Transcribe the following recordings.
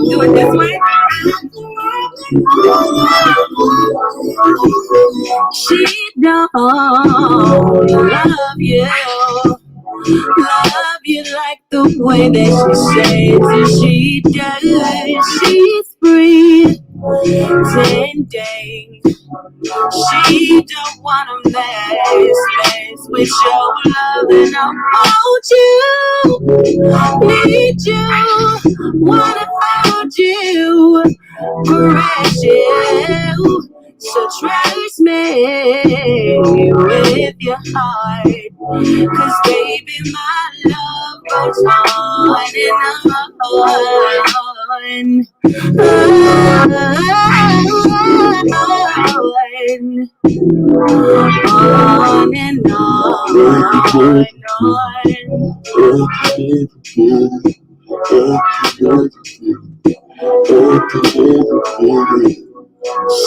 Do it this way. She don't love you like the way that she says she does. She's pretending she don't wanna mess with your love, and I hold you, need you, wanna hold you, caress you. So trust me with your heart, 'cause baby, my love goes on and on.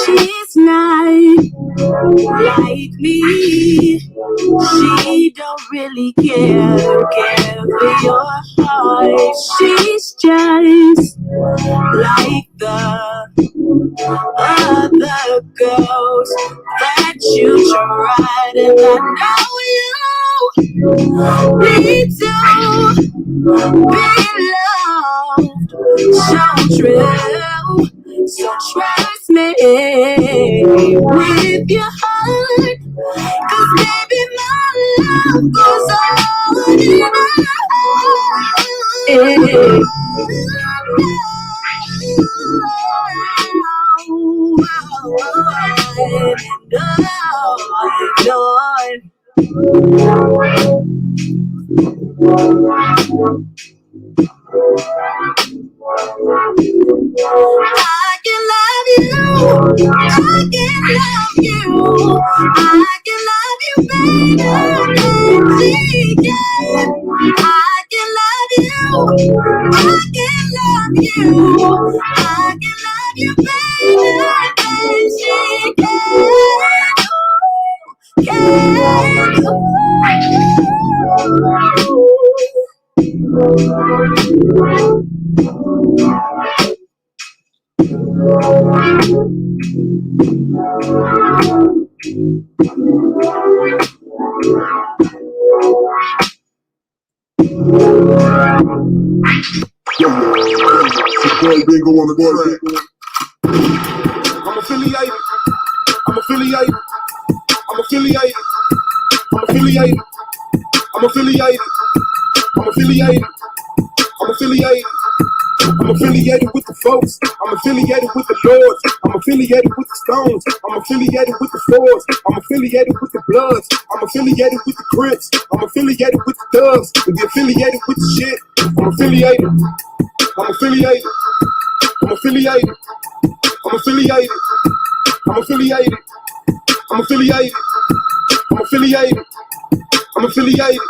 She's not like me. She don't really care for your heart. She's just like the other girls that you tried, and I know you need to be loved. So true. So trust me with your heart, 'cause baby, my love goes on I can love you, I can love you, I can love you better than she can. I can love you, I can love you, I can love you better than she Bingo on the track. I'm affiliated. I'm affiliated. I'm affiliated. I'm affiliated. I'm affiliated. I'm affiliated. I'm affiliated. I'm affiliated with the folks. I'm affiliated with the Lords. I'm affiliated with the Stones. I'm affiliated with the Fours. I'm affiliated with the Bloods. I'm affiliated with the Crips. I'm affiliated with the Thugs. And be affiliated with the shit. I'm affiliated. I'm affiliated. I'm affiliated. I'm affiliated. I'm affiliated. I'm affiliated. I'm affiliated. I'm affiliated.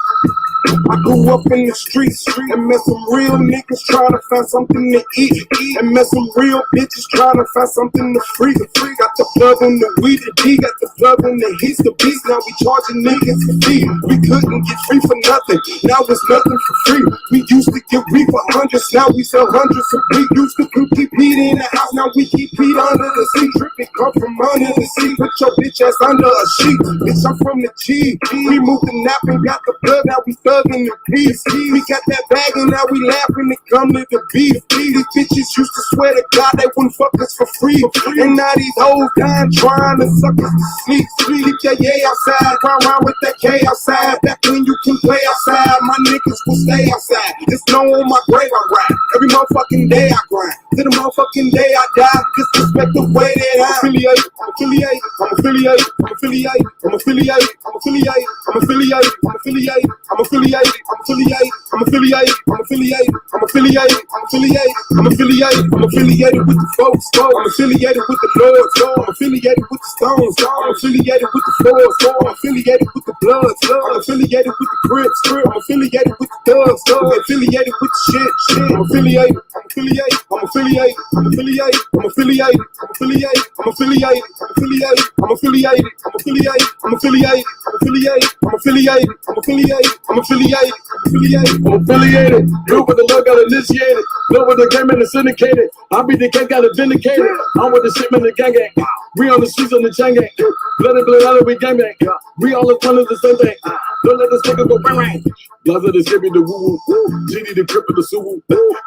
I grew up in the streets and met some real niggas trying to find something to eat, and met some real bitches trying to find something to free. Got the plug on the weed, the D got the plug on the heat, the beats. Now we charging niggas for fee. We couldn't get free for nothing. Now it's nothing for free. We used to get weed for hundreds. Now we sell hundreds. So we used to keep heat in the house. Now we keep heat under the seat. Dripping come from under the seat. Put your bitch ass under a sheet. Bitch, I'm from the G. We moved the nap and got the blood. Now we thugging the peace. We got that bag and now we laughing to come to the beef. These bitches used to swear to God they wouldn't fuck us for free. And now these hoes dying trying to suck us to sleep. Keep your yay outside, round with that K outside. Back when you can play outside, my niggas will stay outside. It's known on my grave I ride. Every motherfucking day I grind. To the motherfucking day I die. Disrespect the way that I'm affiliated. I'm affiliated. I'm affiliated. I'm affiliated. I'm affiliated. I'm affiliated. I'm affiliated. I'm affiliated. I'm affiliated. I'm affiliated. I'm affiliated. I'm affiliated. I'm affiliated. I'm affiliated. I'm affiliated. I'm affiliated with the folks. I'm affiliated with the Lords. I'm affiliated with the Stones. I'm affiliated with the Fours. I'm affiliated with the Bloods. I'm affiliated with the Crips. I'm affiliated with the Thugs. I'm affiliated with the shit. I'm affiliated. affiliated, I'm affiliated, I'm affiliated, I'm affiliated, I'm affiliated, I'm affiliated, I'm affiliated, I'm affiliated, I'm affiliated, I'm affiliated, I'm affiliated, I'm affiliated, I'm affiliated, I'm affiliated, I'm affiliated. Blue with the love got initiated. Blue with the game and the syndicated. I be the king got it vindicated. I'm with the shipment, the gang gang. We on the streets on the chain gang. Blood and blood out of we gang gang. We all in front of the same thing. Don't let this nigga go bang bang. Blaza distribute the woo woo. GD the cripple the suwu.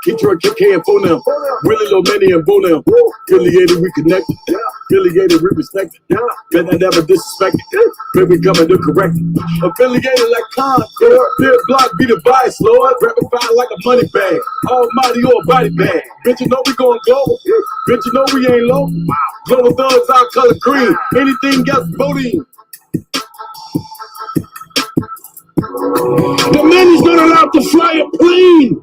Keep your kick hand phone now. Really low many and bull now. Affiliated, we connected. Affiliated, we respected. Man, I never disrespected. Man, we coming to correct it. Affiliated like Concord. Pit block be the vice, Lord. Rapid fire like a money bag. Almighty or a body bag. Bitch, you know we going global. Bitch, you know we ain't low. Global thugs, our color green. Anything else voting. The man is not allowed to fly a plane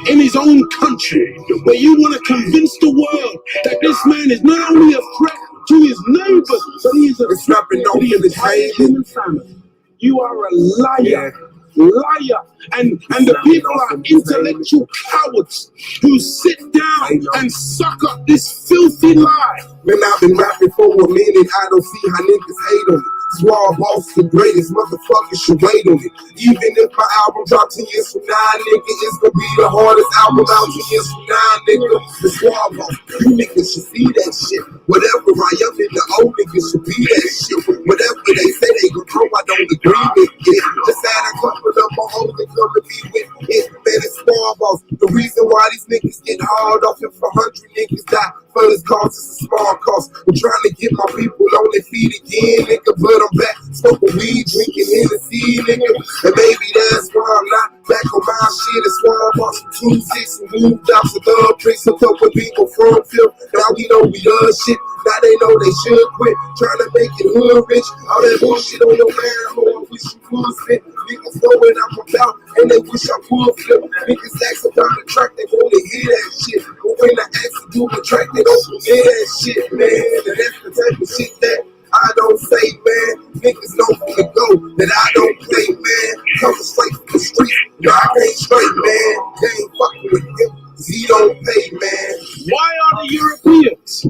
in his own country, but you want to convince the world that this man is not only a threat to his neighbors, but he is a threat to the entire human family. You are a liar. Liar, and the people are intellectual cowards who sit down and suck up this filthy lie. Man, I've been rapping for a minute. I don't see how niggas hate on it. Swab Boss, the greatest motherfuckers should wait on it. Even if my album drops 10 years from now, nigga, it's gonna be the hardest album out 10 years from now, nigga. The Swab Boss, you niggas should see that shit. Whatever I am in the old niggas should be that shit. Whatever they say they gon' throw, I don't agree with it. Just add a couple of my hoes and come and be with it. Man, it's Swab Boss. The reason why these niggas get hard off if 100 niggas die. First cost is a small cost. I'm trying to get my people on their feet again, nigga. But I'm back smoking weed, drinking Hennessy, nigga. And maybe that's why I'm not back on my shit. It's why I bought some 2-6 and moved out to love bricks. A couple people from Phil. Now we know we love shit. Now they know they should quit trying to make it hood rich. All that bullshit on your man, I wish you would spit. Niggas know what I'm about, and they wish I would flip. Niggas ask about the track, they wanna hear that shit. But when I ask to do the track, they don't hear that shit, man. And that's the type of shit that I don't say, man. Niggas know from the go that I don't play, man. Coming straight from the street, nah, I ain't straight, man. They ain't fucking with him, 'cause he don't pay, man. Why are the Europeans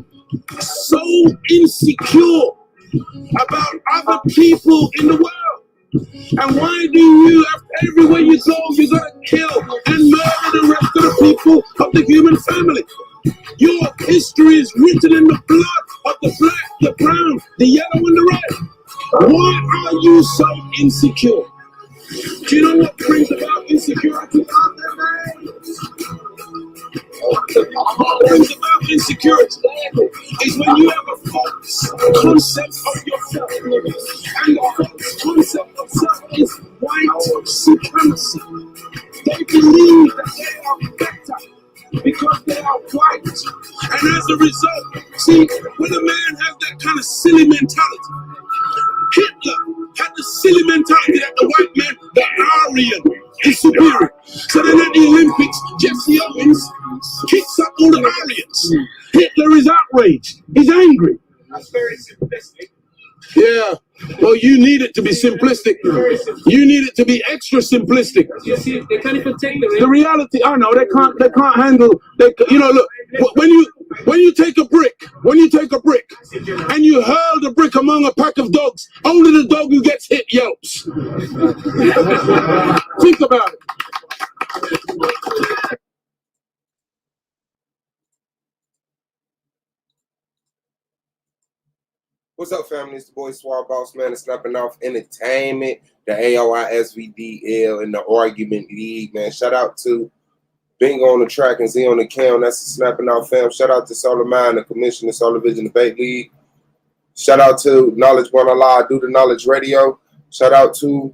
so insecure about other people in the world? And why do you, everywhere you go, you gotta kill and murder the rest of the people of the human family? Your history is written in the blood of the black, the brown, the yellow, and the red. Why are you so insecure? Do you know what brings about insecurity? What brings about insecurity is when you have a false concept of yourself. And the false concept of self is white supremacy. They believe that they are better because they are white. And as a result, see, when a man has that kind of silly mentality, Hitler had the silly mentality that the white man, the Aryan, is superior. So then at the Olympics, Jesse Owens kicks up all the Aryans. Hitler is outraged. He's angry. That's very simplistic. Yeah. Well, you need it to be simplistic. You need it to be extra simplistic. You see, they can't even take the reality. I know they can't handle. You know, look, when you take a brick, and you hurl the brick among a pack of dogs, only the dog who gets hit yelps. Think about it. What's up, family? It's the boy Swab Boss, man. It's Snapping Off Entertainment, the AOI S.V.D.L in the Argument League, man. Shout out to Bingo on the track and Z on the cam. That's the Snapping Off fam. Shout out to Solar Mind, the Commissioner, Solar Vision Debate League. Shout out to Knowledge Born Allah, Do the Knowledge Radio. Shout out to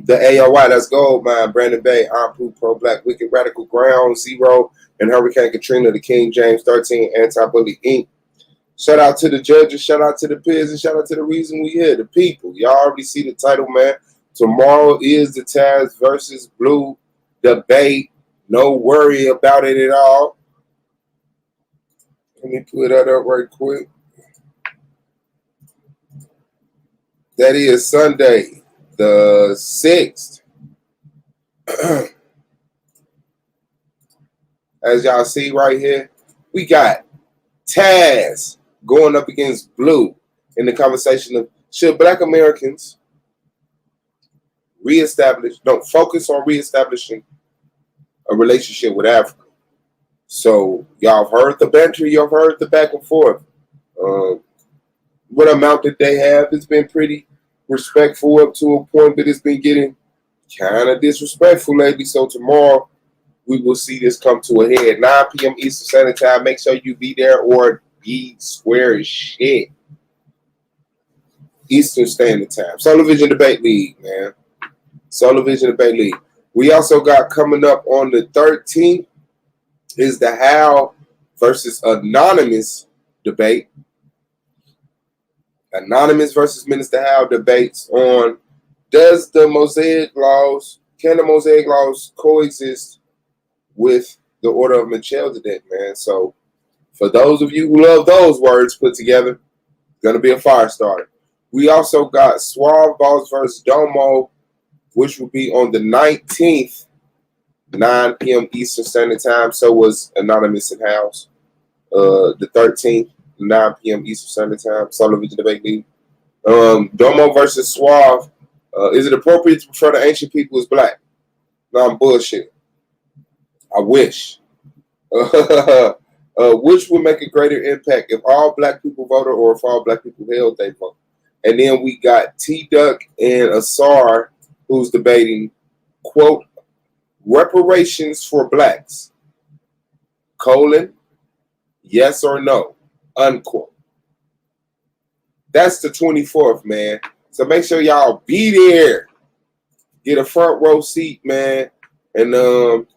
the AOI, that's Gold Mine, Brandon Bay, Arm Pro Black, Wicked Radical Ground, Zero, and Hurricane Katrina, the King James 13, Anti-Bully Inc. Shout out to the judges, shout out to the peers, and shout out to the reason we here, the people. Y'all already see the title, man. Tomorrow is the Taz versus Bluu debate. No worry about it at all. Let me put that up right quick. That is Sunday, the 6th. as y'all see right here, we got Taz going up against Bluu in the conversation of should Black Americans focus on reestablishing a relationship with Africa. So y'all have heard the banter, y'all have heard the back and forth. What amount that they have has been pretty respectful up to a point, but it's been getting kind of disrespectful lately. So tomorrow we will see this come to a head. 9 p.m. Eastern Standard Time. Make sure you be there or be square as shit. Eastern Standard Time. Solar Vision Debate League, man. Solar Vision Debate League. We also got coming up on the 13th is the Hal versus Anonymous debate. Anonymous versus Minister Hal debates on can the Mosaic Laws coexist with the Order of Melchizedek, man. So for those of you who love those words put together, gonna be a fire starter. We also got Suave Boss versus Tommorow, which will be on the 19th, 9 p.m. Eastern Standard Time. So was Anonymous and House. The 13th, 9 p.m. Eastern Standard Time. Solar Vision Debate League. Tommorow versus Suave. Is it appropriate to prefer the ancient people as black? No, I'm bullshit. I wish. Which would make a greater impact if all black people voted or if all black people held they vote? And then we got T-Duck and Asar, who's debating, quote, reparations for blacks, colon, yes or no, unquote. That's the 24th, man. So make sure y'all be there. Get a front row seat, man, and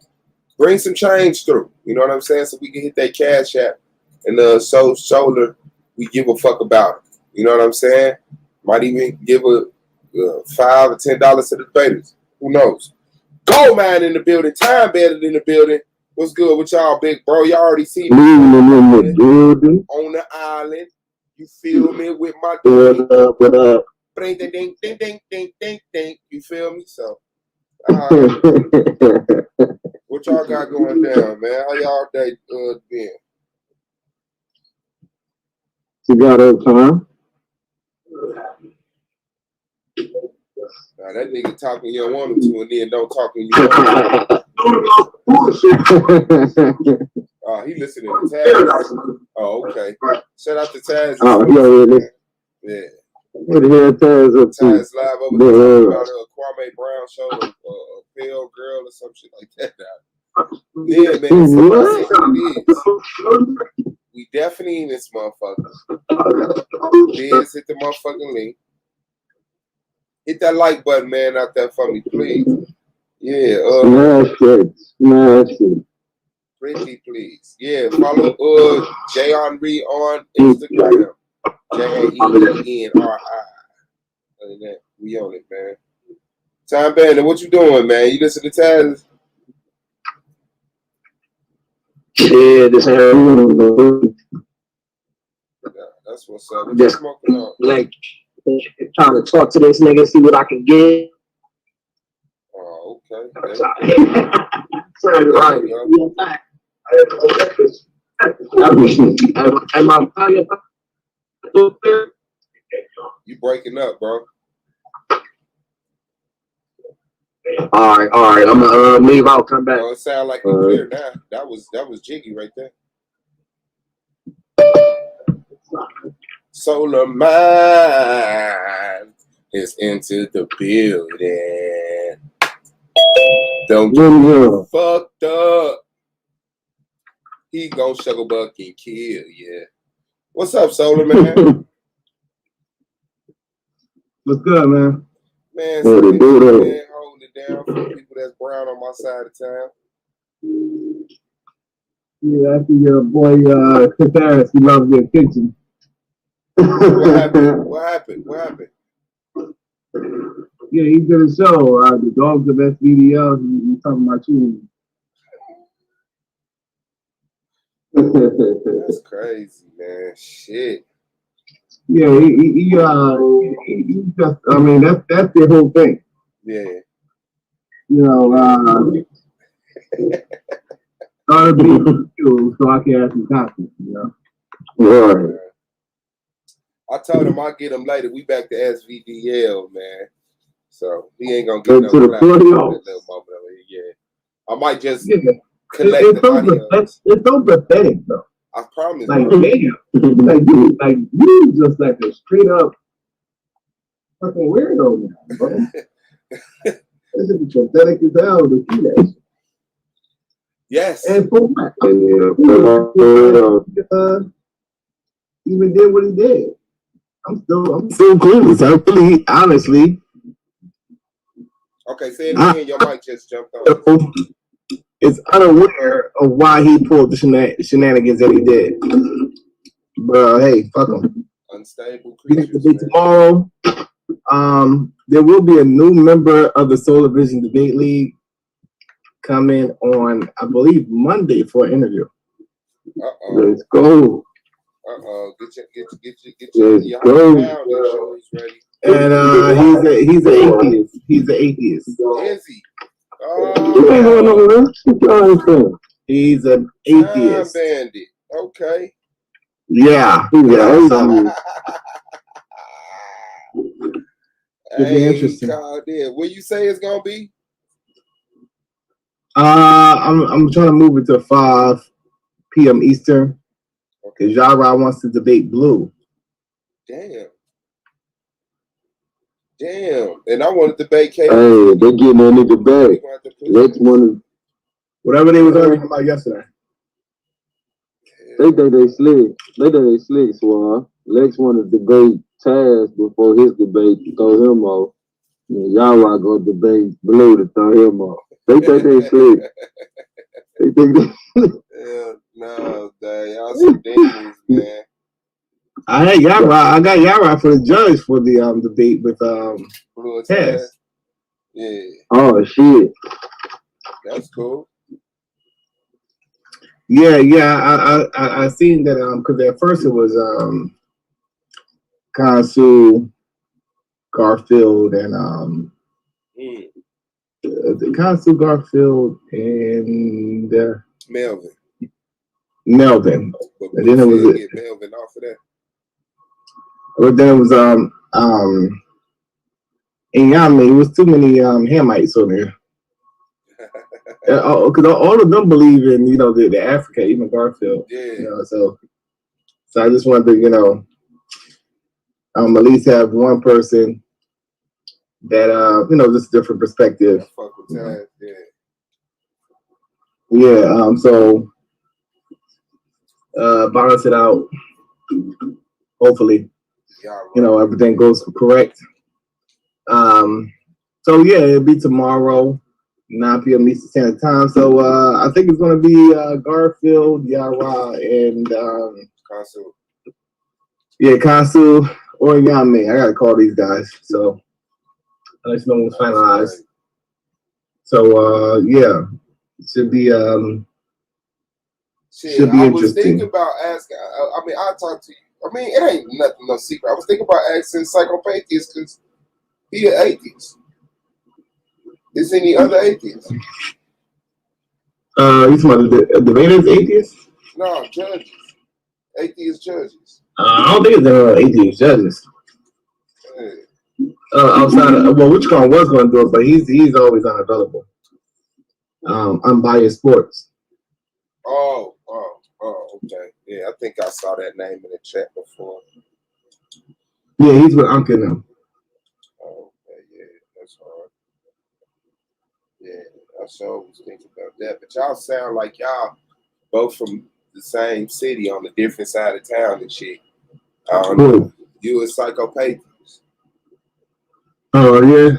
bring some change through. You know what I'm saying? So we can hit that cash app and Solar, we give a fuck about it. You know what I'm saying? Might even give a $5 or $10 to the debaters. Who knows? Gold Mine in the building. Time Bandit in the building. What's good with y'all, big bro? Y'all already see me on the island. You feel me with my what up? Ding, ding, ding, ding, ding, ding, ding, ding. You feel me? So, what y'all got going down, man? How y'all day been? You got up time? Now that nigga talking you don't want him to, and then don't talk when you want him. Oh, he listening to Taz. Oh, okay. Shout out to Taz. Yeah. What the hell Taz up to? Taz live over there about a Kwame Brown show, a pale girl or some shit like that. Yeah, man. So we definitely in this motherfucker. Liz, hit the motherfucking link. Hit that like button, man, out there for me, please. Yeah. Smash it. Pretty please. Yeah, follow J Henry on Instagram. JAENRI. Other than that, we on it, man. Time Bandit, what you doing, man? You listen to Taz? Yeah, this that's what's up. What you smoking on? Like trying to talk to this nigga, see what I can get. Oh, okay. Right. You breaking up, bro. All right. I'm gonna leave out, come back. Oh, it sound like you clear now. That was Jiggy right there. Solar Mind is into the building. Don't get fucked up. He gon' sugar buck and kill, yeah. What's up, Solar Man? What's good, man? Man, holding it down for the people that's brown on my side of town. Yeah, I see your boy Chris Harris. He loves your kitchen. What happened? Yeah, he did a show. The Dogs of S.V.D.L. He's talking about you. That's crazy, man. Shit. Yeah, he just. I mean, that's the whole thing. Yeah. You know. Started being you, so I can ask some questions, you know. Right. I told him I'll get him later. We back to S.V.D.L, man. So he ain't gonna Go get no to the clap for that playoffs. little moment over here. Yeah. I might just Yeah. collect It's the so audio. it's so pathetic though. I promise. Like bro. damn, like you just like a straight up fucking weirdo now, bro. This is pathetic as hell to see that. Yes. And for what? Even did what he did. I'm still clueless. I really, honestly, Okay, say it again. Your mic just jumped on. Is unaware of why he pulled the shenanigans that he did. But hey, fuck him. Unstable We got creatures, debate man. tomorrow. There will be a new member of the Solar Vision Debate League coming on, I believe, Monday for an interview. Let's go. Get your pound ready. And he's an atheist. He's an atheist. Is he? He's an atheist. Time bandit. Okay. Yeah. Hey, interesting. Where you say it's gonna be? I'm trying to move it to 5 p.m. Eastern because Yara wants to debate Bluu. Damn. And I want to debate K. Hey, they getting that nigga back. Lex wanted. Whatever they was arguing about yesterday. They think they slick. They think they slick, Swab. Lex wanted to debate Taz before his debate to throw him off. And Yara gonna debate Bluu to throw him off. They think they slick. They think they No, y'all some demons, man. I got Yara for the judge for the debate with Bluu and Taz. Yeah. Oh shit. That's cool. Yeah. I seen that because at first it was Kansu, Garfield, and Kansu, Garfield, and Melvin. And then it was get Melvin off of that. But then it was Inyame. It was too many Hamites on there. Because all of them believe in the Africa, even Garfield. Yeah. So I just wanted to at least have one person that just different perspective. Fuck with Taz, So balance it out. Hopefully, everything goes correct. So yeah, it'll be tomorrow, 9 p.m. Eastern Standard Time. So I think it's gonna be Garfield, Yara, and Kansu. Yeah, Kansu or Yame. I gotta call these guys. So I'll let you know when it's finalized. So yeah, it should be Shit, be I was interesting. thinking about asking. I mean, I'll talk to you. I mean, it ain't nothing, no secret. I was thinking about asking Psychopatheist because he an atheist. Is any other atheists? You talking about the debaters, atheists? No, judges. Atheist judges. I don't think it's atheist judges. Outside of which one was going to do it, but he's always unavailable. Unbiased Sports. Oh, okay. Yeah, I think I saw that name in the chat before. Yeah, he's with Uncle now. Oh, okay, yeah, that's hard. Yeah, I sure was thinking about that. But y'all sound like y'all both from the same city on a different side of town and shit. I don't know. You a Psychopatheist. Oh, yeah?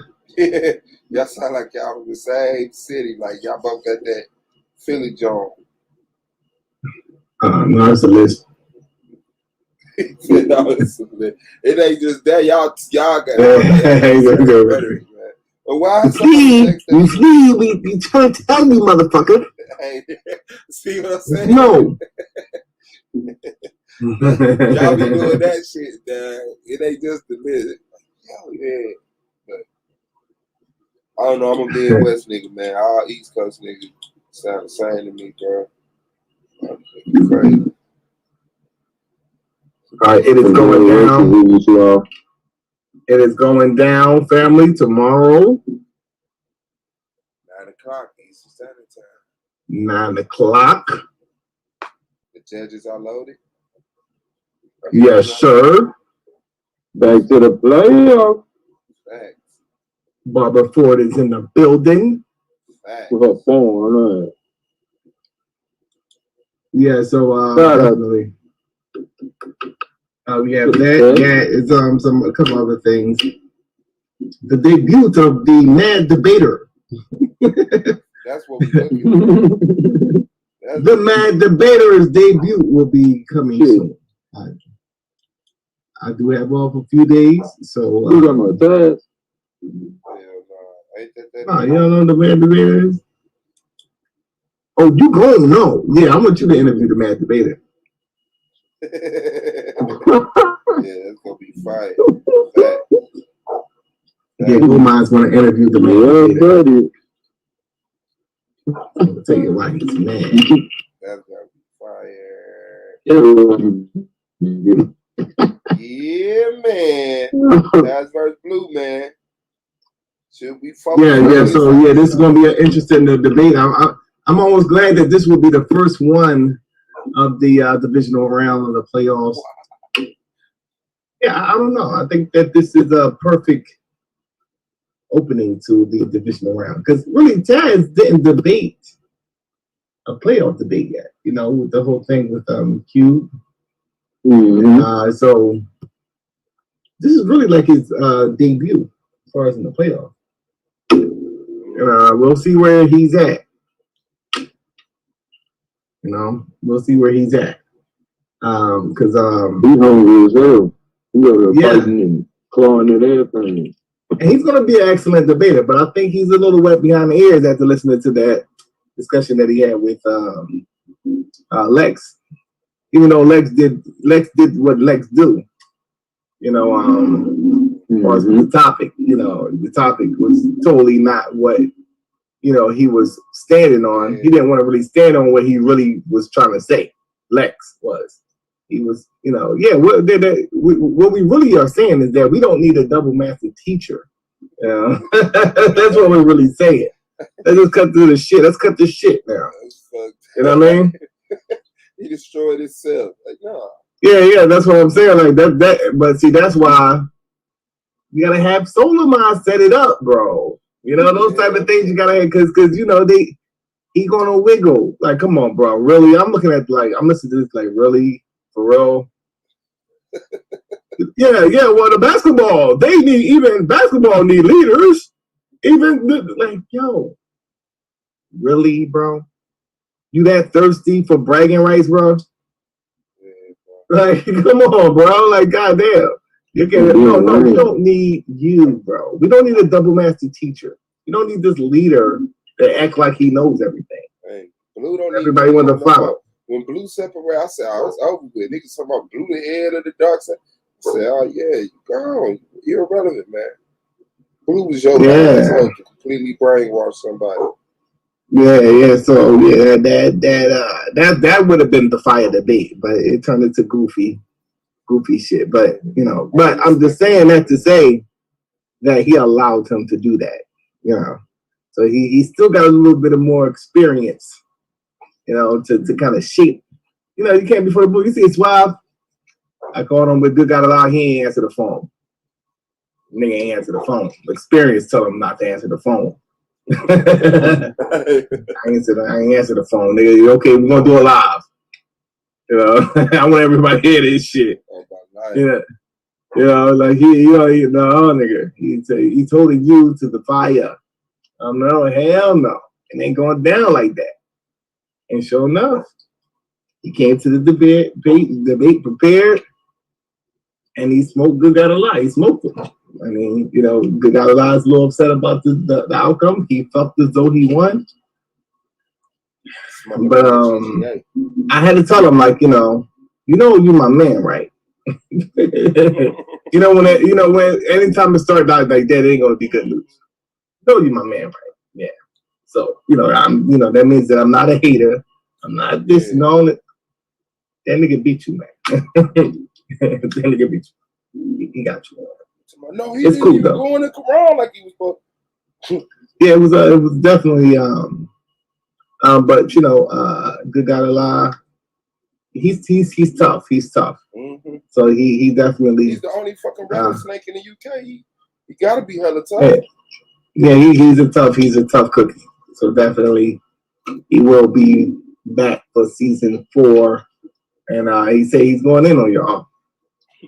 Y'all sound like y'all from the same city. Like y'all both got that Philly joint. No, it's a list. No, it ain't just that. Y'all got rhetoric, man. But why is we trying to tell me, motherfucker. See what I'm saying? No. Y'all be doing that shit, it ain't just the list. Hell yeah. But I don't know, I'm a Midwest nigga, man. All East Coast niggas sound the same to me, bro. Right. All right, it is going down. It is going down, family, tomorrow. 9 o'clock Eastern Standard Time. 9 o'clock. The judges are loaded. Yes, sir. Back to the playoff. Facts. Barbara Ford is in the building. Facts. With her phone, Yeah, so definitely. We have that. Yeah, it's a couple other things. The debut of the Mad Debater. That's what we're looking for. The Mad Debater's debut will be coming soon. I do have off a few days, so you got my test. You don't know the Mad Debater is? Oh, you gonna know? Yeah, I want you to interview the Mad Debater. Yeah, it's gonna be fire. Yeah, Goldmine's gonna interview the Mad Debater. I'll tell you why he's mad. That's gonna be fire. Yeah. Yeah, man. That's versus Bluu, man. Should we focus? Yeah. So yeah, this is gonna be an interesting debate. I'm almost glad that this will be the first one of the divisional round of the playoffs. Yeah, I don't know. I think that this is a perfect opening to the divisional round because really Taz didn't debate a playoff debate yet. You know, with the whole thing with Q. Mm-hmm. So this is really like his debut as far as in the playoff. We'll see where he's at. You know, we'll see where he's at. Because he's hungry as hell. He's over there fighting and clawing at everything. And he's going to be an excellent debater, but I think he's a little wet behind the ears after listening to that discussion that he had with Lex. Even though Lex did what Lex do, you know, as far as the topic, you know, the topic was totally not what, you know, he was standing on. He didn't want to really stand on what he really was trying to say. Lex was. He was, you know, what we really are saying is that we don't need a double master teacher. You know? That's what we're really saying. Let's just cut through the shit. Let's cut the shit now. You know what I mean? He destroyed himself. Like, no. Yeah, that's what I'm saying. Like that. But see, that's why you gotta have Solar Mind set it up, bro. You know, those type of things you gotta have, because you know he gonna wiggle. Like, come on, bro. Really, I'm looking at I'm listening to this like, really, for real. Yeah. Well, the basketball basketball need leaders. Even like, yo, really, bro. You that thirsty for bragging rights, bro? Like, come on, bro. Like, goddamn. You don't need you, bro. We don't need a double master teacher. We don't need this leader that act like he knows everything. Hey, Bluu don't everybody want to follow. When Bluu separated, I said, I was over with. Niggas talking about Bluu the head of the dark side. I said, oh, yeah, you gone. You're irrelevant, man. Bluu was your last hope to completely brainwash somebody. Yeah. So that would have been the fire debate, but it turned into goofy shit. But you know, I'm just saying that to say that he allowed him to do that. You know, so he still got a little bit of more experience. You know, to kind of shape. You know, you can't be for the book. You see, Suave. I called him with good God allowed. He ain't answer the phone. Nigga ain't answer the phone. Experience tell him not to answer the phone. I ain't answer the phone, nigga. Okay, we're gonna do it live. You know, I want everybody to hear this shit. Yeah, you know, like nigga. He's holding you to the fire. No, hell no, it ain't going down like that. And sure enough, he came to the debate prepared, and he smoked good God a lot. He smoked it. I mean, you know, good God a lot is a little upset about the outcome. He felt as though he won. But I had to tell him, like, you know, you my man, right? when anytime it starts out like that, it ain't gonna be good news. You my man, right? Yeah. So, you know, that means that I'm not a hater. I'm not dissing on it. That nigga beat you, man. That nigga beat you. He got you. No, he didn't even go in the Quran like he was supposed to. Yeah, it was definitely but you know, good God Allah, he's tough. He's tough. Mm-hmm. So he definitely. He's the only fucking rattlesnake in the UK. He gotta be hella tough. Yeah, he's a tough cookie. So definitely, he will be back for season 4, and he say he's going in on y'all.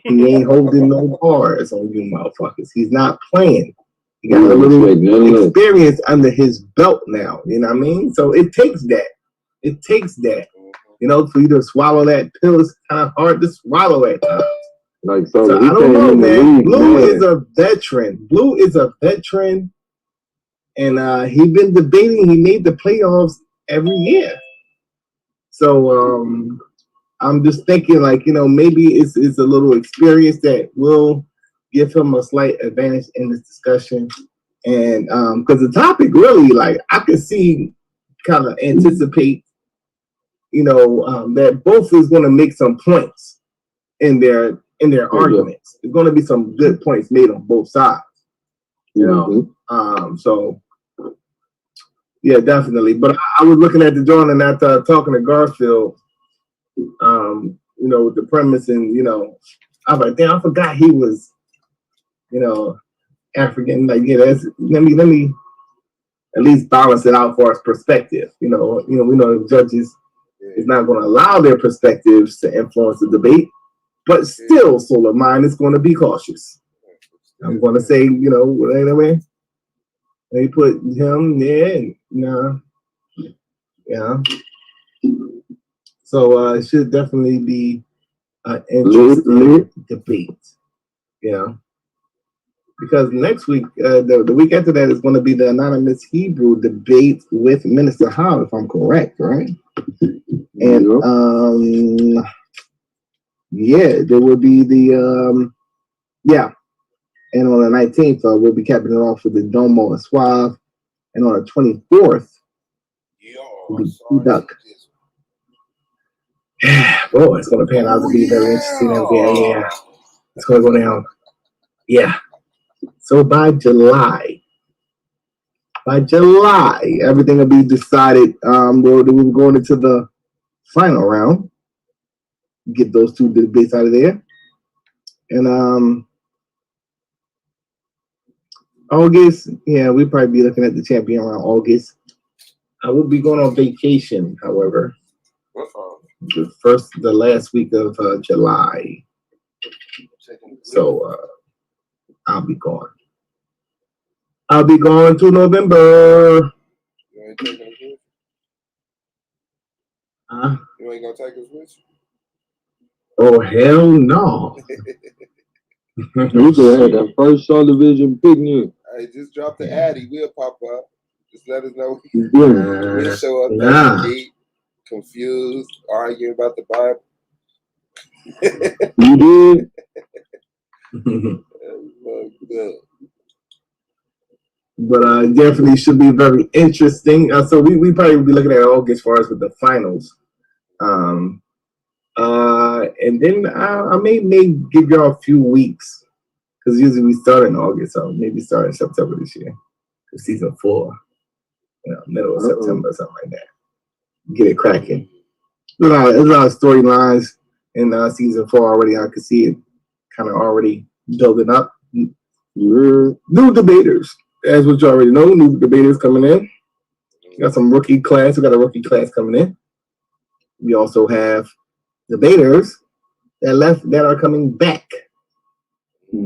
He ain't holding no bars on you motherfuckers. He's not playing. He got a little experience under his belt now. You know what I mean? So it takes that. It takes that. You know, for you to swallow that pill is kind of hard to swallow at times. Like so I don't know, man. Bluu is a veteran. Bluu is a veteran, and he been debating. He made the playoffs every year. So I'm just thinking, like, you know, maybe it's a little experience that will give him a slight advantage in this discussion. And because the topic really, like, I could see, kind of anticipate, you know, that both is going to make some points in their arguments. There's going to be some good points made on both sides. You know, so yeah, definitely. But I was looking at the joint and after talking to Garfield, you know, with the premise, and you know, I was like, damn, I forgot he was, you know, African. Like, yeah, let me at least balance it out for his perspective. You know, we know the judges is not going to allow their perspectives to influence the debate, but still, Soul of Mine is going to be cautious. I'm going to say, you know, anyway, they put him there, and yeah. So it should definitely be an interesting debate. Yeah. Because next week, the week after that is going to be the Anonymous Hebrew debate with Minister Howe, if I'm correct, right? And yeah, there will be the and on the 19th, we'll be capping it off with the Domo and Suave, and on the 24th, we'll be Duck. Oh, it's going to pan out to be very interesting. Yeah. It's going to go down. Yeah. So by July, everything will be decided. We'll be going into the final round. Get those two debates out of there. And August, yeah, we'll probably be looking at the champion around August. I will be going on vacation, however. The last week of July. So I'll be gone. I'll be going to November. You ain't taking us with you? You ain't gonna take us with you? Oh, hell no. You could have that first show division picnic. Hey, just drop the Addy. We'll pop up. Just let us know. We'll show up deep, confused, arguing about the Bible. You did? But definitely should be very interesting. So we probably will be looking at August as far as with the finals. And then I may give y'all a few weeks, because usually we start in August, so maybe start in September this year. Season 4, middle of September, something like that. Get it cracking. There's a lot of storylines in season 4 already. I could see it kind of already building up. New debaters, as what you already know. New debaters coming in. We got some rookie class. We got a rookie class coming in. We also have debaters that are coming back. So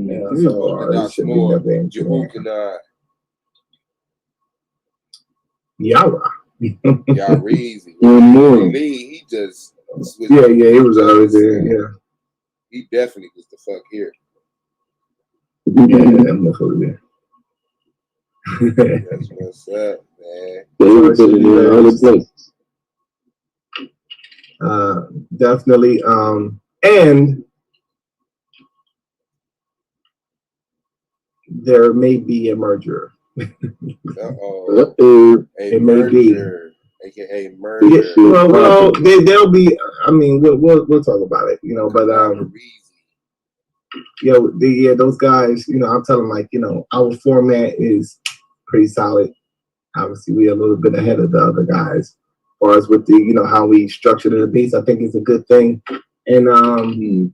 it should be never interesting. Yara. Yareezy. He just he was always there. Yeah, he definitely was the fuck here. Yeah, that motherfucker there. That's what's up, man. Definitely. And there may be a merger. A merger. aka murder. Well, they'll be. I mean, we'll talk about it, you know. But those guys, you know, I'm telling them, like, you know, our format is pretty solid. Obviously, we're a little bit ahead of the other guys, as far as with the, you know, how we structure the debates. I think it's a good thing. And you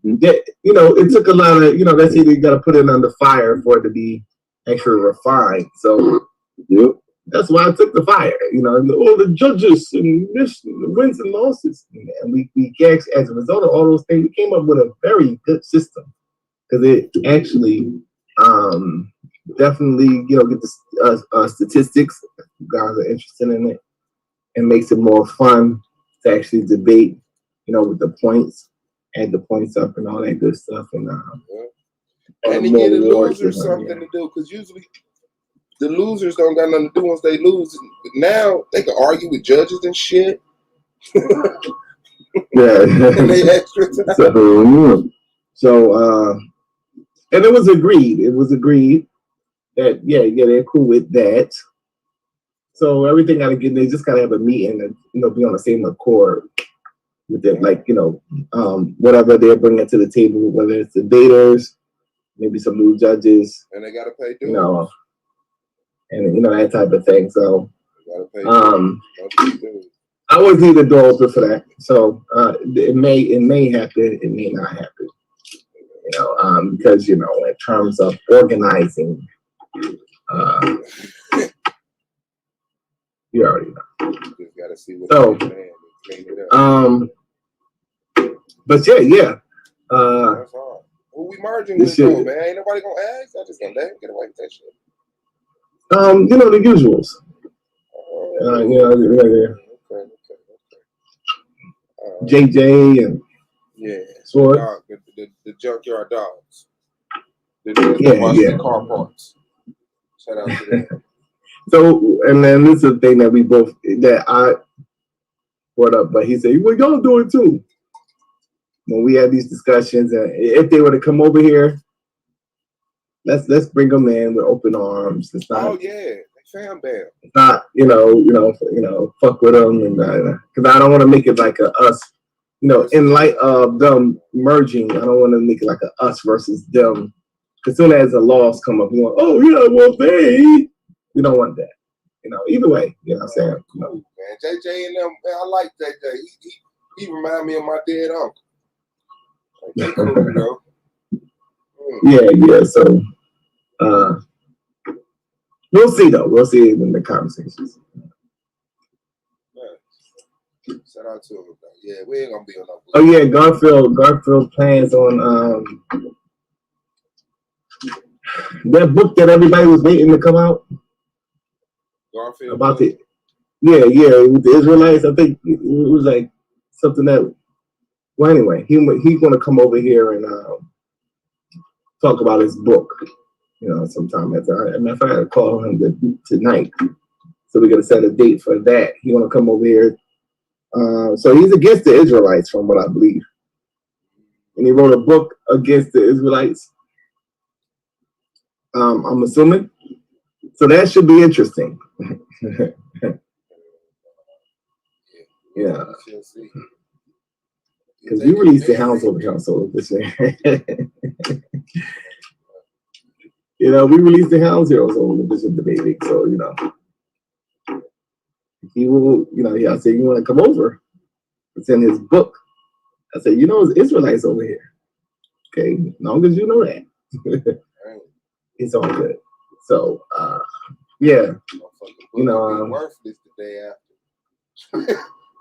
know, it took a lot of, you know, that's either you got to put it under fire for it to be extra refined. So that's why I took the fire. You know, all the judges and this, the wins and losses, and we as a result of all those things, we came up with a very good system, because it actually definitely, you know, get the statistics. If you guys are interested in it, and makes it more fun to actually debate, you know, with the points. Add the points up and all that good stuff, and to get a loser something to do, because usually the losers don't got nothing to do once they lose. But now they can argue with judges and shit. Yeah, and they extra time. So and it was agreed. It was agreed that they're cool with that. So everything gotta get. They just gotta have a meeting and, you know, be on the same accord with it, like, you know, whatever they're bringing to the table, whether it's debaters, maybe some new judges, and they gotta pay dues, you know, and, you know, that type of thing. So I always leave the door open for that. So it may happen, it may not happen, you know, because, you know, in terms of organizing, you already know. You gotta see what but yeah. That's hard. Who we merging with, though, man? Ain't nobody gonna ask. I just gonna let him get away with that shit. You know, the usuals. You know, JJ and Sword. The junkyard dogs. The car parts. Shout out to them. So, and then this is the thing that I brought up, but he said, well, y'all do it too. When we had these discussions, and if they were to come over here, let's bring them in with open arms. It's not, fam bam. It's not, you know, fuck with them, and because I don't want to make it like a us, you know, in light of them merging. I don't want to make it like a us versus them. As soon as the laws come up, you want, oh yeah, well we don't want that. You know, either way, you know what I'm saying? Cool, man. JJ and them, man, I like JJ. He remind me of my dead uncle. Like, cool, you know? Yeah. So, we'll see though. We'll see in the conversations. Shout out to him. Yeah, we ain't gonna be on no. Oh yeah, Garfield plans on that book that everybody was waiting to come out. Garfield about it. Yeah, with the Israelites. I think it was like something that. Well, anyway, he's gonna come over here and talk about his book. You know, sometime after. Matter of fact, I call him tonight, so we're gonna set a date for that. He wanna come over here. So he's against the Israelites, from what I believe, and he wrote a book against the Israelites. I'm assuming. So that should be interesting. Yeah. Because we released the hounds over here, so this you know, we released the hounds here over the vision debating. So, you know, he will, you know, I said, you want to come over? It's in his book. I said, you know, it's Israelites over here. Okay, as long as you know that. It's all good. So, yeah. You know, worthless the day after.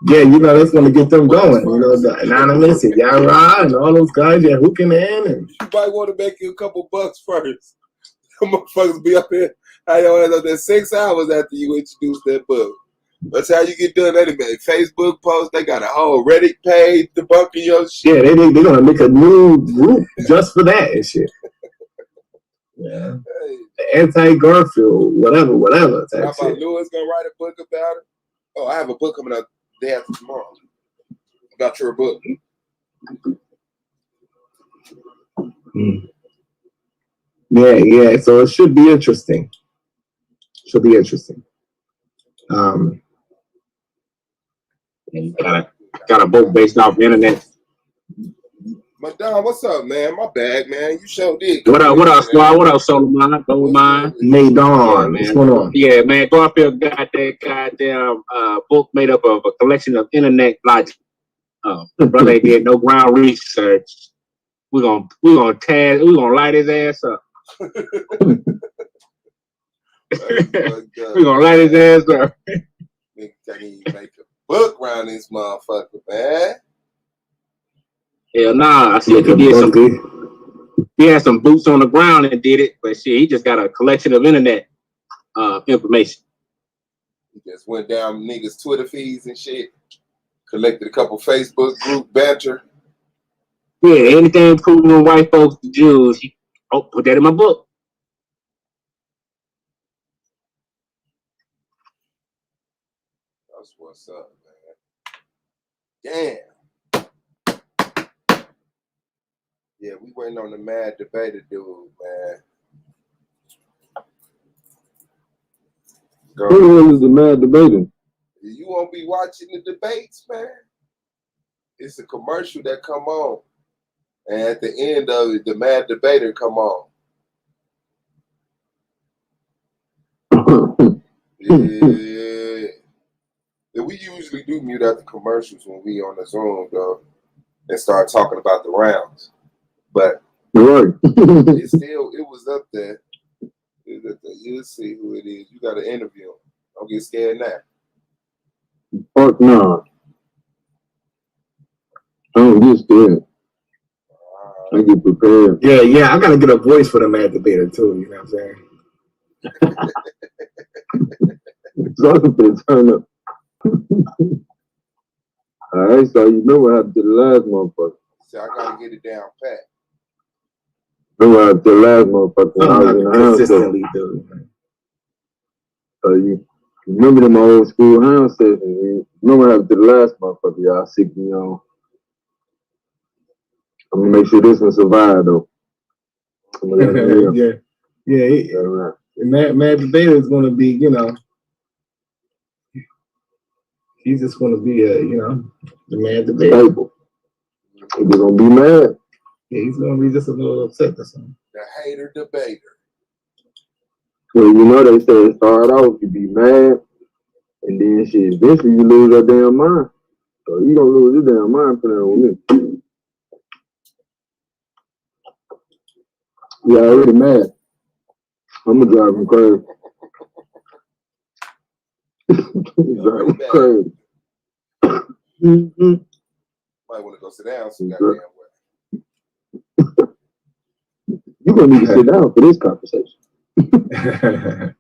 Yeah, you know, that's gonna get them going. You know, the Anonymous and Yara and all those guys, hooking in, and you might want to make you a couple bucks first. Them motherfuckers be up here. I know up there 6 hours after you introduce that book. That's how you get done anyway. Facebook post, they got a whole Reddit page debunking your shit. Yeah, they're gonna make a new group just for that and shit. Yeah. The anti-Garfield, whatever. How about shit. Lewis gonna write a book about it? Oh, I have a book coming out day after tomorrow about your book. Yeah. So it should be interesting. And got a book based off the internet. Madonna, what's up, man? My bad, man. You sure did. What up, Squad? What up, Solomon? Gold Mine? Nadon, what's going on? Yeah, man. Garfield got that goddamn book made up of a collection of internet logic. Brother ain't did no ground research. We're gonna light his ass up. We're gonna light his ass up. Nigga can't even make a book around this motherfucker, man. Hell nah, I said he had some boots on the ground and did it, but shit, he just got a collection of internet information. He just went down niggas' Twitter feeds and shit, collected a couple Facebook group banter. Yeah, anything proving white folks to Jews, put that in my book. That's what's up, man. Damn. Yeah, we waiting on the mad debater dude, man. Who is the mad debater? You won't be watching the debates, man. It's a commercial that come on. And at the end of it, the mad debater come on. Yeah. We usually do mute out the commercials when we on the Zoom, though, and start talking about the rounds. But right. it was up there. You'll see who it is. You got to interview him. Don't get scared now. Fuck no. Don't get scared. I get prepared. Yeah, I gotta get a voice for the mad debater too, you know what I'm saying? So I'm gonna turn up. Alright, so you know what happened to the last motherfucker. So I gotta get it down pat. Remember what happened to the last motherfucker when I was in the house? Consistently do. So you remember them old school house sessions? Remember what happened to the last motherfucker y'all sick me on? I'm gonna make sure this one survive though. Yeah. Mad debater is gonna be, you know, he's just gonna be the mad debater. He's gonna be mad. Yeah, he's gonna be just a little upset or something. The hater debater. Well, you know they say it start off, you be mad, and then shit, eventually you lose your damn mind. So you gonna lose your damn mind for that with me. Yeah, already mad. I'm gonna drive him crazy. Drive him crazy. Might want to go sit down some goddamn way. You're gonna need to sit down for this conversation. I can't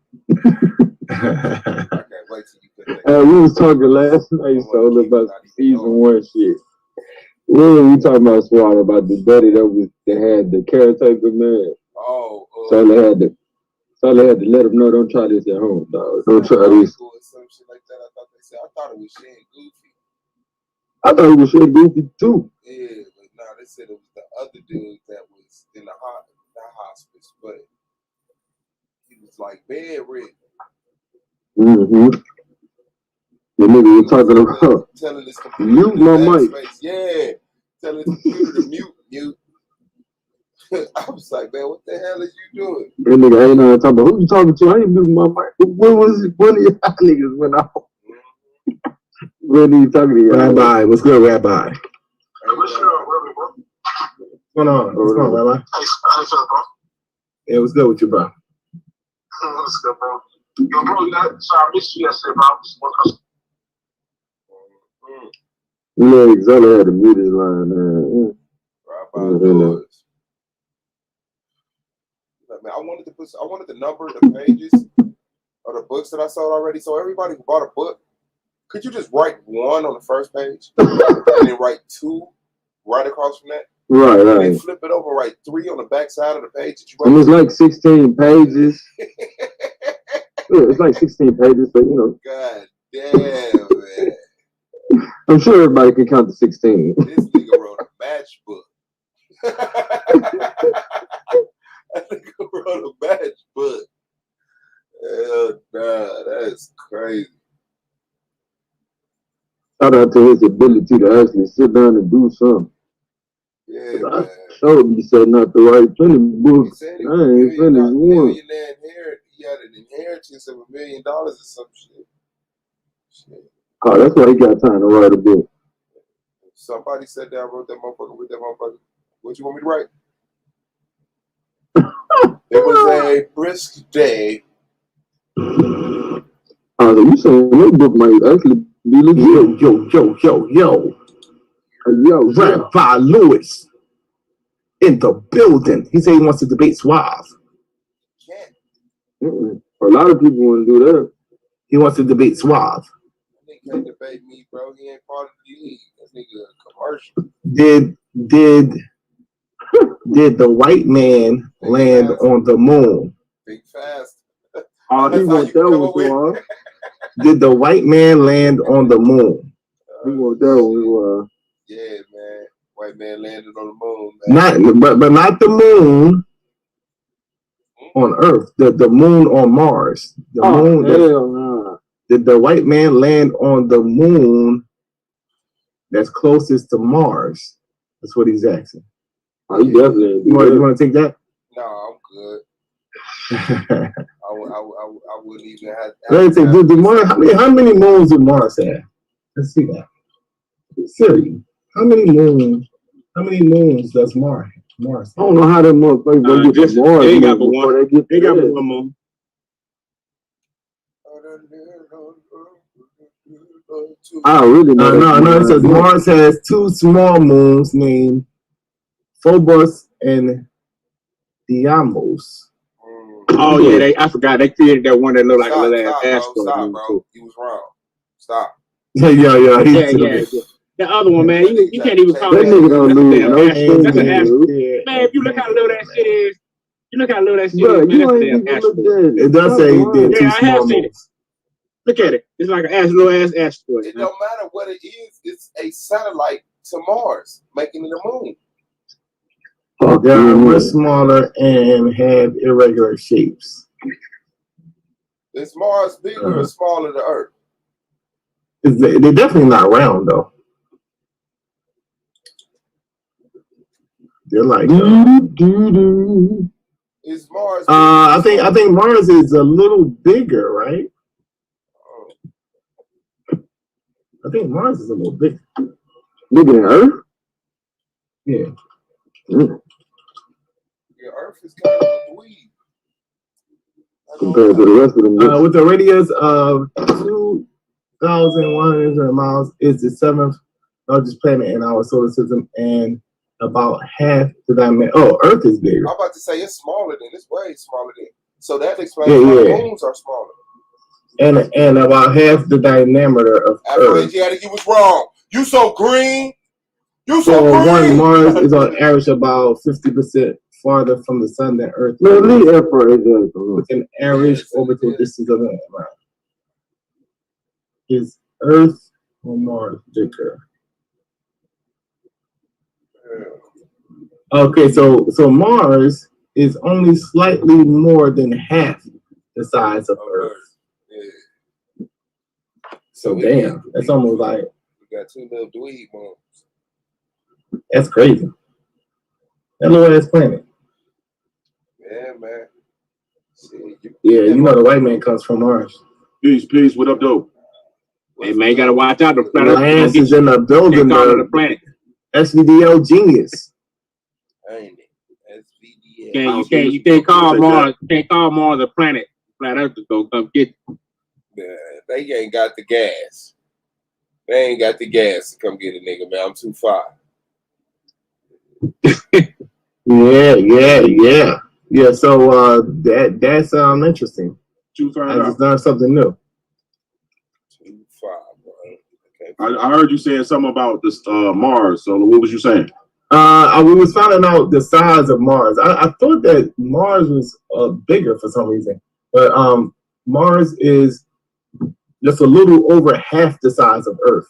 wait till you put that. We was talking last night, so about season 1 shit. What were we talking about, Swat, about the buddy that had the caretaker man? So they had to let him know, don't try this at home, dog. Don't try this. Some shit like that. I thought it was Shane Goofy. I thought it was Shane Goofy too. Yeah, but no, they said it was the other dude that was in the hospice, but he was like bedridden. Mm-hmm. The nigga was talking about telling his computer mute my mic. Yeah, telling his computer to mute. I was like, man, what the hell are you doing? That nigga ain't talking about who you talking to. I ain't muting my mic. What was it? One of y'all niggas went off. When are you talking to you? Rabbi, what's good, Rabbi? What's going on? What's going on, Rabbi? How you feeling, bro? Yeah, what's good with you, bro? What's good, bro? Yo, bro, I missed you yesterday, bro. Yeah, Zola had to mute his line, man. Man, I wanted to number the pages of the books that I sold already. So everybody who bought a book, could you just write 1 on the first page and then write 2 right across from that? Right. And then flip it over, write 3 on the back side of the page. And it's like 16 pages. Yeah, it's like 16 pages, so you know. God damn, man. I'm sure everybody can count to 16. This nigga wrote a match book. That nigga wrote a match book. Hell nah, that's crazy. Shout out to his ability to actually sit down and do something. Yeah, I man. showed be setting out the right plenty He books. said I he was ain't finished one. millionaire inherit. He had an inheritance of $1 million or some shit. Oh, that's why he got time to write a book. Somebody sat down, wrote that motherfucker with that motherfucker. What you want me to write? It was a brisk day. Oh, so you saying this book might actually be legit? Yo, Grandpa Lewis in the building. He said he wants to debate Suave. Can't. A lot of people want to do that. He wants to debate Suave. That nigga can't debate me, bro. He ain't part of the league. That nigga a commercial. Did the white man land on the moon? Big fast. Oh, he want that one, Suave. Did the white man land on the moon? He want that one, Yeah, man. White man landed on the moon, man. But not the moon on Earth. The moon on Mars. The moon. Hell nah. Did the white man land on the moon that's closest to Mars? That's what he's asking. Oh, he definitely. You want to take that? No, I'm good. I wouldn't even have. Let's say, did Mars? How many moons did Mars have? Let's see that. Siri, how many moons does Mars have? I don't know how them motherfuckers gonna get to Mars. They ain't got but before one. they get They got there. but one more. I really know. No. It says Mars has two small moons named Phobos and Deimos. Oh yeah, I forgot they created that one that looked like a little Stop, asteroid. Stop, bro. You was wrong. Stop. Yeah. Yeah. The other one, man, you can't even call that nigga don't lose no that's an asteroid. Yeah. Man, if you look how little that shit is, you look how little that shit Bro, is, man, you that's a ain't damn even looked asteroid. at it. It does say he did two Yeah, I have small seen it. moons. Look at it. It's like a little ass asteroid. It don't matter what it is. It's a satellite to Mars, making it a moon. They are much smaller and have irregular shapes. Is Mars bigger or smaller than Earth? They're definitely not round though. They're like Is Mars? I think Mars is a little bigger, right? I think Mars is a little bigger. Bigger than Earth? Yeah. Yeah, Earth is kind of a dweeb. Compared to the rest of them. With a radius of 2,100 miles, is the seventh largest planet in our solar system, and about half the diameter. Oh, Earth is bigger. I'm about to say it's smaller than. It's way smaller than. So that explains why the moons are smaller. And about half the diameter of Earth. You was wrong. You so green. You So so green. one, Mars is on average about 50% farther from the sun than Earth. No, with an average orbital distance of around. Is Earth or Mars bigger? Okay, so Mars is only slightly more than half the size of Earth. Yeah. So damn, that's almost like we got two little dweeb moons. That's crazy. That little ass planet. Yeah, man. You know the white man comes from Mars. Peace. What up, though? Hey man, you gotta watch out. The Lance is in the building. The planet. S.V.D.L genius. Ain't it? S.V.D.L. You can't call Mars. You can't call Mars a planet. Planet Earth is gonna come get you. Yeah, they ain't got the gas. They ain't got the gas to come get a nigga, man. I'm too far. Yeah. So that's interesting. I just learned something new. Too far, bro. I heard you saying something about this Mars. So what was you saying? We was finding out the size of Mars. I thought that Mars was bigger for some reason, but Mars is just a little over half the size of Earth,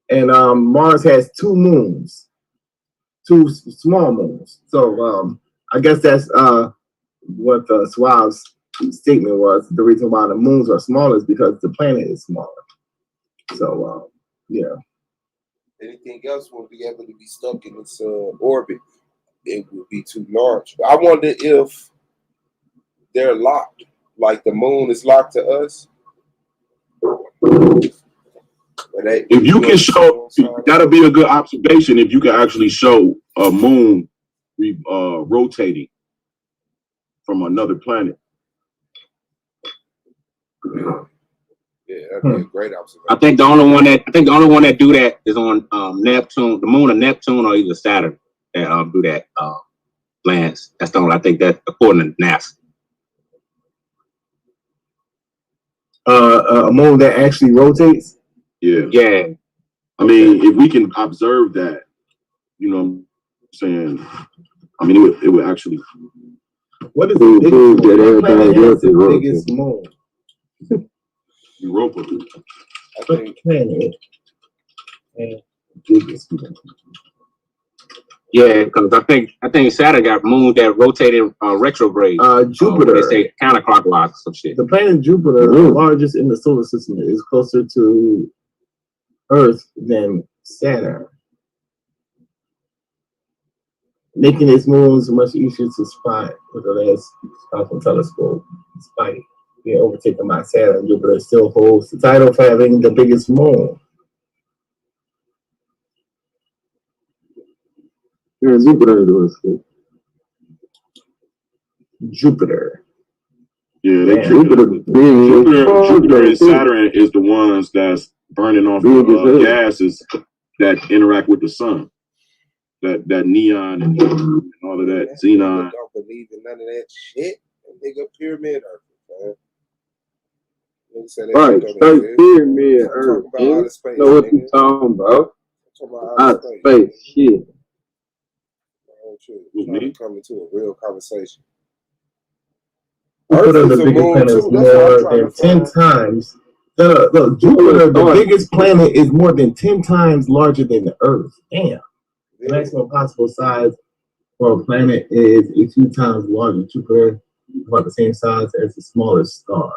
and Mars has two moons, two small moons. So I guess that's what Suave's statement was. The reason why the moons are smaller is because the planet is smaller. So yeah. Anything else will be able to be stuck in its orbit. It would be too large. I wonder if they're locked, like the moon is locked to us. If you can show, that'll be a good observation. If you can actually show a moon rotating from another planet. Yeah, that'd be a great observation. I think the only one that do that is on Neptune, the moon of Neptune, or either Saturn that do that Lance. That's the only. I think that according to NASA. A moon that actually rotates. Yeah. Yeah. I mean, if we can observe that, you know what I'm saying? I mean, it would actually. What is the biggest moon? What planet has the biggest moon? Europa. What planet has the biggest moon? Yeah, because I think Saturn got moons that rotated retrograde. Jupiter. They say counterclockwise or some shit. The planet Jupiter, the largest in the solar system, is closer to Earth than Saturn, making its moons much easier to spot with the last powerful telescope. Despite being overtaken by Saturn, Jupiter still holds the title for having the biggest moon. Yeah, Jupiter. Yeah, they Jupiter and Saturn is the ones that's burning off gases that interact with the sun. That neon and all of that xenon. Don't believe in none of that shit. Nigga, pyramid Earth, man. Right, pyramid Earth. You know what you talking about? Outer space, shit. Coming to a real conversation. Jupiter, the biggest planet, is more than 10 times. Look, Jupiter, the biggest planet, is more than 10 times larger than the Earth. Damn. The maximum possible size for a planet is 18 times larger. Jupiter is about the same size as the smallest star.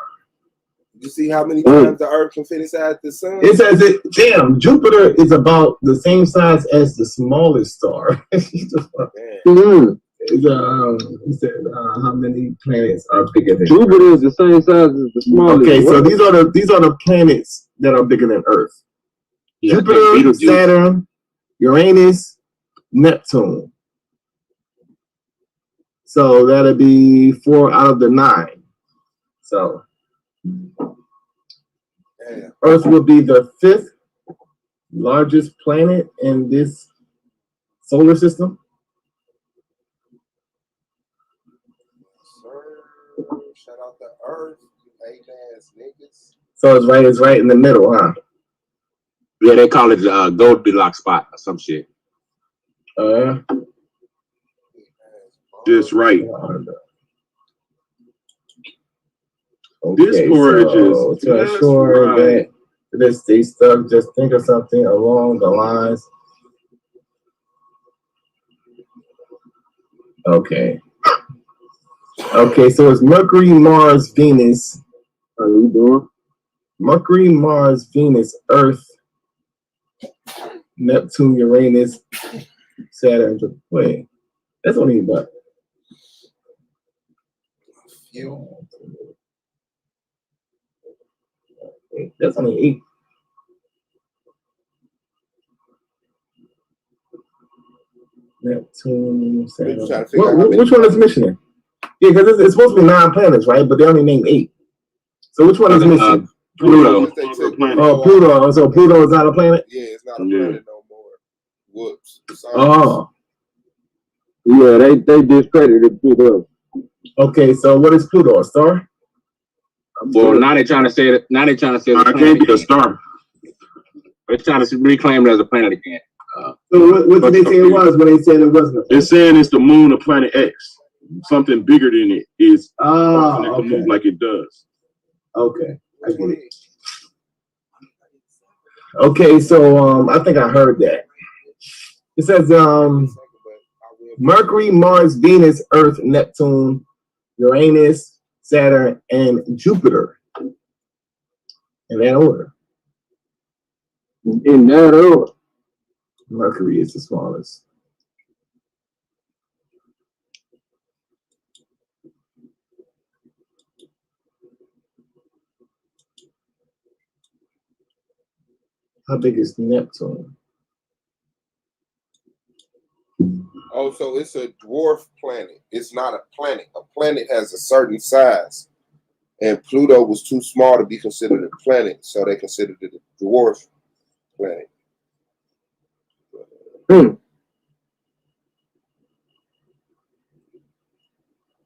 You see how many times the Earth can fit inside the sun? It says it. Damn, Jupiter is about the same size as the smallest star. He said, how many planets are bigger than Jupiter Earth? is the same size as the smallest. Okay, so these are the planets that are bigger than Earth. Yeah, Jupiter, Saturn, Uranus, Neptune. So that'll be 4 out of the 9. So Earth will be the 5th largest planet in this solar system. Shout out to Earth, you ass niggas. So it's right in the middle, huh? Yeah, they call it Goldilocks spot or some shit. Just right. Okay, so to ensure that this stays stuck, just think of something along the lines. Okay. Okay, so it's Mercury, Mars, Venus. How you doing? Mercury, Mars, Venus, Earth, Neptune, Uranus, Saturn. Wait, that's only about that's only 8. Neptune, Saturn. Which one is missing? Yeah, because it's supposed to be 9 planets, right? But they only named 8. So which one is missing? Pluto. Pluto. So Pluto is not a planet? Yeah, it's not a planet no more. Whoops. Sorry. Oh. Yeah, they discredited Pluto. Okay, so what is Pluto? A star? Well, now they're trying to say it. Now they're trying to say it can't be a star. They're trying to reclaim it as a planet again. So what did they say it was when they said it wasn't? They're saying it's the moon of Planet X. Something bigger than it is. Okay. Move like it does. Okay, I get it. Okay, so I think I heard that. It says Mercury, Mars, Venus, Earth, Neptune, Uranus, Saturn, and Jupiter. In that order. In that order. Mercury is the smallest. How big is Neptune? Oh, so it's a dwarf planet. It's not a planet. A planet has a certain size. And Pluto was too small to be considered a planet, so they considered it a dwarf planet.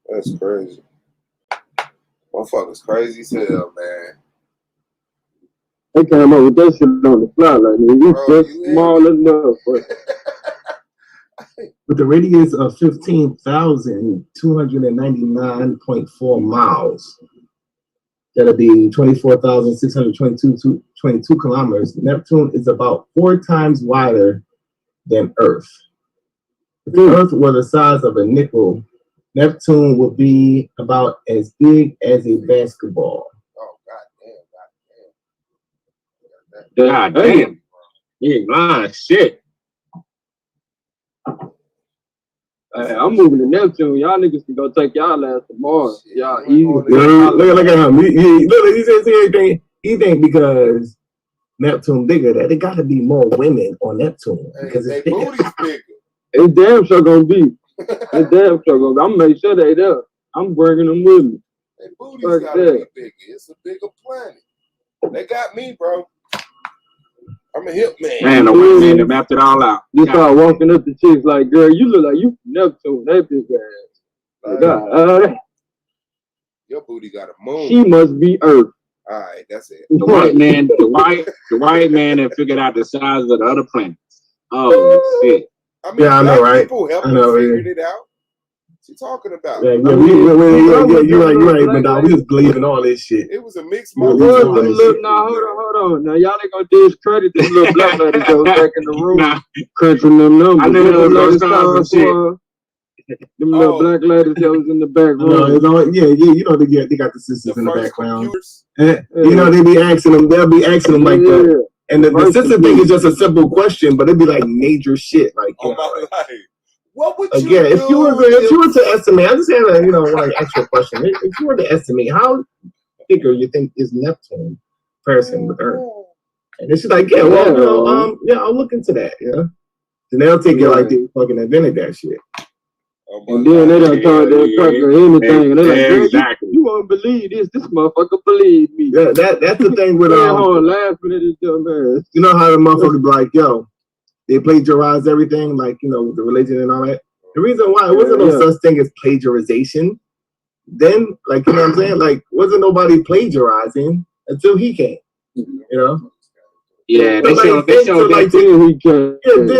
That's crazy. Motherfuckers crazy as hell, man. They came up with that shit on the fly, like, you Bro, just you small enough. With a radius of 15,299.4 miles, that'll be 24,622 kilometers. Neptune is about 4 times wider than Earth. If Earth were the size of a nickel, Neptune would be about as big as a basketball. Oh, goddamn. God damn. You ain't lying. Shit. Hey, I'm moving to Neptune. Y'all niggas can go take y'all ass to Mars. Y'all easy. Look at him. He says he think because Neptune bigger that there got to be more women on Neptune because Hey, it's they bigger. booty's bigger. It's damn sure gonna be. It's damn sure gonna be. I'm gonna make sure they there. I'm bringing them with me. They booty's got to be bigger. It's a bigger planet. They got me, bro. I'm a hip man. Man, the white man that mapped it all out. You start walking up to chicks like, girl, you look like you from Neptune. That big ass. Like, your booty got a moon. She must be Earth. All right, that's it. The white man that figured out the size of the other planets. Oh shit. I mean, I know, right? People helped figured it out. What you talking about? You're right, but now we was believing all this shit. It was a mixed Hold on. Now y'all ain't gonna discredit this little black lady that was back in the room crunching them numbers. I knew there was some shit. Them little black ladies that was in the back room. You know they got the sisters in the background. You know they'll be asking them like that. And the sister thing is just a simple question, but it'd be like major shit. Like, what would you do? If you were to estimate, I just had a like actual question. If you were to estimate, how bigger you think is Neptune comparison with Earth? And then she's like, I'll look into that. Yeah. Then they'll take it like they fucking invented that shit. And then they done told their partner anything, and they're like, exactly. You won't believe this. This motherfucker believe me. Yeah, that's the thing with laughing at each other. You know how the motherfucker be like, yo, they plagiarize everything, like with the religion and all that. The reason why it wasn't no such thing as plagiarization. Then, like you know what I'm saying, like wasn't nobody plagiarizing until he came. Yeah, they showed didn't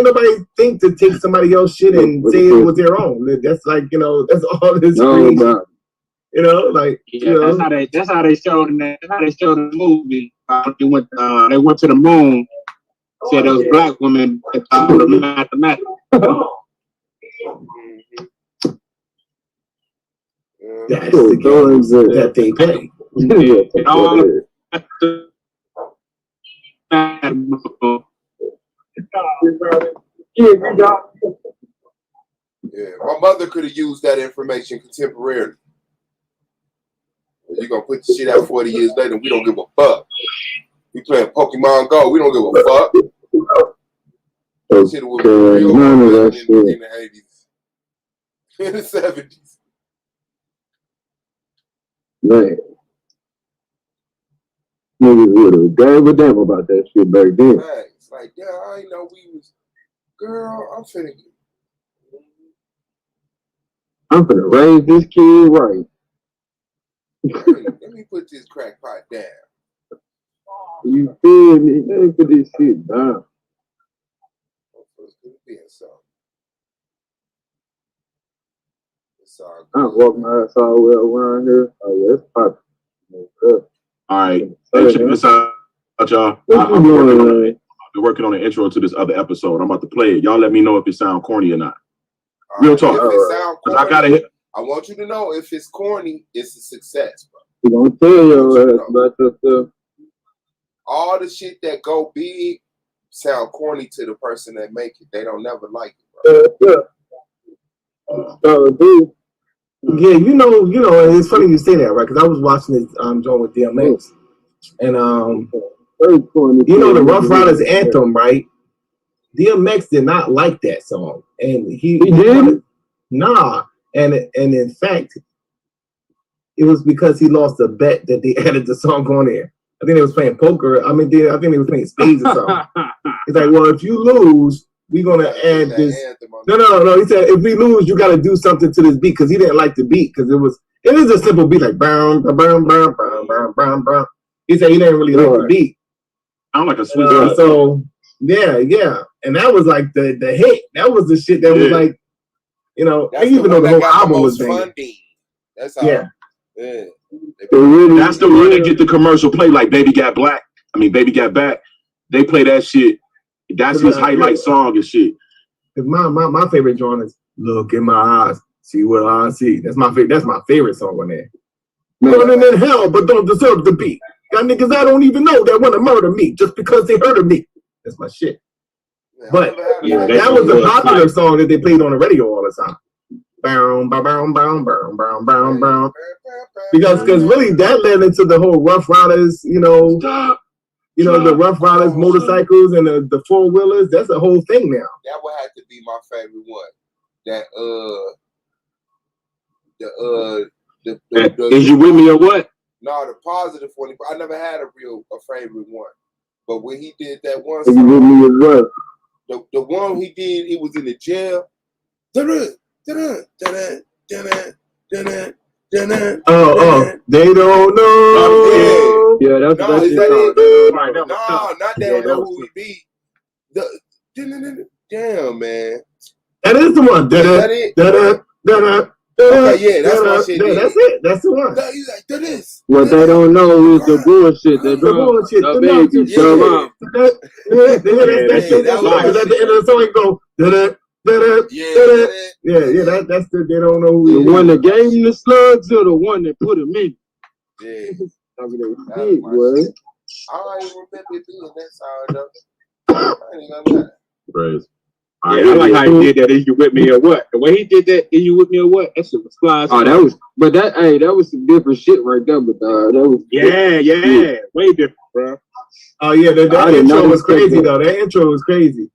nobody think to take somebody else's shit and say it was their own. That's like that's all this creation. That's how they showed the movie. They went to the moon. Said those black women taught them mathematics. That's the games that they play. Yeah, my mother could have used that information contemporarily. You're gonna put the shit out 40 years later, we don't give a fuck. We playing Pokemon Go, we don't give a fuck. Shit was real in the 80s. In the 70s. Man. Niggas would have gave a damn about that shit back then. Right. It's like, yeah, I ain't know we was. Girl, I'm finna raise this kid right. Let me put this crack pot down. You feel me? Let me put this shit down. I'm walking my ass all the way around here. Oh, yeah, it's popping. All right. Hey, check this out, y'all. I've been working on an intro to this other episode. I'm about to play it. Y'all let me know if it sounds corny or not. Real talk. If it sound corny, I gotta hit. I want you to know if it's corny, it's a success, bro. You don't tell your ass about your stuff. All the shit that go big sound corny to the person that make it. They don't never like it, bro. Yeah, you know, and it's funny you say that, right? Because I was watching this joint with DMX, and you know the Rough Riders anthem, right? DMX did not like that song, and he did. Nah, and in fact, it was because he lost a bet that they added the song on there. I think they was playing poker. I think they was playing spades or something. He's like, well, if you lose, we're gonna add this. No. He said, if we lose, you got to do something to this beat because he didn't like the beat because it is a simple beat like bam bam bam bam bam bam bam. He said he didn't really like the beat. I don't like a sweet beat. So yeah, and that was like the hit. That was the shit that was like, you know, even though the whole album was banging. That's all. Yeah. That's the one that get the commercial play like Baby Got Back. They play that shit. That's his highlight song and shit. My favorite genre is Look in My Eyes, See What I See. That's my favorite song on there. Burning in hell, but don't deserve the beat. Got niggas I don't even know that want to murder me just because they heard of me. That's my shit. But that was a popular song that they played on the radio all the time. Because really that led into the whole Rough Riders, you know, the Rough Riders motorcycles and the four wheelers. That's a whole thing now. That would have to be my favorite one. That Is You With Me or What? No, the positive one. I never had a favorite one, but when he did that one song, You With Me or What? The one he did, he was in the jail. They don't know. Yeah, that's not they don't know who he be. Damn, man. That is the one. Okay, yeah, that's my shit. Yeah, that's it. That's the one. He's like, that is. What they don't know is the bullshit. The bullshit. That shit. That's because at the end of the song, he go, yeah. That's the. They don't know who the one that gave him the slugs or the one that put him in. Yeah. I don't even remember being that song though. I ain't gonna lie. Praise. Yeah, I like how he did that. Is You With Me or What? The way he did that, Is You With Me or What? That shit was fly. Oh, that was some different shit right there. But that was way different, bro. Oh yeah, that intro was crazy though. That intro was crazy.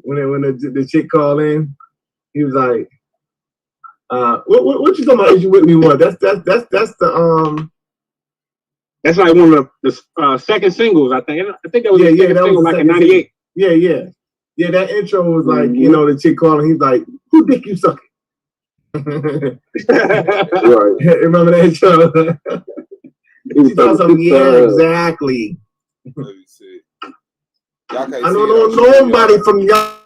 When the chick called in, he was like, "What you talking about? Is You With Me? What? That's the That's like one of the second singles, I think. I think that was the second single, like in '98. Yeah, that intro was like, you know, the chick calling, he's like, who dick you sucking? Right. Remember that intro? She thought something, yeah, exactly. Let me see. Y'all can't I don't know nobody from y'all.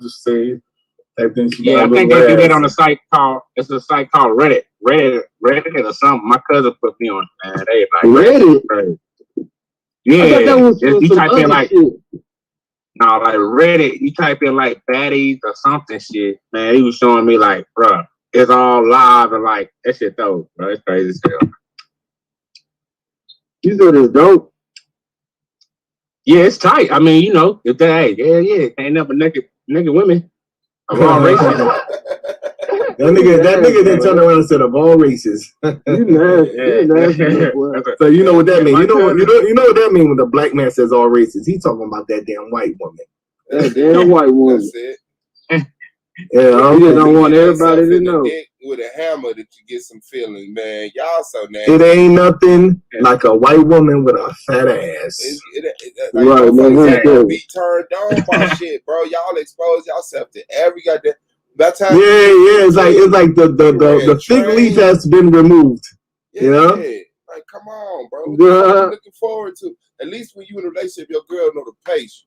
just say type thing. She Yeah, got I think a they little do that ass. on a site called Reddit or something. My cousin put me on, man. They like Reddit? Right. I thought that Yeah, was you some type in other like shit. no, like Reddit, you type in like baddies or something shit. Man, he was showing me like, bro, it's all live and like that shit though, bro. It's crazy as hell. You said it's dope. Yeah, it's tight. I mean, you know, if they ain't nothing but naked women of all races. That nigga then turned around and said of all races. You nasty, boy. So you know what that means. My You know what that means when the black man says all races. He's talking about that damn white woman. That damn white woman. That's it. Yeah, You just don't want everybody to know. With a hammer that you get some feeling, man. Y'all so nasty. It ain't nothing like a white woman with a fat ass. Like, Right, man. Be turned on by shit, bro. Y'all expose yourself to every goddamn. That's how. Yeah. It's like the fig leaf has been removed. Yeah. You know? Like, come on, bro. What you looking forward to? At least when you in a relationship, your girl know the pace.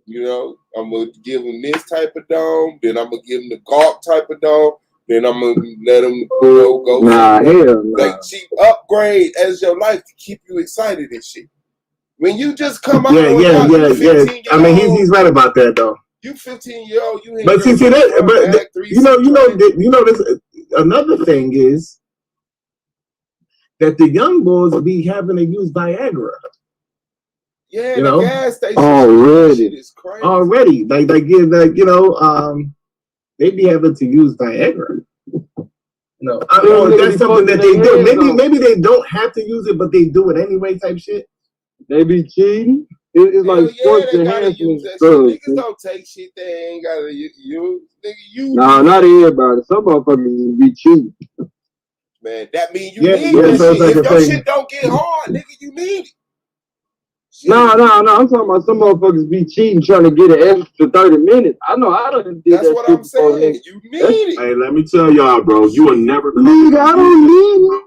You know, I'm gonna give him this type of dome, then I'm gonna give him the gawk type of dome, then I'm gonna let him go. Nah, hell nah. Like cheap upgrade as your life to keep you excited and shit. When you just come out, yeah. I mean, he's right about that though. You 15-year-old, you ain't. But see that, but you know this. Another thing is that the young boys be having to use Viagra. Yeah, you the know, gas station already, shit is crazy. already, like they be having to use Viagra. No, that's something that they do. Maybe they don't have to use it, but they do it anyway. Type shit. They be cheating. It's like sports enhancement. Niggas don't take shit they ain't gotta use. Nigga, Nah, not everybody. Some motherfuckers be cheating. Man, that mean you need that shit. If your shit don't get hard, nigga, you need it. No. I'm talking about some motherfuckers be cheating, trying to get an extra 30 minutes. I know I done did that. That's what I'm saying. You need it. Hey, let me tell y'all, bro. You will never. Nigga, I don't need it.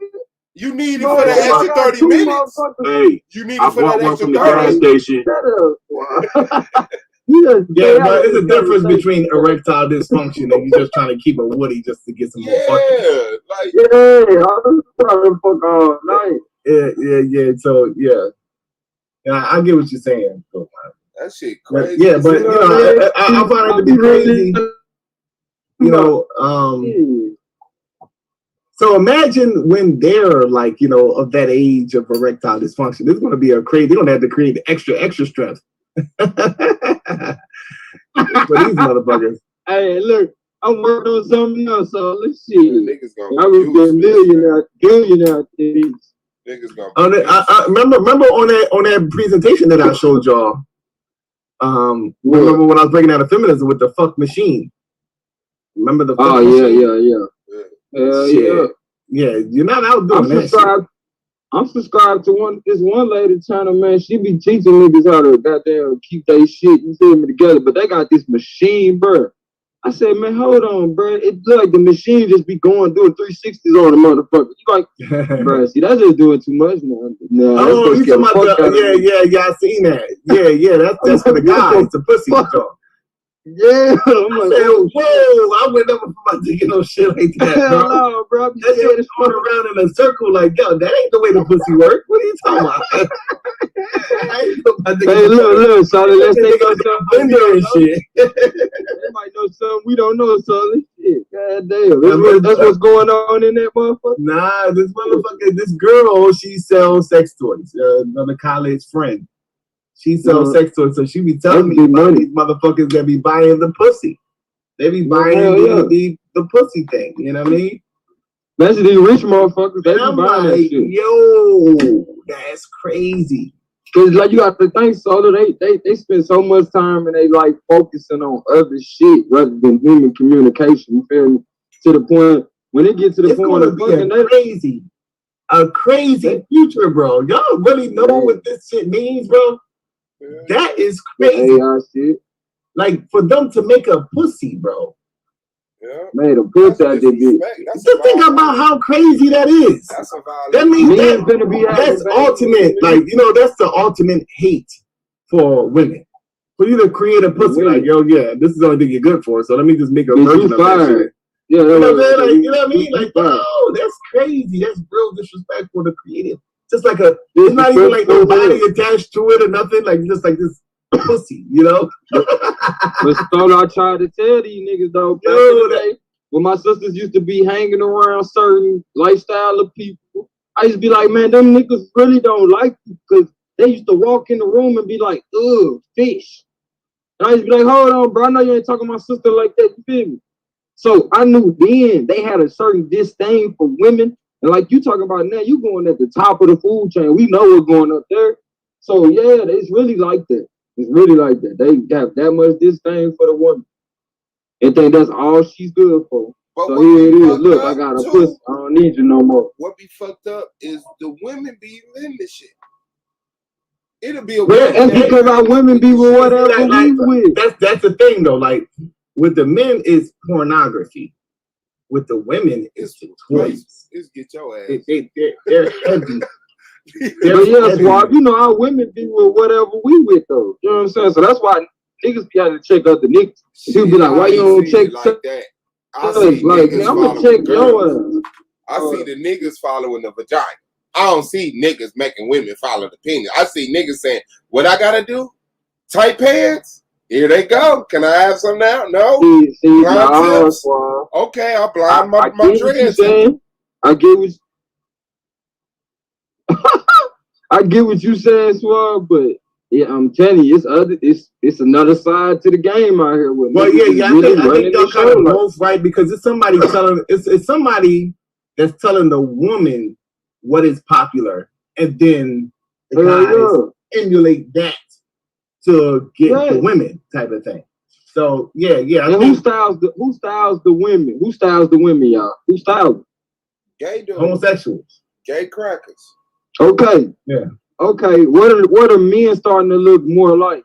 You need it for that extra 30 minutes. Hey, you need it I for bought that one extra from the 30. gas station. Yeah, but it's a difference between erectile dysfunction and you just trying to keep a woody just to get some more fucking. Like I'm trying to fuck all night. Yeah. So yeah, I get what you're saying. That shit crazy. Yeah, but you know, I find it to be crazy. You know, so imagine when they're like, you know, of that age of erectile dysfunction. It's going to be a crazy. They're going to have to create extra stress for these motherfuckers. Hey, look, I'm working on something else, so let's see. Niggas gonna I was getting billionaire things. Niggas gonna. I remember on that presentation that I showed y'all. Remember when I was breaking down the feminism with the fuck machine? Remember the fuck machine? Yeah, you're not out doing that shit. I'm subscribed to this one lady channel, man. She be teaching niggas how to goddamn keep their shit, you feel me, together. But they got this machine, bro. I said, man, hold on, bro. It look like the machine just be doing 360s on the motherfucker. You like, bro, see, that's just doing too much, man. Oh, you talking about yeah, I seen that. Yeah, that's for the guys, the pussy talk. Yeah, I'm like, whoa, I would never put my dick in no shit like that, bro. No, bro. That shit was going around in a circle like, yo, that ain't the way the pussy work. What are you talking about? Hey, look, Solly, let's take us some blender and shit. They might know something we don't know, Solly. Shit, god damn. That's what's going on in that motherfucker? Nah, this girl, she sells sex toys. Another college friend. She sells sex toys, so she be telling me about these motherfuckers that be buying the pussy. They be buying the pussy thing. You know what I mean? That's these rich motherfuckers. They be buying that shit. Yo, that's crazy. Cause like you got to think, so they spend so much time and they like focusing on other shit rather than human communication. You feel me? To the point when it gets to the point of fucking a crazy future, bro. Y'all really know what this shit means, bro? That is crazy. Shit. Like for them to make a pussy, bro. Yeah. Made a pussy out there. Just think about how crazy that is. That means that's ultimate. Like, you know, that's the ultimate hate for women. for you to create a pussy, like, yo, yeah, this is the only thing you're good for, so let me just make a version of that shit. Yeah, you know what I mean? Like, oh, that's crazy. That's real disrespectful to create it. Just like it's not even like no body attached to it or nothing. Like, just like this pussy, you know? But so I tried to tell these niggas, though, back in the day, when my sisters used to be hanging around certain lifestyle of people, I used to be like, man, them niggas really don't like you, because they used to walk in the room and be like, ugh, fish. And I used to be like, hold on, bro, I know you ain't talking to my sister like that, you feel me? So I knew then they had a certain disdain for women. And like you talking about now, you going at the top of the food chain. We know what's going up there. So yeah, it's really like that. It's really like that. They have that much disdain for the woman and think that's all she's good for. But so here it is. Look, I up, got a too, pussy. I don't need you no more. What be fucked up is the women be in this shit. It'll be a Yeah, and because our women be with whatever we with. That's the thing though. Like with the men, it's pornography. With the women, it's the toys. It's get your ass. They're heavy. But yeah, Swab, you know our women be with whatever we with though. You know what I'm saying? So that's why niggas be having to check out the niggas. She'll be like, why you don't check like that? I see like, man, I'm gonna check your ass. I see the niggas following the vagina. I don't see niggas making women follow the penis. I see niggas saying, what I gotta do? Tight pants? Here they go. Can I have some now? No. See, tips? Okay, I'll blind my dreads. I get what I get what you saying, Swab, but yeah, I'm telling you, it's another side to the game out here with. Well, yeah, I think y'all kind of both right, because it's somebody telling it's somebody that's telling the woman what is popular, and then the guys emulate that to get the women type of thing. So yeah. And who styles the women? Who styles the women, y'all? Who styles them? Gay dudes. Homosexuals. Gay crackers. Okay. Yeah. Okay. What are men starting to look more like?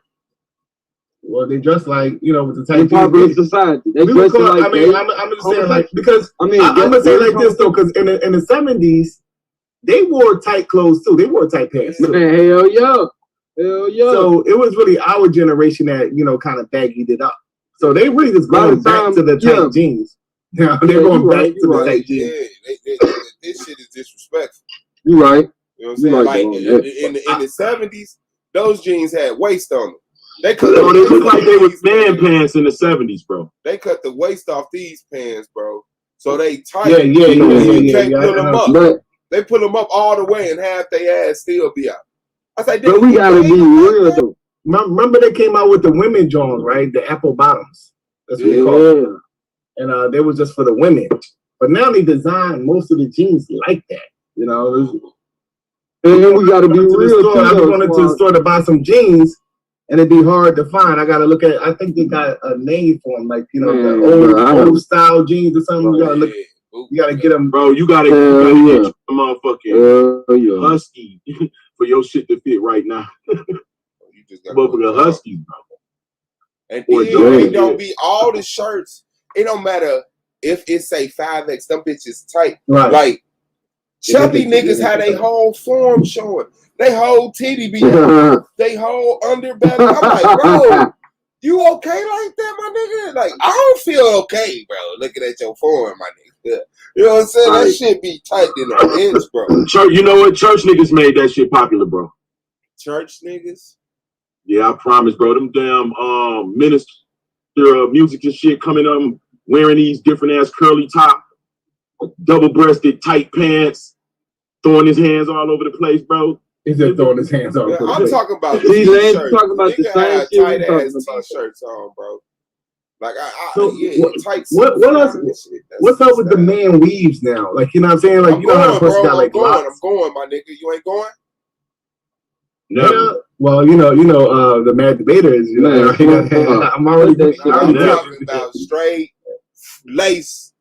Well, they dress like, with the type in popular society. They dress like. I'm just saying, like, because I'm gonna say like this though, because in the 70s, they wore tight clothes too. They wore tight pants too. Man, hell yeah. So it was really our generation that kind of baggied it up. So they really just going back to the tight jeans. Now they're going back to the tight jeans. Yeah, this shit is disrespectful. You right. You know what I'm saying? Like in the 70s, those jeans had waist on them. They looked like they was man pants in the 70s, bro. They cut the waist off these pants, bro. So they tight. Yeah. You can't put them up. But they put them up all the way and half their ass still be out. I was like, but we gotta be real though. Remember they came out with the women Jones, right? The apple bottoms. That's what they call it. And they was just for the women. But now they design most of the jeans like that. And then we gotta be real. I'm going to the store to buy some jeans, and it'd be hard to find. I gotta look at. I think they got a name for them, like the old style jeans or something. You gotta look. You gotta get them, bro. You gotta get them motherfucking husky for your shit to fit right now. You just got motherfucking husky, bro. And then don't be all the shirts. It don't matter if it say 5X. Them bitches tight. Right. Like chubby niggas had a whole form showing. They whole titty be out. They whole underbelly. I'm like, bro, you okay like that, my nigga? Like, I don't feel okay, bro, looking at your form, my nigga. You know what I'm saying? That shit be tight in the inch, bro. Church, you know what? Church niggas made that shit popular, bro. Church niggas? Yeah, I promise, bro. Them damn minister of music and shit coming up wearing these different ass curly top, double-breasted tight pants, throwing his hands all over the place, bro. He's just throwing his hands all over the place. I'm talking about t-shirts. Talking about the same shit. Tight ass t-shirts on, bro. Like tight. What's up with the man weaves now? Like, you know what I'm saying? Like, how the person got like locks. I'm going, my nigga. You ain't going? No. Yeah. Well, the mad debater is, I'm already talking about straight lace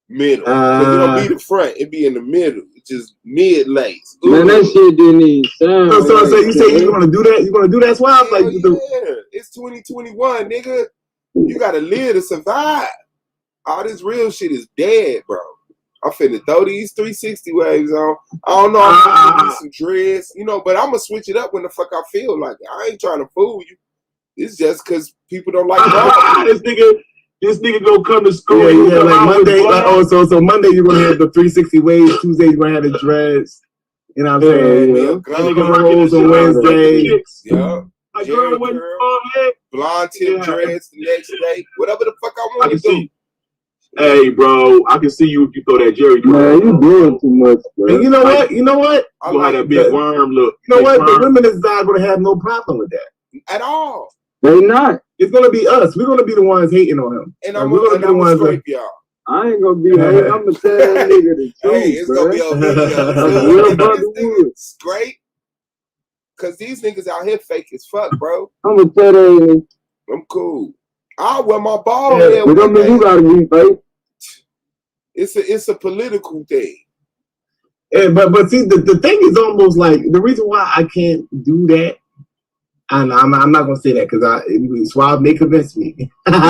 middle. It don't be the front, it be in the middle. It's just mid lace. Man, that shit didn't even sound. So you say you're gonna do that? You're gonna do that swap? Like, it's 2021, nigga. You gotta live to survive. All this real shit is dead, bro. I'm finna throw these 360 waves on. I don't know if I'm gonna do some dreads, but I'm gonna switch it up when the fuck I feel like it. I ain't trying to fool you. It's just because people don't like barbers. This nigga gonna come to school. Yeah, like Monday. So Monday you're gonna have the 360 waves. Tuesday you're gonna have the dreads. You know what I'm saying? Cornrows on Wednesday. Yeah. Jerry curl, blonde tip dreads the next day. Whatever the fuck I want to do. Hey, bro, I can see you if you throw that Jerry curl. Man, you doing too much, bro. And you know what? You know what? I like that big worm look. You know what? The women is not gonna have no problem with that at all. They not. It's gonna be us. We're gonna be the ones hating on him. And I'm gonna be the ones scrape y'all. I ain't gonna be hating. I'm gonna tell that nigga the truth. Hey, it's gonna be a video. Scrape. Cause these niggas out here fake as fuck, bro. I'm gonna tell that. I'm cool. I'll wear my ball head. But don't mean you gotta be fake. It's a political thing. Yeah, but see, the thing is almost like the reason why I can't do that. And I'm not gonna say that because Suave may convince me. But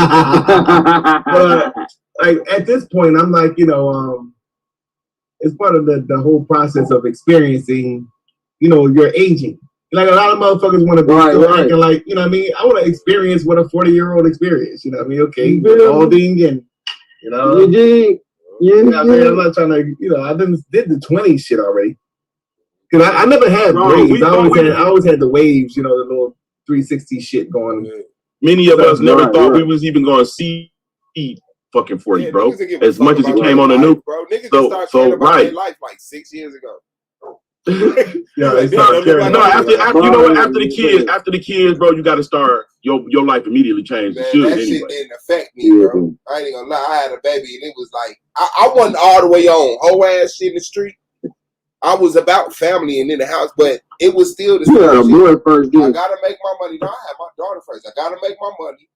like at this point, I'm like, it's part of the whole process of experiencing, your aging. Like a lot of motherfuckers want to be acting like, you know what I mean? I want to experience what a 40-year-old experience. You know what I mean? Okay, balding and I'm not trying to, I did the 20 shit already. Cause I never had braids. I always had the waves, the little 360 shit going. Many of us never thought we was even going to see fucking 40, bro. As much as it came on the news, bro. Niggas just started caring about their life like 6 years ago. After the kids, bro, you got to start your life immediately changed. Man, that shit didn't affect me, bro. I ain't gonna lie. I had a baby and it was like I wasn't all the way on whole ass shit in the street. I was about family and in the house, but it was still the same shit. I gotta make my money. No, I had my daughter first. I gotta make my money.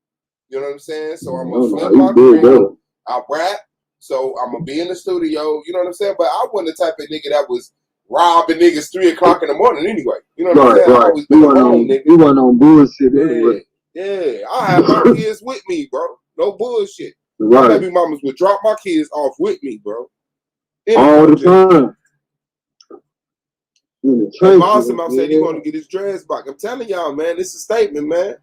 You know what I'm saying? So I'm gonna flip my career. I rap, so I'm gonna be in the studio. You know what I'm saying? But I wasn't the type of nigga that was robbing niggas 3 o'clock in the morning anyway. You know what I'm saying? I always been home, nigga. You wasn't on bullshit anyway. Yeah, I have my kids with me, bro. No bullshit. My baby mamas would drop my kids off with me, bro. All the time. And Monson said he want to get his dreads back. I'm telling y'all, man, it's a statement, man.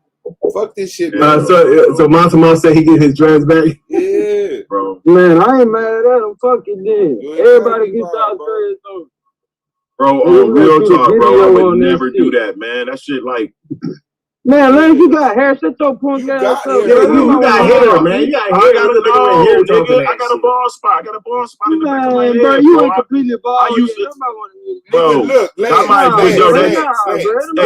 Fuck this shit, man. So Monson said he get his dreads back. Yeah, bro. Man, I ain't mad at him. Fuck it, then. Everybody gets out dreads though. Bro, real talk, bro. I would never do that, man. That shit like. Man, Lance, you got hair. Shut your punk ass up. You got hair, man. You got hair. I got a bald spot. In the back of my head, bro. You ain't completely bald. I used to. Bro, look, hey,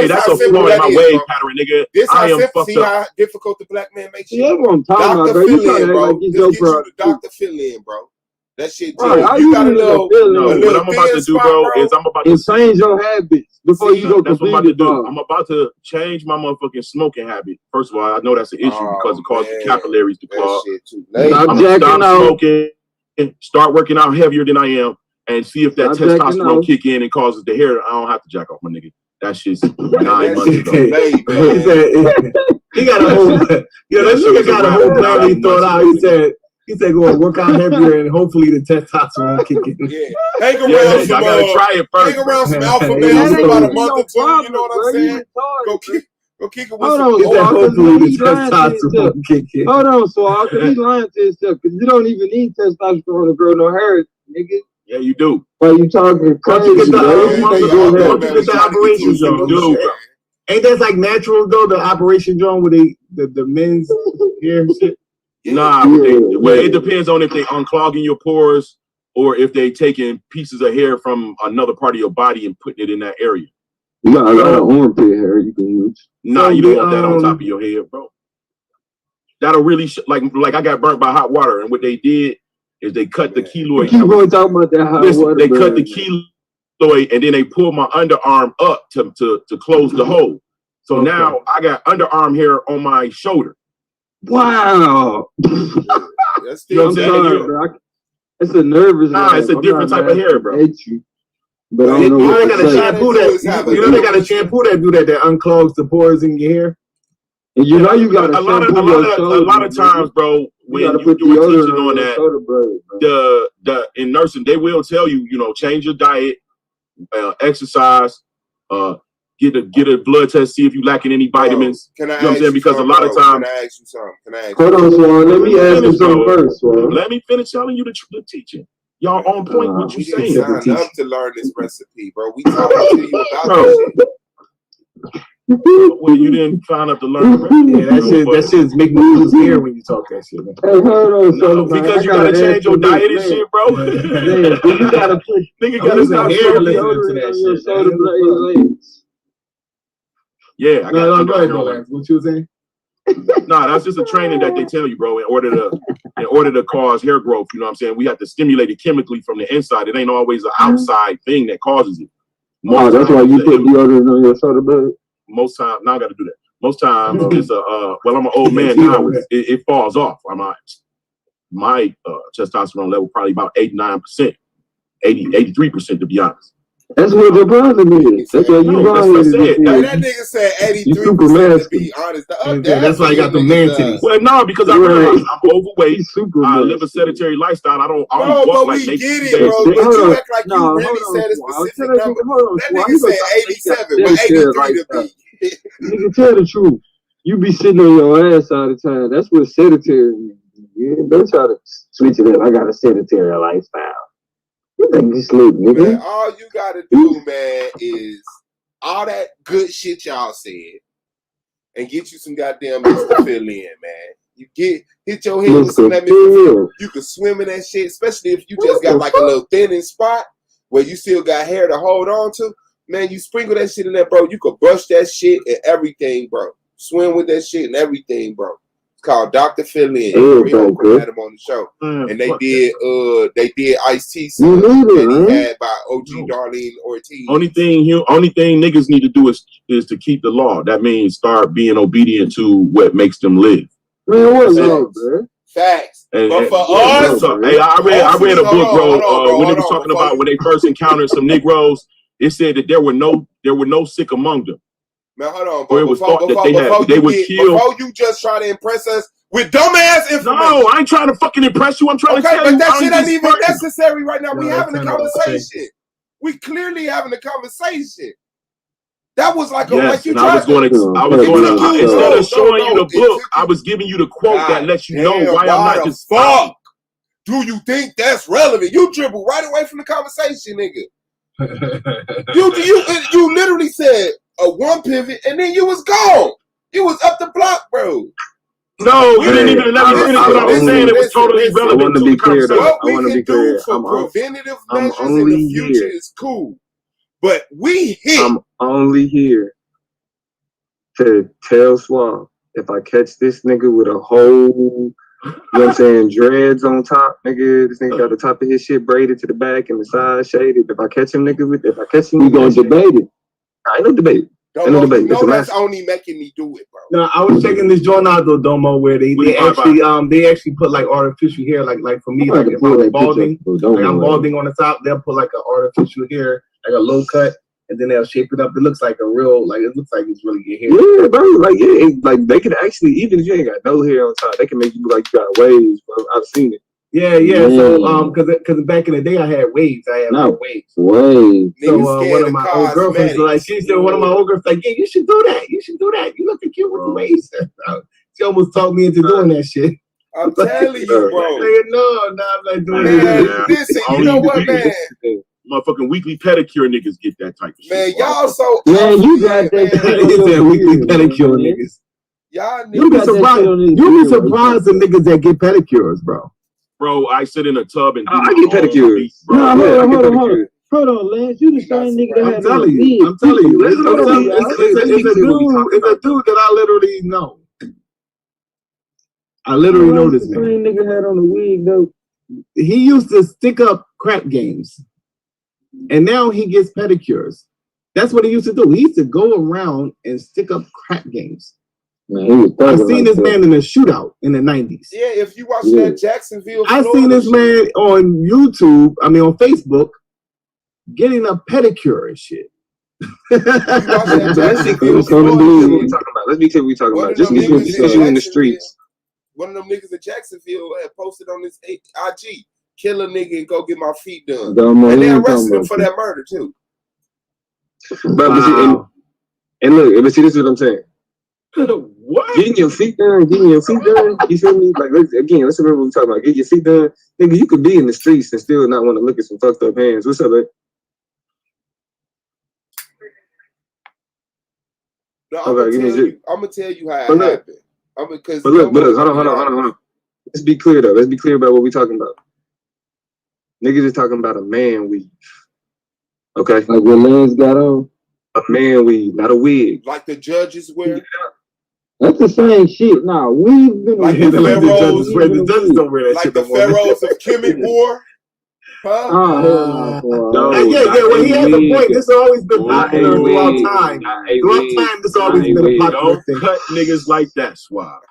that's a flaw in my wave pattern, nigga. I am fucked up. How difficult the black man makes you. Yeah, what I'm talking about, bro. You trying to bro. Like Just get you the Dr. Fill-In, bro. That shit, bro, you gotta know. What I'm about to do, bro, is I'm about to change your habits before you go. That's what I'm about to do. I'm about to change my motherfucking smoking habit. First of all, I know that's an issue because it causes the capillaries to clog. I'm gonna stop smoking, start working out heavier than I am, and see if that testosterone kick in and causes the hair. I don't have to jack off, my nigga. That shit's 9 months ago. He got a whole, that nigga got a whole plan he thought out. He said, go and work out heavier and hopefully the testosterone kick in. Yeah. Hang around some, I gotta try it first. Hang around some alpha males for about a month or two, you know what I'm saying? Go kick it with some hopefully the testosterone kick in. Hold on, so because he's lying to himself, because you don't even need testosterone to grow no hair, nigga. Yeah, you do. But you talking crazy, bro. The operation zone, dude. Ain't that like natural though? The operation zone where the men's hair and shit. Nah, it depends on if they unclogging your pores or if they taking pieces of hair from another part of your body and putting it in that area. You got a lot of armpit hair you can use. Nah, you don't want that on top of your head, bro. That'll really like I got burnt by hot water, and what they did is they cut the keloid. Keep on talking about that hot water. They cut the keloid and then they pulled my underarm up to close the hole. So now I got underarm hair on my shoulder. Wow. That's still it's a nervous. Nah, it's a different type of hair, bro. But I don't know. They got a shampoo that they got a shampoo that do that unclogs the pores in your hair. And you know you got a lot of times, bro. When you do teaching on that, the in nursing they will tell you, change your diet, exercise, get a blood test, see if you lacking any vitamins. Can I You know what I'm saying? Because a lot of Can times. I ask you something? Hold on, Swan. Let me ask you something first, Swan. Let me finish telling you the teaching. Y'all on point what you We didn't saying. sign up to learn this recipe, bro. We talking to you about this shit. Well, you didn't sign up to learn the recipe. Yeah, that shit's making me lose hair when you talk that shit. Man. Hey, hold on, No, because you gotta change your diet and shit, bro. You gotta put Nigga gotta some hair listening to that shit. Yeah, I got go ahead, Lance. What you was saying? No, that's just a training that they tell you, bro, in order to cause hair growth. You know what I'm saying? We have to stimulate it chemically from the inside. It ain't always an outside thing that causes it. That's why you put deodorant on your shoulder blade? Most times, now I got to do that. Most times, it's well, I'm an old man now. It falls off. My testosterone level probably about 89%, 83% to be honest. That's what the problem is. That's what you That nigga said 83% to be honest. That's why I got the man titties. Well, no, because I realize I'm overweight. I live a sedentary lifestyle. I don't walk but like we get days. it, bro. But you act like you really said a specific number. That nigga said 87, but 83 to be. Nigga, tell the truth. You be sitting on your ass all the time. That's what sedentary means. Yeah, don't try to switch it up. I got a sedentary lifestyle. You think you sleep, nigga? Man, all you gotta do, man, is all that good shit y'all said, and get you some goddamn Mr. Fill in, man. You hit your head with some of that Mr. Fill. You can swim in that shit, especially if you just got like a little thinning spot where you still got hair to hold on to. Man, you sprinkle that shit in there, bro. You could brush that shit and everything, bro. Swim with that shit and everything, bro. Called Dr. Phil in. Had him on the show, and they did Ice-T song that he had by OG Darlene Ortiz. Only thing niggas need to do is to keep the law. That means start being obedient to what makes them live. Man, what law, man? Facts. But for us, hey, I read a book, bro. When they was talking about when they first encountered some Negroes, it said that there were no sick among them. Man, hold on, bro. It was thought that they would kill. Before you just try to impress us with dumbass information. No, I ain't trying to fucking impress you. I'm trying to tell you. Okay, but that shit ain't even necessary right now. We having a conversation. We clearly having a conversation. That was like like you tried instead of showing you the book, I was giving you the quote that lets you know why I'm not just fuck. Do you think that's relevant? You dribble right away from the conversation, nigga. you literally said a one pivot and then you was gone. You was up the block, bro. No, you didn't even let me finish what I was saying. It was totally relevant. I want to be clear, though. What we can do for preventative measures in the future is cool. But I'm only here to tell Swab if I catch this nigga with a whole, you know what I'm saying, dreads on top, nigga. This nigga got the top of his shit braided to the back and the side shaded. If I catch him, we gonna debate it. I ain't no debate. That's only making me do it, bro. No, I was checking this joint out though, Domo, where they actually put like artificial hair, like for me, like if I'm balding, I'm balding on the top, they'll put like an artificial hair, like a low cut, and then they'll shape it up. It looks like a real, like it looks like it's really your hair. Yeah, bro. Like they can actually, even if you ain't got no hair on top, they can make you look like you got waves, bro. I've seen it. Yeah. So because back in the day I had waves. Waves. So one of my old girlfriends she said one of my old girls like, yeah, you should do that. You looking cute with the waves. She almost talked me into doing that shit. I'm telling you, bro. No, I'm not doing it. Listen, you know what, man? Motherfucking weekly pedicure niggas get that type of shit. Man, y'all so you got that weekly pedicure niggas. Y'all you be surprised the niggas that get pedicures, bro. Bro, I sit in a tub and I get pedicures. Hold on, Lance. You the same nigga that had I'm telling you. It's a dude that I literally know. I literally know this man. Same nigga had on the wig though. He used to stick up crap games, and now he gets pedicures. That's what he used to do. He used to go around and stick up crap games. Man, I've seen this man in a shootout in the 90s. Yeah, if you watch that Jacksonville, I've seen this man on YouTube, on Facebook, getting a pedicure and shit. Let's be clear what we talking about. Just because you in the streets. One of them niggas in Jacksonville had posted on his IG, kill a nigga and go get my feet done. And they arrested him for that murder too. And look, but see, this is what I'm saying. What? Getting your feet done. You feel me? Like, let's remember what we're talking about. Get your feet done. Nigga, you could be in the streets and still not want to look at some fucked up hands. What's up, man? No, I'm gonna tell you how it happened. But look, hold on. Let's be clear though. Let's be clear about what we're talking about. Niggas is talking about a man weave. Okay? Like what Lance got on? A man weave, not a wig. Like the judges wear? That's the same shit. Nah, we've been like the pharaohs wear the judges don't wear that like shit. The pharaohs of Kemet wore? Huh? Well, he has a point. This has always been popular throughout time. Throughout time, this has always been a popular thing. Don't cut niggas like that, Swab.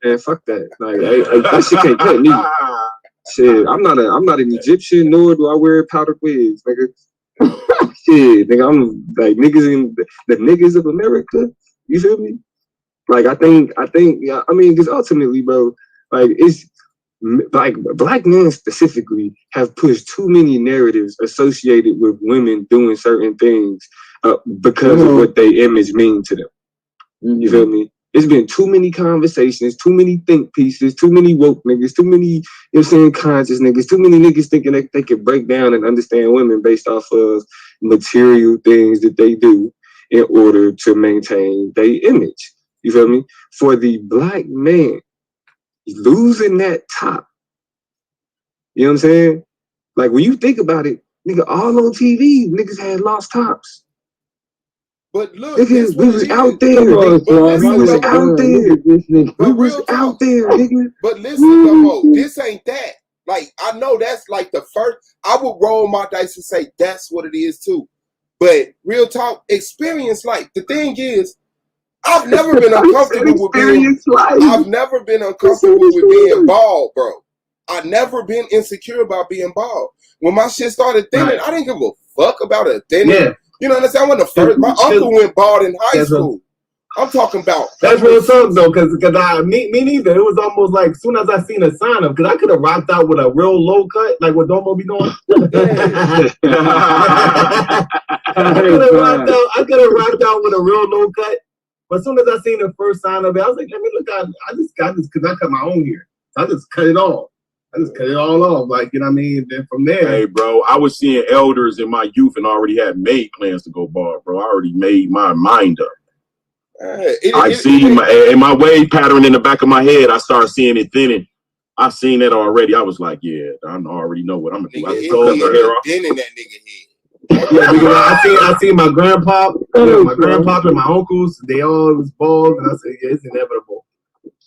Man, fuck that. Like, that shit can't cut me. Shit, I'm not an Egyptian, nor do I wear powdered wigs, nigga. Shit, nigga, I'm like the niggas of America. You feel me? Like, I think, yeah, I mean, because ultimately, bro, like, it's like black men specifically have pushed too many narratives associated with women doing certain things because of what they image mean to them. You feel me? It's been too many conversations, too many think pieces, too many woke niggas, too many, you know what I'm saying, conscious niggas, too many niggas thinking that they can break down and understand women based off of material things that they do in order to maintain their image. You feel me? For the black man, losing that top, you know what I'm saying? Like, when you think about it, nigga, all on TV, niggas had lost tops. But look, nigga, we was out there. We was out there. We was out there, nigga. But listen, Tommorow, this ain't that. Like, I know that's like the first. I would roll my dice and say that's what it is too. But real talk, experience life. The thing is, I've never been uncomfortable with being. I've never been uncomfortable with being bald, bro. I've never been insecure about being bald. When my shit started thinning, I didn't give a fuck about it thinning. Yeah. You know what I'm saying? I wasn't the first. My uncle went bald in high school. I'm talking about. That's real talk though, because me neither. It was almost like as soon as I seen a sign of, because I could have rocked out with a real low cut, like what Domo be doing. I could have rocked out with a real low cut. But as soon as I seen the first sign of it, I was like, let me look out. I just got this because I cut my own hair. So I just cut it off. I just cut it all off. Like, you know what I mean? Then from there. Hey, bro, I was seeing elders in my youth and already had made plans to go bald, bro. I already made my mind up. I see my wave pattern in the back of my head. I started seeing it thinning. I seen it already. I was like, yeah, I already know what I'm going to do. I cut my hair off. In that nigga head. Yeah, because I see my grandpa, and my uncles, they all was bald, and I said, yeah, it's inevitable.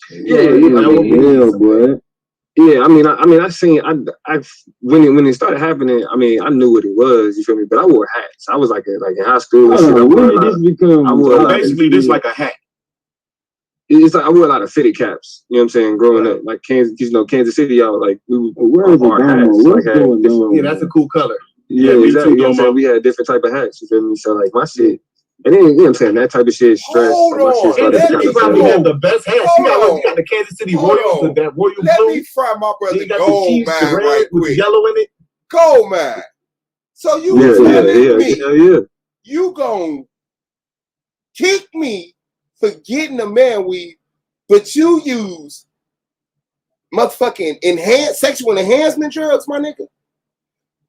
Yeah, boy. Yeah, I mean, I seen, when it started happening, I mean, I knew what it was, you feel me? But I wore hats. I was like in high school and shit. Basically, this like a hat. It's like I wore a lot of fitted caps. You know what I'm saying? Growing up, like Kansas City, y'all like where is it? Yeah, that's a cool color. Yeah, exactly. You know what I'm saying? We had different type of hats. You feel me? So like my shit. And then, you know what I'm saying, that type of shit is stress. You probably have the best hats. You got the Kansas City Royals with that royal blue. Let me fry my brother Gold Man right quick. With yellow in it. Gold Man. So you telling me you gonna kick me for getting a man weave, but you use motherfucking sexual enhancement drugs, my nigga?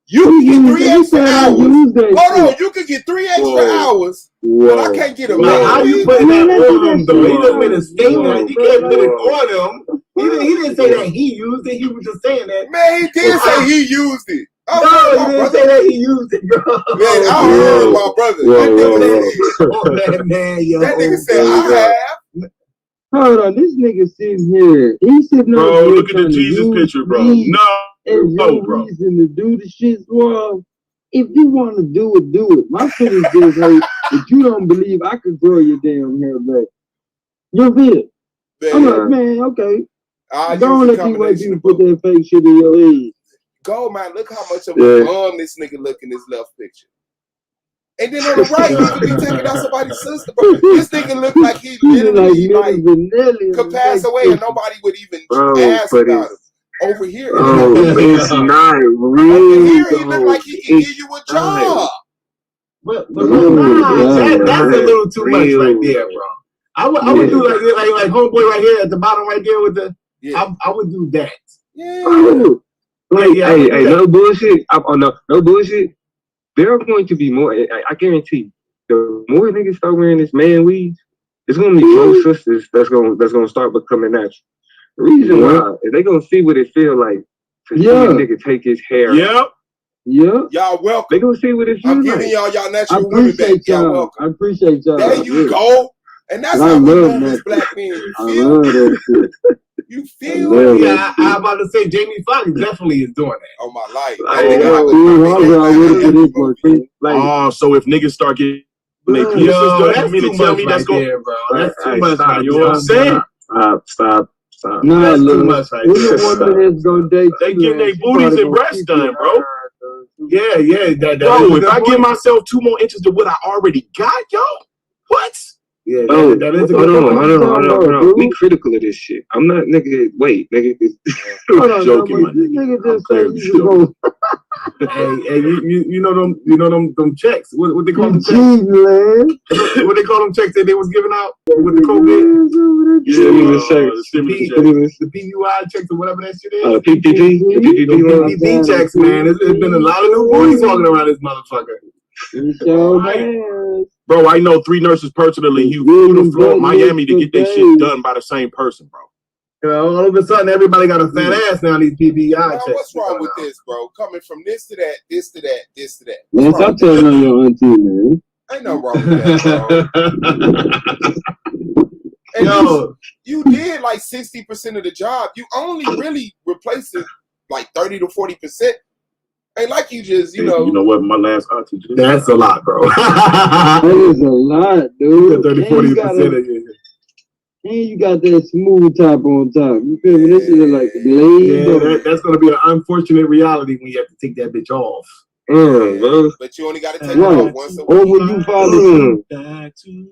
You can get 3 extra hours. Hold on, you can get 3 extra hours, but I can't get a man. How you putting that on him, though? He just made a statement. You can't put it on him. He didn't say that he used it. He was just saying that. Man, he did say he used it. No, he didn't say that he used it, bro. Man, I heard my brother. That nigga said, I have. Hold on, this nigga sitting here. He's sitting bro, look at the Jesus picture, bro. No, bro. Reason to do the shit, well, if you want to do it, do it. My feelings just hurt if you don't believe I can grow your damn hair back. You're good. I'm like, man, okay. Don't let these white people put that fake shit in your head. Go, man. Look how much of a bum this nigga look in this left picture. And then on the right, he could be taking out somebody's sister. Bro. This nigga look like he literally could pass away and nobody would even ask about him. Over here, it's not real. Over here, he look like he can give you a job. That's a little too much right there, bro. I would do like homeboy right here at the bottom right there with the. Yeah. I would do that. Yeah. Like, hey, no bullshit. No bullshit. There are going to be more. I guarantee. The more niggas start wearing this man weave, it's gonna be more sisters that's gonna start becoming natural. The reason why is they gonna see what it feel like to see a nigga take his hair. Yep. Y'all welcome. They gonna see what it feels like. I'm giving y'all natural women back. Y'all welcome. I appreciate y'all. There you go. And that's how we move as black men. You feel? You feel? Yeah, I'm about to say Jamie Foxx definitely is doing that. Oh my life. Oh, so if niggas start getting that's too much right there, bro. That's too much. You know what I'm saying? Stop. No, that's too much right there. They getting their booties and breasts done, bro. Yeah. Bro, if I give myself 2 more inches to what I already got, yo, what? Yeah, that is a good hold on. We critical of this shit. I'm not, nigga. Wait, nigga. I'm joking, man. This nigga just said you Hey, you know them checks. What they call them checks? What they call them checks that they was giving out with the COVID? The PUI checks or whatever that shit is. PPP checks, man. There's been a lot of new booties walking around this motherfucker. Bro, I know 3 nurses personally who flew to Florida, Miami to get their shit done by the same person, bro. All of a sudden, everybody got a fat ass now. These PPI checks. What's wrong with this, bro? Coming from this to that, this to that, this to that. Man, stop telling on your auntie, man. Ain't no wrong with that, bro. And you did like 60% of the job. You only really replaced it like 30 to 40%. Ain't like you just, you know. You know what my last auntie did? That's a lot, bro. That is a lot, dude. 30-40%. And you got that smooth top on top. You feel me? This is like blade. Yeah, that's gonna be an unfortunate reality when you have to take that bitch off. But you only got to take it off once a week. Or when you find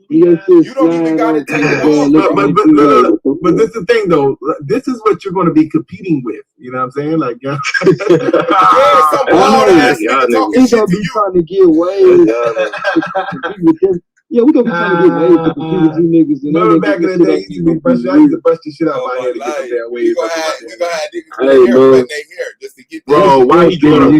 you don't even got to take it off. But this is the thing, though. This is what you're going to be competing with. You know what I'm saying? Like, some bald ass nigga talking shit to you. Trying to get away. Yeah, we gonna be trying to get waves to compete with you niggas. Remember back in the day, I used to brush the shit out of my head to get their waves. We gonna have niggas with their hair just to get bro, why they doing a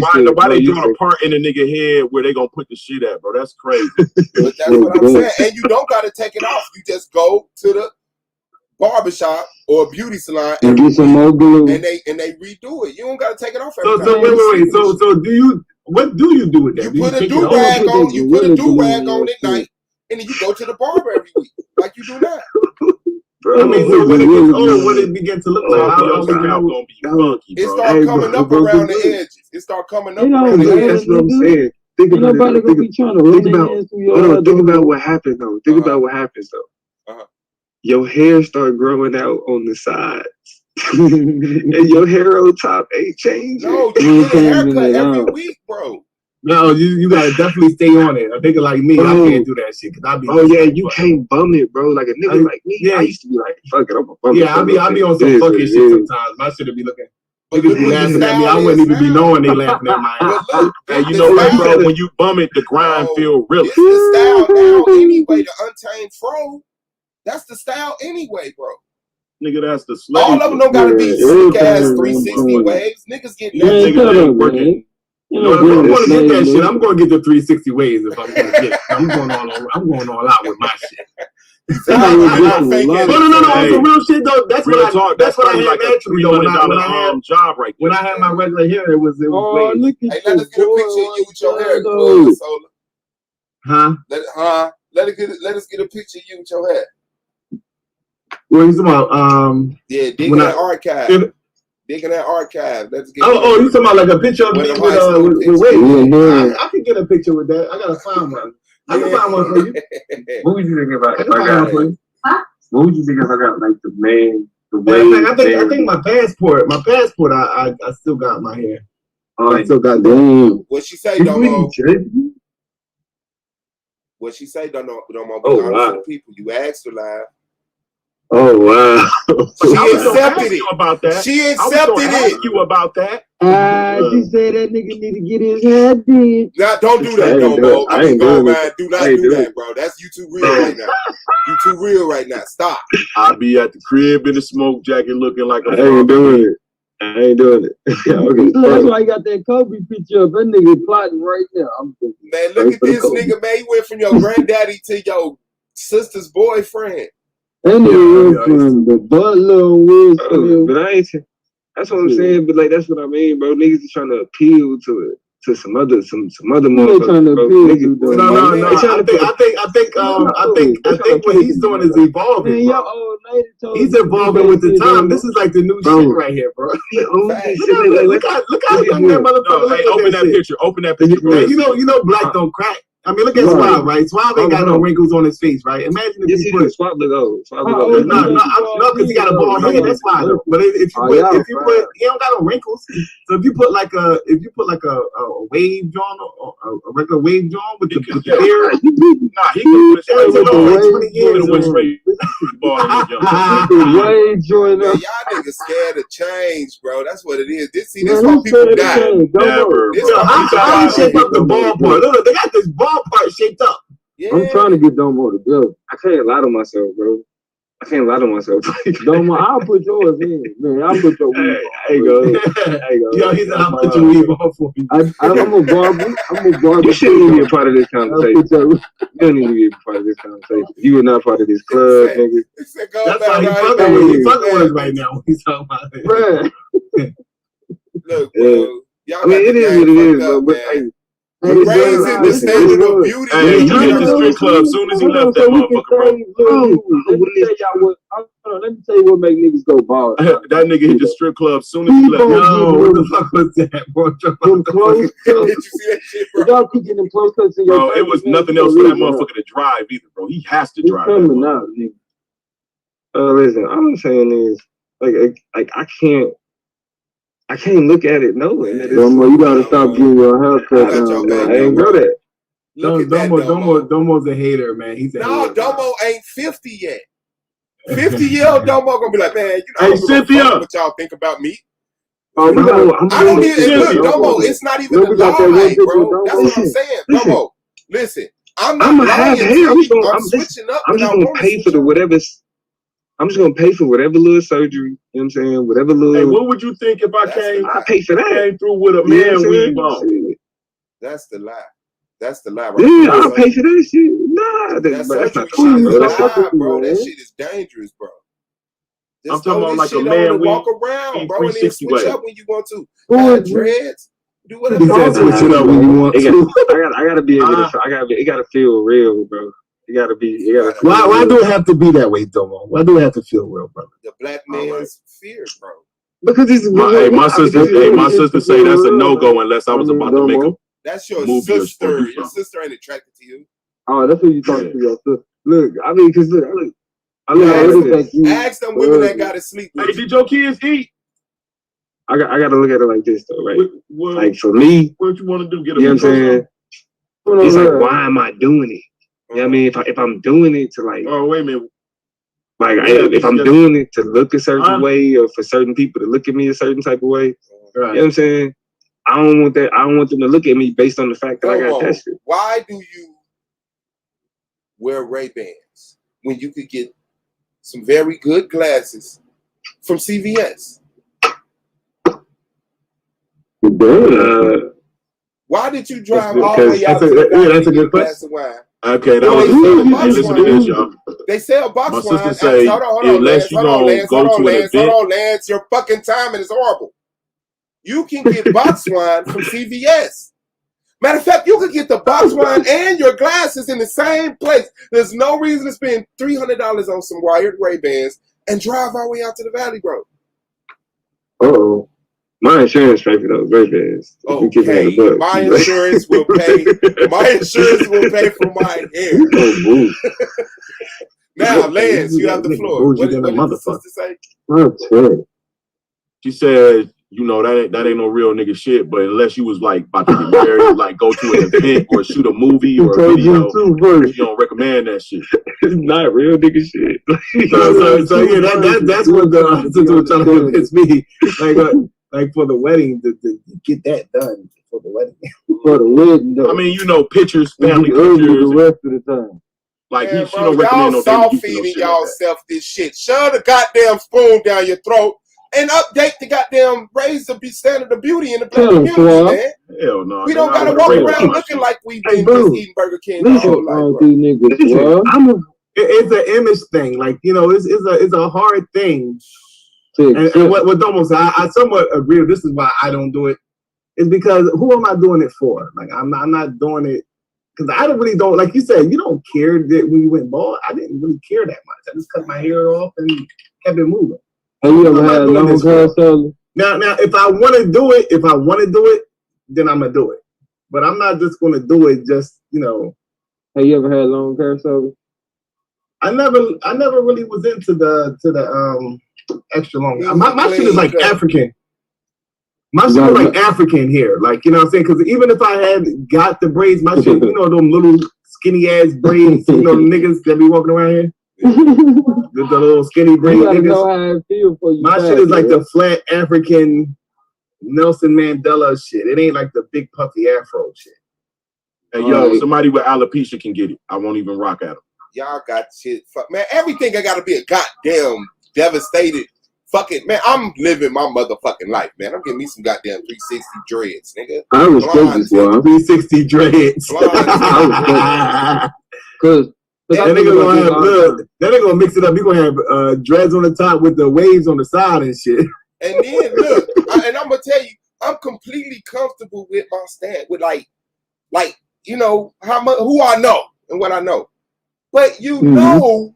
part in the nigga head where they gonna put the shit at, bro? That's crazy. But that's what I'm saying. And you don't gotta take it off. You just go to the barbershop or a beauty salon and get some more glue. And they redo it. You don't gotta take it off every time. So wait. So do you? What do you do with that? You put a do-rag on. You put a do-rag on at night. And then you go to the barber every week, like you do now. Bro, I mean, so when it gets old, what it begin to look like? It start coming up around the edges. It start coming up around the edges. That's what I'm saying. Think about what happened though. Think about what happens though. Your hair start growing out on the sides. And your hair on top ain't changing. No, you get a haircut every week, bro. No, you gotta definitely stay on it. A nigga like me, I can't do that shit. Cause I be you can't bum it, bro. Like a nigga like me, I used to be like, fuck it, I'm a bum it. Yeah, I be on some fucking shit sometimes. My shit be looking. Niggas be laughing at me. I wouldn't even be knowing they laughing at my ass. And you know what, bro? When you bum it, the grind feel real. It's the style now anyway. The untamed fro. That's the style anyway, bro. Nigga, that's the slave. All of them don't gotta be sick ass 360 waves. Niggas get that. Niggas ain't working. I'm gonna get that shit. I'm gonna get the 360 waves if I'm gonna get it. I'm going all out with my shit. No, the real shit though. That's what I had naturally though. When I had my regular hair, it was waves. Hey, let us get a picture of you with your hair, Huh? Let us get a picture of you with your hair. What are you talking about? Yeah, digging that archive. Digging that archive. Let's get. Oh, you talking about like a picture of me with waves? I can get a picture with that. I gotta find one. I can find one for you. What would you think about if I got it? What would you think if I got like the wave? I think my passport. I still got my hair. Oh, I still got that. What she say, Domo? What she say, Domo? Oh, wow. People, you asked her live. Oh wow! She accepted it. About that. She accepted it. You about that? She said that nigga need to get his head did. Nah, don't do that, Domo. I mean, go, man. Do not do that, bro. That's you too real right now. You too real right now. Stop. I'll be at the crib in the smoke jacket looking like a I ain't doing it. Okay. That's why you got that Kobe picture up. That nigga plotting right now. Man, look at this nigga, man. He went from your granddaddy to your sister's boyfriend. That nigga went from the butler with but I ain't. That's what I'm saying. But like, that's what I mean, bro. Niggas is trying to appeal to some other motherfuckers, bro. Niggas, I think what he's doing is evolving, bro. He's evolving with the time. This is like the new shit right here, bro. Look how young that motherfucker. Hey, open that picture. Open that picture, bro. You know, black don't crack. I mean, look at Swab, right? Swab ain't got no wrinkles on his face, right? Imagine if you put Swab look old. No, because he got a bald head. That's why. But if you put, he don't got no wrinkles. So if you put like a wave joint, or a regular wave joint with the beard, nah, he can put 20 years. Wave joint. Y'all niggas scared of change, bro. That's what it is. This why people die. Never. How you shape up the ball part? Look, they got this ball part shaped up. Yeah. I'm trying to get Domo together. I can't lie to myself, bro. Domo, I'll put yours in, man. I'll put your weave on. There you go. Yo, he said I'll put your weave on for you. I'm a barber. You shouldn't even be a part of this conversation. You don't need to be a part of this conversation. You are not part of this club, nigga. That's why he's fucking with us right now when he's talking about it. Look, bro. Y'all I mean, it is what it is, bro. But hey, we're raising the standard of beauty. Hey, you hit the strip club as soon as he left that motherfucker, bro. Let me tell you what make niggas go bald. That nigga hit the strip club as soon as he left. No, what the fuck was that, bro? Them close Did you see that shit, bro? y'all keep getting them close cuts in your Bro, it was nothing else for that motherfucker to drive either, bro. He has to drive. Coming now, nigga. listen, all I'm saying is, like I can't look at it knowing that it's. Domo, you gotta stop getting your haircut now. I ain't know that. Domo's a hater, man. He's a hater. Domo ain't 50 yet. 50-year-old Domo gonna be like, man, you know, hey, Cynthia, what y'all think about me? Oh, we I don't even look, Domo. It's not even a lie, bro. That's what I'm saying, Domo. Listen, I'm not lying. I'm switching up. I'm just gonna pay for I'm just gonna pay for whatever little surgery. You know what I'm saying? Whatever little. Hey, what would you think if I pay for that? Came through with a man weave on. That's the lie. That's the lie, right? Yeah, I'll pay for that shit. Nah, that's not cool, bro. That shit is dangerous, bro. I'm talking about like a man walk around, bro, and then switch up when you want to. Dreads. Do whatever you want. Switch it up when you want to. I gotta be able to. It gotta feel real, bro. It gotta be. Why do it have to be that way, Domo? Why do it have to feel real, brother? The black man's fear, bro. Because it's my sister say that's a no-go unless I was about to make a. That's your sister. Your sister ain't attracted to you. Oh, that's what you talking to your sister. Look, I mean, cause look, ask them women that gotta sleep with. Hey, did your kids eat? I gotta look at it like this though, right? Well, like for me, what you want to do? Get you know what I'm saying? It's like, why am I doing it? You know what I mean? If I'm doing it to like, oh wait a minute, like if I'm doing it to look a certain way or for certain people to look at me a certain type of way, you know what I'm saying? I don't want that. I don't want them to look at me based on the fact that I got tested. Why do you wear Ray-Bans when you could get some very good glasses from CVS? Why did you drive all the way out to the that's a good question. Okay, that was listen to this, y'all. They sell box My wine. sister say, unless you gonna go to an event. Hold on, Lance. Your fucking timing is horrible. You can get box wine from CVS. Matter of fact, you could get the box wine and your glasses in the same place. There's no reason to spend $300 on some wired Ray-Bans and drive all the way out to the valley, bro. Uh-oh. My insurance paid for those Ray-Bans. Okay, my insurance will pay. My insurance will pay for my hair. Now, Lance, you have the floor. What did the sister say? She said, you know, that ain't no real nigga shit, but unless you was like about to get married, like go to an event or shoot a movie or a video, you don't recommend that shit. It's not real nigga shit. So yeah, that's what the sister was trying to convince me. like for the wedding to get that done for the wedding. For the wedding, though. I mean, you know, pictures, family early pictures. the rest of the time. Like Man, she don't recommend no y'all damn feeding y'allself this shit. Shove the goddamn spoon down your throat and update the goddamn raise the standard of beauty in the black community, man. Hell no. We don't gotta walk around looking like we've been just eating Burger King our whole life, bro. It's an image thing, like it's a hard thing. And what almost I somewhat agree with. This is why I don't do it. Is because who am I doing it for? Like I'm not doing it because I don't like you said, you don't care that when you went bald. I didn't really care that much. I just cut my hair off and kept it moving. Have you ever had long hair, Sully? Now, if I want to do it, then I'm gonna do it. But I'm not just gonna do it. Just Have you ever had long hair, Sully? I never really was into the extra long. My shit is like African. My shit is like African hair, like, you know what I'm saying? Because even if I had got the braids, my shit, them little skinny ass braids, the niggas that be walking around here, the little skinny braid niggas. My shit is like the flat African Nelson Mandela shit. It ain't like the big puffy afro shit. Hey, yo, somebody with alopecia can get it. I won't even rock at them. Y'all got shit. Fuck, man, everything I gotta be a goddamn devastated. Fuck it, man. I'm living my motherfucking life, man. I'm getting me some goddamn 360 dreads, nigga. I respect this, bro. 360 dreads. Because that nigga gonna mix it up. He gonna have dreads on the top with the waves on the side and shit. And then look, and I'm gonna tell you, I'm completely comfortable with my stand, with like how much who I know and what I know. But know,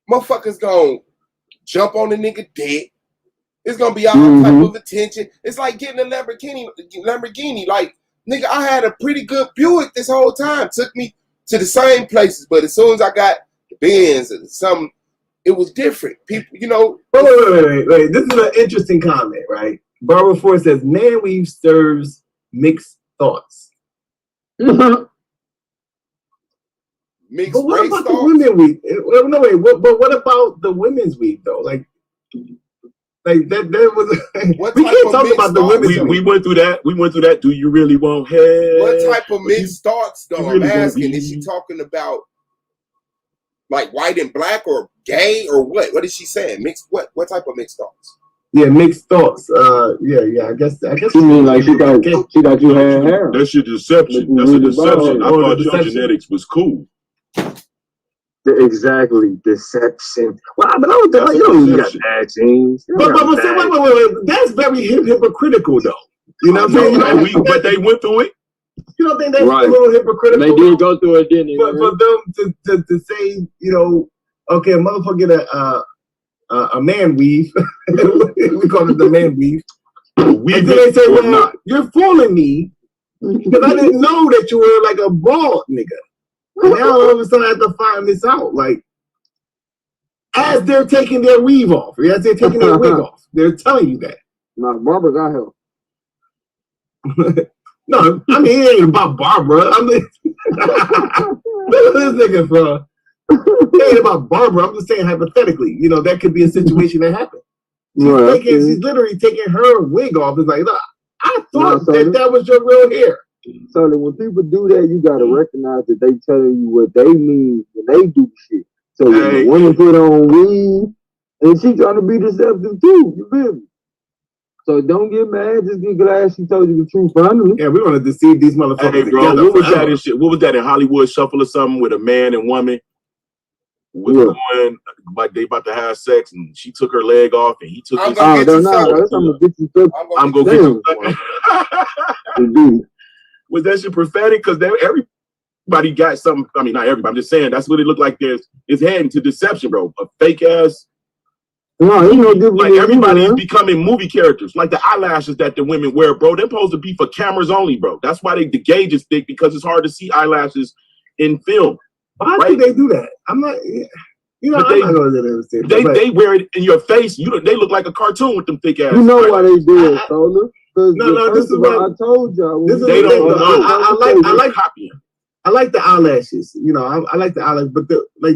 motherfuckers gonna jump on the nigga dick. It's gonna be all type of attention. It's like getting a Lamborghini. Like, nigga, I had a pretty good Buick this whole time. Took me to the same places, but as soon as I got the Benz and something, it was different. People, Wait. This is an interesting comment, right? Barbara Ford says, "Man weave stirs mixed thoughts." Mixed but what about thoughts? the women weave? No, wait. But what about the women's weave though? Like that was. We can't talk about the women. We went through that. Do you really want head? What type of mixed thoughts though? I'm asking. Is she talking about like white and black or gay or what? What is she saying? Mixed what? What type of mixed thoughts? Yeah, mixed thoughts. Yeah. I guess you mean like she got you hair. That's your deception. That's a deception. I thought your genetics was cool. Exactly, deception. Well, but I don't think you don't got bad genes. But wait. That's very hypocritical, though. You know what I'm saying? But they went through it. You don't think that's a little hypocritical? They did go through it, didn't they? For them to say, okay, a motherfucker get a man weave. We call it the man weave. And then they say, well, you're fooling me because I didn't know that you were like a bald nigga. And now all of a sudden I have to find this out. Like, as they're taking their weave off, as they're taking their wig off, they're telling you that. No, Barbara got help. No, I mean, it ain't about Barbara. I mean, this nigga, bro. It ain't about Barbara. I'm just saying hypothetically. That could be a situation that happened. She's literally taking her wig off. It's like, look, I thought that was your real hair. So when people do that, you gotta recognize that they telling you what they mean when they do shit. So when the woman put on weave, and she trying to be deceptive too, you feel me? So don't get mad, just get glad she told you the truth finally. Yeah, we want to deceive these motherfuckers. Hey, bro, what was that in shit? What was that in Hollywood Shuffle or something with a man and woman? Going like they about to have sex and she took her leg off and he took his I'm gonna get you. I'm gonna get you. Was that shit prophetic? Because everybody got something. I mean, not everybody. I'm just saying that's what it looked like. It's heading to deception, bro. A fake ass. No, like everybody is becoming movie characters. Like the eyelashes that the women wear, bro. They're supposed to be for cameras only, bro. That's why the gauge is thick because it's hard to see eyelashes in film. Why do they do that? I'm not. I'm not going to do that. They wear it in your face. They look like a cartoon with them thick ass. You know why they do it, Solar? No, this is what I told y'all. They don't know. I like the eyelashes. I like the eyelashes, but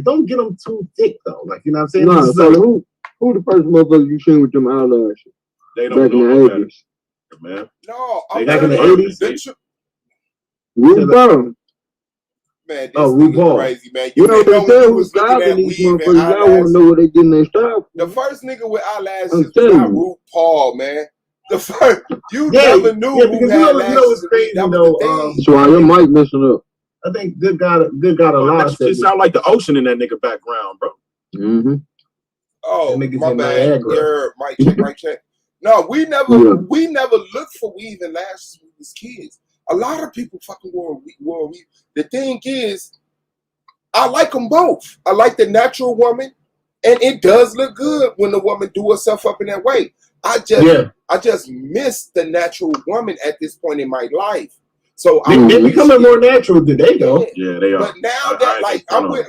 don't get them too thick though. Like, you know what I'm saying? No, so who the first motherfucker you seen with them eyelashes? They don't know. man. No, Back in the 80s. RuPaul. Man, this nigga crazy, man. You You know didn't know what when they you was looking at these weave and motherfuckers. Y'all want to eyelashes. know what they getting their style The from. first nigga with eyelashes I'm was telling not you. RuPaul, man. The first, you Yeah, never knew yeah, who because had you know lashes. what's crazy That was though. the thing. That's why your mic messing up. I think good God a lot. That shit sound like the ocean in that nigga background, bro. Mm-hmm. Oh, niggas my in bad. Niagara. Your mic check. No, we never looked for weave and lashes when we was kids. A lot of people fucking wore weave. The thing is, I like them both. I like the natural woman, and it does look good when the woman do herself up in that way. I just miss the natural woman at this point in my life. So they're becoming more natural today, though. Yeah, they are. But now that I'm with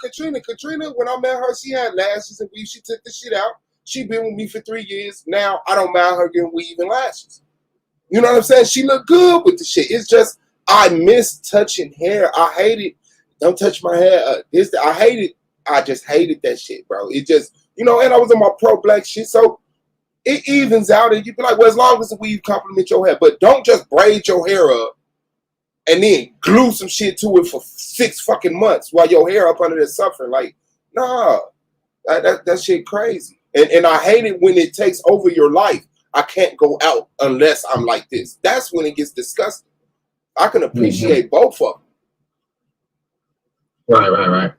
Katrina. Katrina, when I met her, she had lashes and weave. She took the shit out. She been with me for 3 years. Now I don't mind her getting weave and lashes. You know what I'm saying? She look good with the shit. It's just I miss touching hair. I hate it. Don't touch my hair. I hate it. I just hated that shit, bro. It just, and I was on my pro-black shit, so it evens out, and you be like, well, as long as the weave compliment your hair, but don't just braid your hair up and then glue some shit to it for 6 fucking months while your hair up under there suffering. Like, nah, that shit crazy. And I hate it when it takes over your life. I can't go out unless I'm like this. That's when it gets disgusting. I can appreciate both of them. Right.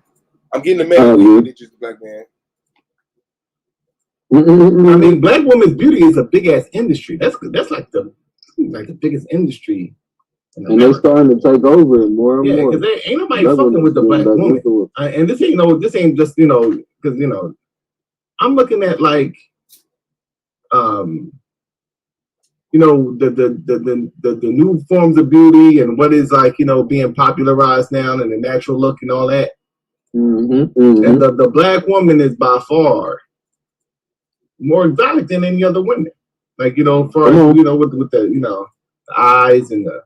I'm getting the man with just black man. I mean, black women's beauty is a big ass industry. That's like the biggest industry. And they're starting to take over it more and more. Yeah, because ain't nobody fucking with the black woman. And this ain't just because I'm looking at like the new forms of beauty and what is like being popularized now and the natural look and all that. And the black woman is by far more exotic than any other women. Like for with the eyes and the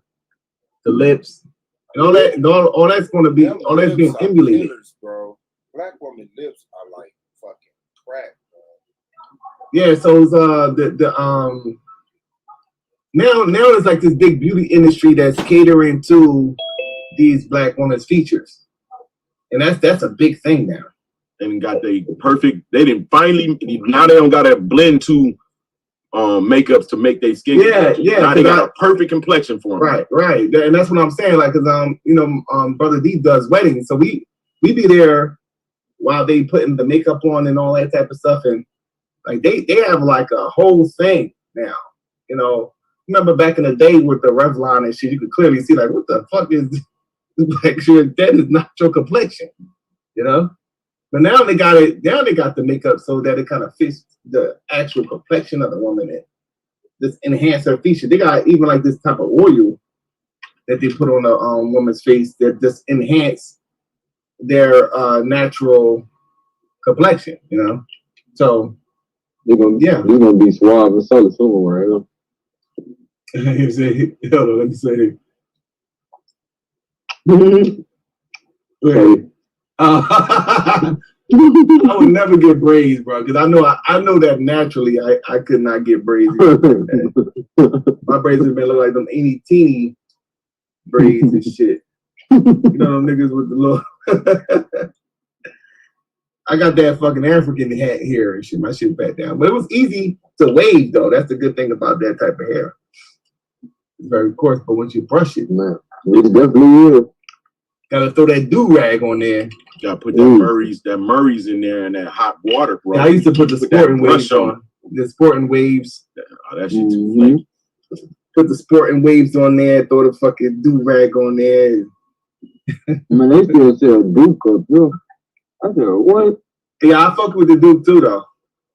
lips and all that, and all that's going to be all that's being emulated. Killers, bro. Black woman lips are like fucking crack, bro. Yeah, so it's, now it's like this big beauty industry that's catering to these black women's features, and that's a big thing now. And got the perfect. They didn't finally. Now they don't got to blend to makeups to make their skin. Yeah. Now they got a perfect complexion for them. Right. And that's what I'm saying. Like, cause Brother D does weddings, so we be there while they putting the makeup on and all that type of stuff, and like they have like a whole thing now. Remember back in the day with the Revlon and shit, you could clearly see like, what the fuck is like? That is not your complexion, But now they got it. Now they got the makeup so that it kind of fits the actual complexion of the woman and just enhance her feature. They got even like this type of oil that they put on a woman's face that just enhance their natural complexion. So they're gonna be suave and solid somewhere, right? Hold on, let me say it. I would never get braids, bro, because I know that naturally I could not get braids. My braids have been look like them teeny braids and shit. Them niggas with the little. I got that fucking African hat hair and shit. My shit back down, but it was easy to wave though. That's the good thing about that type of hair. It's very coarse, but once you brush it, man, it definitely is. Gotta throw that do-rag on there. Gotta put that Murray's in there and that hot water, bro. Yeah, I used to put the sporting waves on. The sporting waves. Oh, that shit's flaky. Put the sporting waves on there, throw the fucking do-rag on there. Man, they still sell Duke up too. I said, what? Yeah, I fuck with the Duke too, though.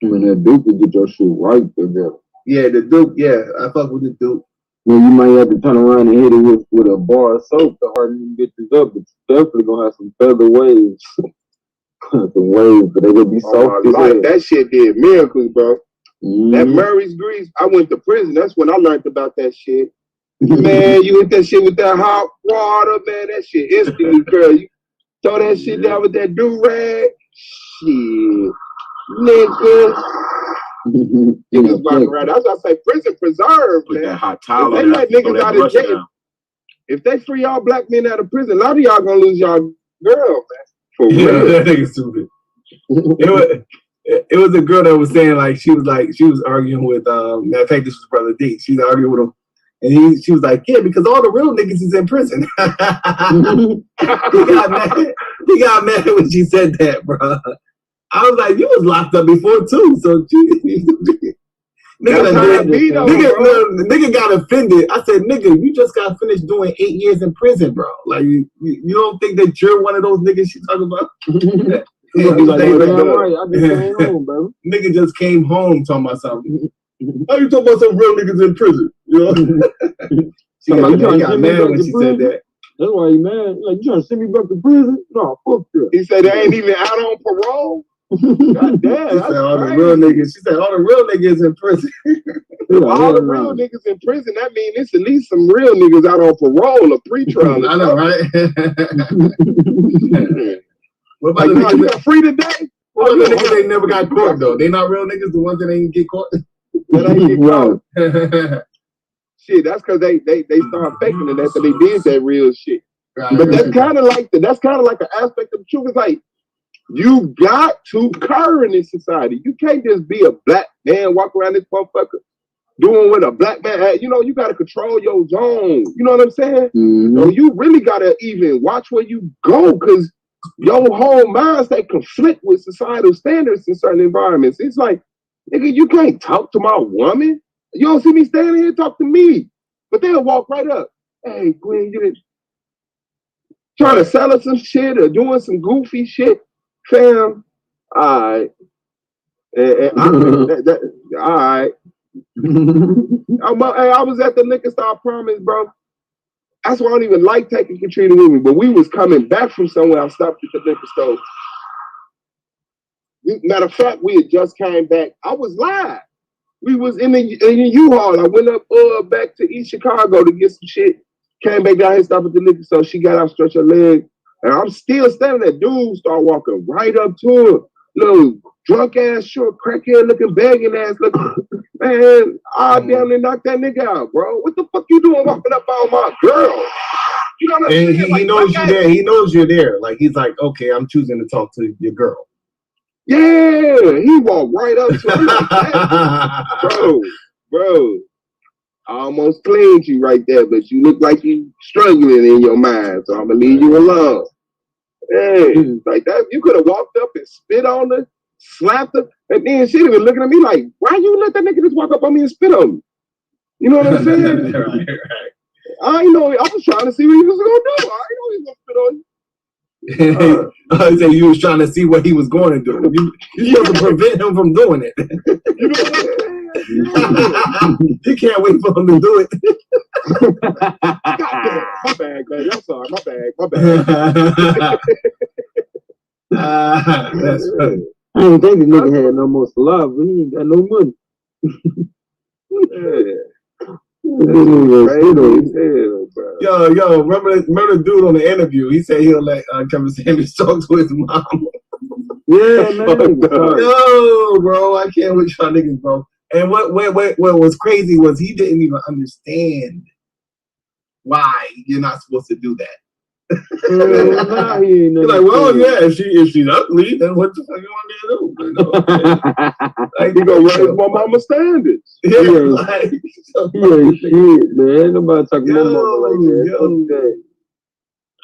That Duke will get your shit right there. Yeah, the Duke, I fuck with the Duke. Well, you might have to turn around and hit it with a bar of soap to harden them bitches up, but you definitely gonna have some feather waves. Some waves, but they gonna be soft. That shit did miracles, bro. That Murray's grease, I went to prison. That's when I learned about that shit. Man, you hit that shit with that hot water, man. That shit instantly, girl. You throw that shit down with that do-rag. Shit. Nigga. Niggas walking around. That's why I say prison preserve, Put man. that hot towel If on they let niggas out of jail, if they free y'all black men out of prison, a lot of y'all gonna lose y'all girl, man. For real. That nigga stupid. It was a girl that was saying she was arguing with matter of fact, this was Brother D. She was arguing with him. And she was like, yeah, because all the real niggas is in prison. He got mad when she said that, bro. I was like, you was locked up before too, so nigga got offended. I said, nigga, you just got finished doing 8 years in prison, bro. Like you don't think that you're one of those niggas she talking about? Nigga just came home talking about something. How you talking about some real niggas in prison? You know? She got mad when she said that. That's why he mad. Like, you trying to send me back to prison? No, fuck that. He said they ain't even out on parole. God damn, she said all the real niggas. She said all the real niggas in prison. All the real niggas in prison. That means it's at least some real niggas out on parole or pre-trial. I know, right? What about the niggas you got free today? What about the niggas they never got caught though? They not real niggas. The ones that ain't get caught. That ain't get caught. Shit, that's because they start faking it after they did that real shit. Right, but that's kind of like an aspect of the truth. It's like you got to curb in this society. You can't just be a black man walk around this motherfucker doing what a black man. You know, you got to control your zone. You know what I'm saying? So you really got to even watch where you go because your whole mindset conflict with societal standards in certain environments. It's like, nigga, you can't talk to my woman. You don't see me standing here talk to me. But they'll walk right up. Hey, Gwen, you trying to sell us some shit or doing some goofy shit. Fam, all right. All right. I was at the liquor store, I promise, bro. That's why I don't even like taking Katrina with me. But we was coming back from somewhere. I stopped at the liquor store. Matter of fact, we had just came back. I was live. We was in the U-Haul. I went up back to East Chicago to get some shit. Came back down here, stopped at the liquor store. She got out, stretched her leg. And I'm still standing there. Dude start walking right up to her. Little drunk ass, short, crackhead looking, begging ass looking. Man, I damn near knocked that nigga out, bro. What the fuck you doing walking up on my girl? You know what I'm saying? He knows you there. He knows you're there. Like, he's like, okay, I'm choosing to talk to your girl. Yeah, he walked right up to her like that. Bro. I almost cleaned you right there, but you look like you struggling in your mind, so I'm gonna leave you alone. Hey, like that, you could have walked up and spit on her, slapped her, and then she'd have been looking at me like, why you let that nigga just walk up on me and spit on me? You know what I'm saying? Right. I know, I was trying to see what he was gonna do. I know he was gonna spit on you. I say you was trying to see what he was going to do. You supposed to prevent him from doing it. You know what I'm saying? You can't wait for him to do it. Goddamn, my bad, man. I'm sorry, my bad. That's funny. I didn't think the nigga had no more saliva. He ain't got no money. Yo, remember the dude on the interview? He said he'll let Kevin Samuels talk to his mom. Yeah, man. Yo, bro, I can't with y'all niggas, bro. And what was crazy was he didn't even understand why you're not supposed to do that. He's like, well, yeah, if she's ugly, then what the fuck you want me to do? You know, like, you gonna raise my mama standards. Yeah, he ain't shit, man. Nobody talking about mama like that.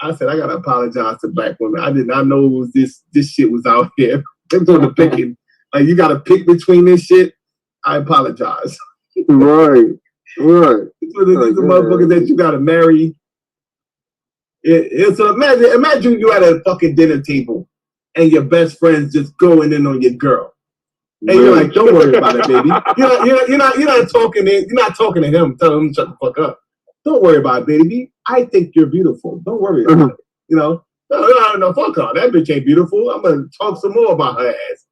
I said I gotta apologize to black women. I did not know it was this shit was out here. Them on the picking. Like, you gotta pick between this shit. I apologize. Right. So these are motherfuckers that you gotta marry. So imagine you at a fucking dinner table and your best friend's just going in on your girl. And you're like, don't worry about it, baby. You're not talking to him, telling him to shut the fuck up. Don't worry about it, baby. I think you're beautiful. Don't worry about it. You know? No, fuck her. That bitch ain't beautiful. I'm gonna talk some more about her ass.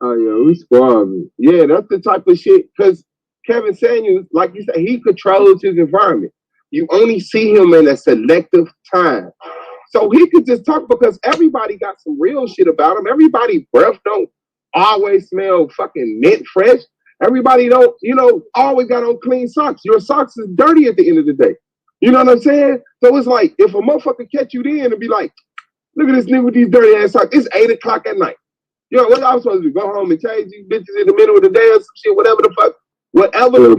Oh yeah, we squabbling. Yeah, that's the type of shit. Because Kevin Samuels, like you said, he controls his environment. You only see him in a selective time. So he could just talk because everybody got some real shit about him. Everybody's breath don't always smell fucking mint fresh. Everybody don't, always got on clean socks. Your socks is dirty at the end of the day. You know what I'm saying? So it's like, if a motherfucker catch you then and be like, look at this nigga with these dirty ass socks. It's 8 o'clock at night. What I was supposed to do? Go home and change these bitches in the middle of the day or some shit, whatever the fuck. Whatever.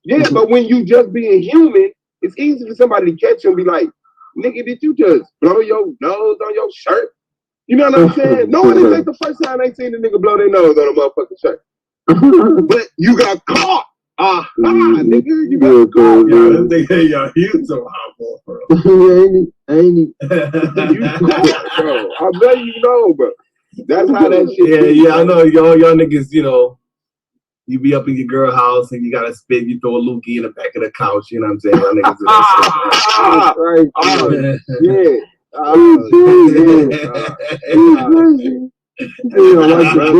Yeah, but when you just being human, it's easy for somebody to catch you and be like, nigga, did you just blow your nose on your shirt? You know what I'm saying? No one is like the first time they seen a nigga blow their nose on a motherfucking shirt. But you got caught. Nigga, you got caught. Y'all huge so hot, bro. Ain't he? You caught, bro. I bet you know, bro. That's how that shit. Yeah, I know y'all niggas, you be up in your girl house and you gotta spit, you throw a loogie in the back of the couch, you know what I'm saying? Y'all niggas do that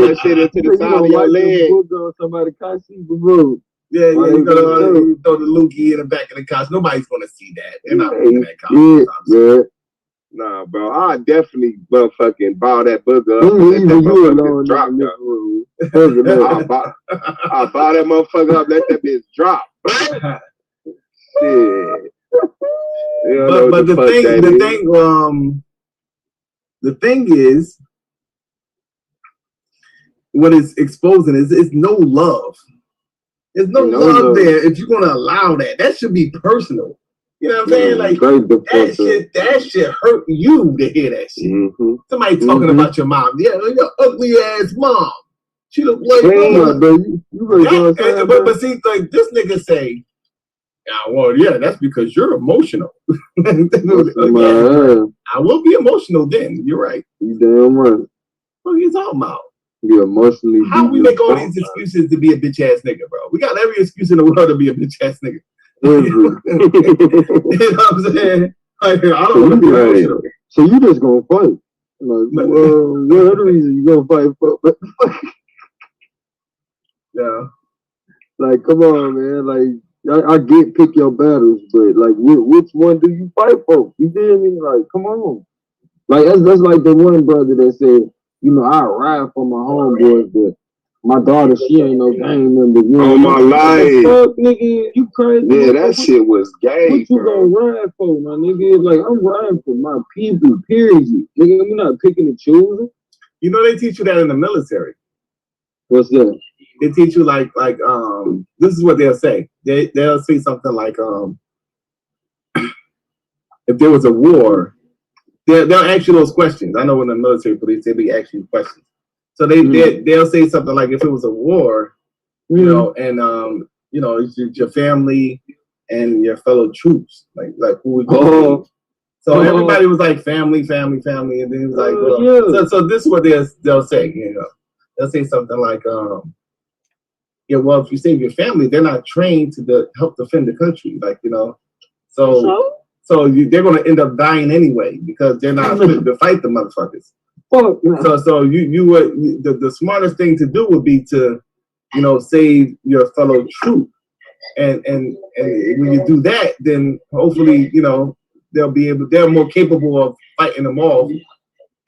that shit into the side of your leg. Somebody can't see the road. Yeah, you throw the loogie in the back of the couch. Nobody's gonna see that. They're not looking at that couch. Yeah. Nah, bro, I definitely motherfucking ball that booger up and let that motherfucker drop, I ball that motherfucker up, let that bitch drop. Shit. But the thing is, what it's exposing is no love. There's no love there if you're gonna allow that. That should be personal. You know what I'm saying? Like that shit hurt you to hear that shit. Mm-hmm. Somebody talking about your mom. Yeah, your ugly ass mom. She look like but see, like this nigga say, that's because you're emotional. I will be emotional then. You're right. You damn right. What are you talking about? You're emotionally. How we make all these excuses to be a bitch ass nigga, bro? We got every excuse in the world to be a bitch ass nigga. You know what I'm saying? Like, I don't want to be emotional. So you just gonna fight? Like, what other reason you gonna fight for? Yeah. Like, come on, man. Like, I get pick your battles, but like, which one do you fight for? You feel me? Like, come on. Like, that's like the one brother that said, I ride for my homeboys, but my daughter, she ain't no gang member. Oh, my life. Fuck, nigga, you crazy? Yeah, that shit was gay. What you gonna ride for, my nigga? Like, I'm riding for my people, period. Nigga, I'm not picking and choosing. They teach you that in the military. What's that? They teach you like this is what they'll say. They'll say something like if there was a war, they'll ask you those questions. I know in the military police they be asking you questions. So they'll say something like, if it was a war, and it's your family and your fellow troops, like who would you So everybody was like family, and then it was like, so this is what they'll say, They'll say something like, if you save your family, they're not trained to help defend the country, so they're gonna end up dying anyway because they're not fit to fight the motherfuckers. So the smartest thing to do would be to, save your fellow troop, and when you do that, then hopefully, they're more capable of fighting them off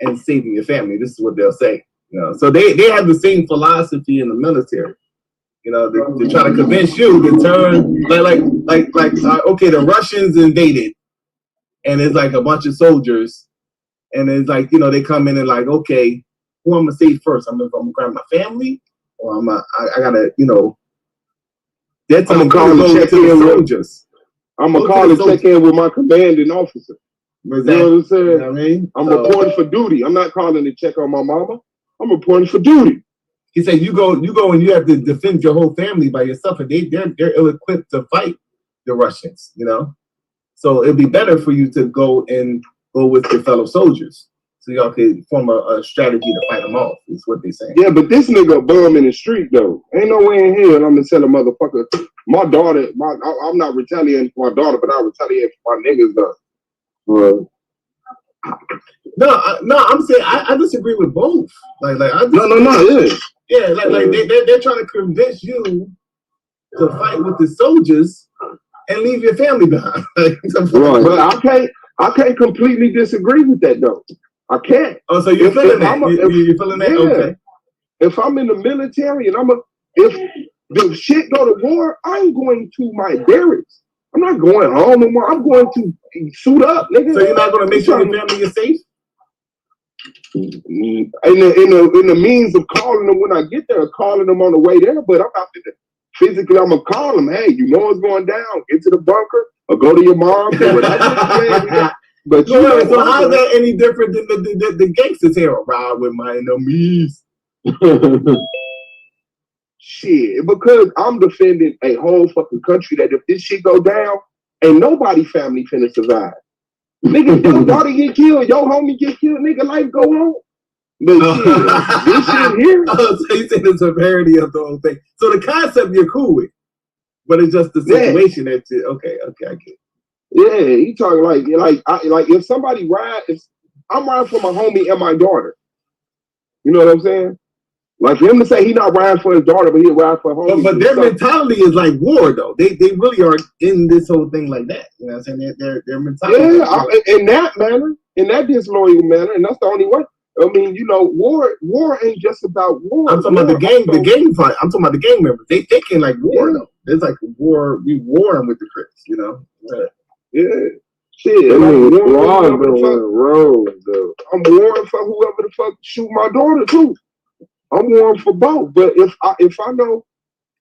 and saving your family. This is what they'll say. So they have the same philosophy in the military. They try to convince you to turn okay, the Russians invaded, and it's like a bunch of soldiers. And it's like, they come in and like, okay, who I'm gonna save first? I'm gonna grab my family, or I gotta, they're telling to the soldiers. I'm gonna call and check in with my commanding officer. You know what I'm saying? You know what I mean? I'm reporting for duty. I'm not calling to check on my mama. I'm reporting for duty. He said, you go and you have to defend your whole family by yourself, and they're ill-equipped to fight the Russians, So it'd be better for you to go with your fellow soldiers, so y'all could form a strategy to fight them off. Is what they saying. Yeah, but this nigga bum in the street though. Ain't no way in hell I'm gonna tell a motherfucker. My daughter, I'm not retaliating for my daughter, but I retaliate for my niggas though. No, I'm saying I disagree with both. Yeah, they're trying to convince you to fight with the soldiers and leave your family behind. But I can't completely disagree with that though. I can't. Oh, so you're feeling that? You're feeling that? Yeah. Okay. if I'm in the military and if the shit go to war, I'm going to my barracks. I'm not going home no more. I'm going to suit up, nigga. So you're not going to make sure your family is safe? In the means of calling them when I get there, calling them on the way there, but I'm not physically. I'm gonna call them. Hey, you know what's going down? Get to the bunker or go to your mom or whatever. But so how is that any different than the gangsters here? Ride with my enemies. Shit, because I'm defending a whole fucking country that if this shit go down, ain't nobody family finna survive. Nigga, your daughter get killed, your homie get killed, nigga, life go on. But shit, this shit here. Oh, so you say the severity of the whole thing. So the concept you're cool with, but it's just the situation that you, okay, I get it. Yeah, he talking like if somebody if I'm riding for my homie and my daughter. You know what I'm saying? Like for him to say he not riding for his daughter, but he'll ride for homie. But their mentality is like war, though. They really are in this whole thing like that. You know what I'm saying? Their mentality. Yeah, in that manner, in that disloyal manner, and that's the only way. I mean, you know, war ain't just about war. I'm talking about the gang fight. I'm talking about the gang members. They thinking like war, though. It's like war. We warring with the Crips, you know? Yeah. Shit. I'm warring for whoever the fuck shoot my daughter too. I'm warring for both. But if I know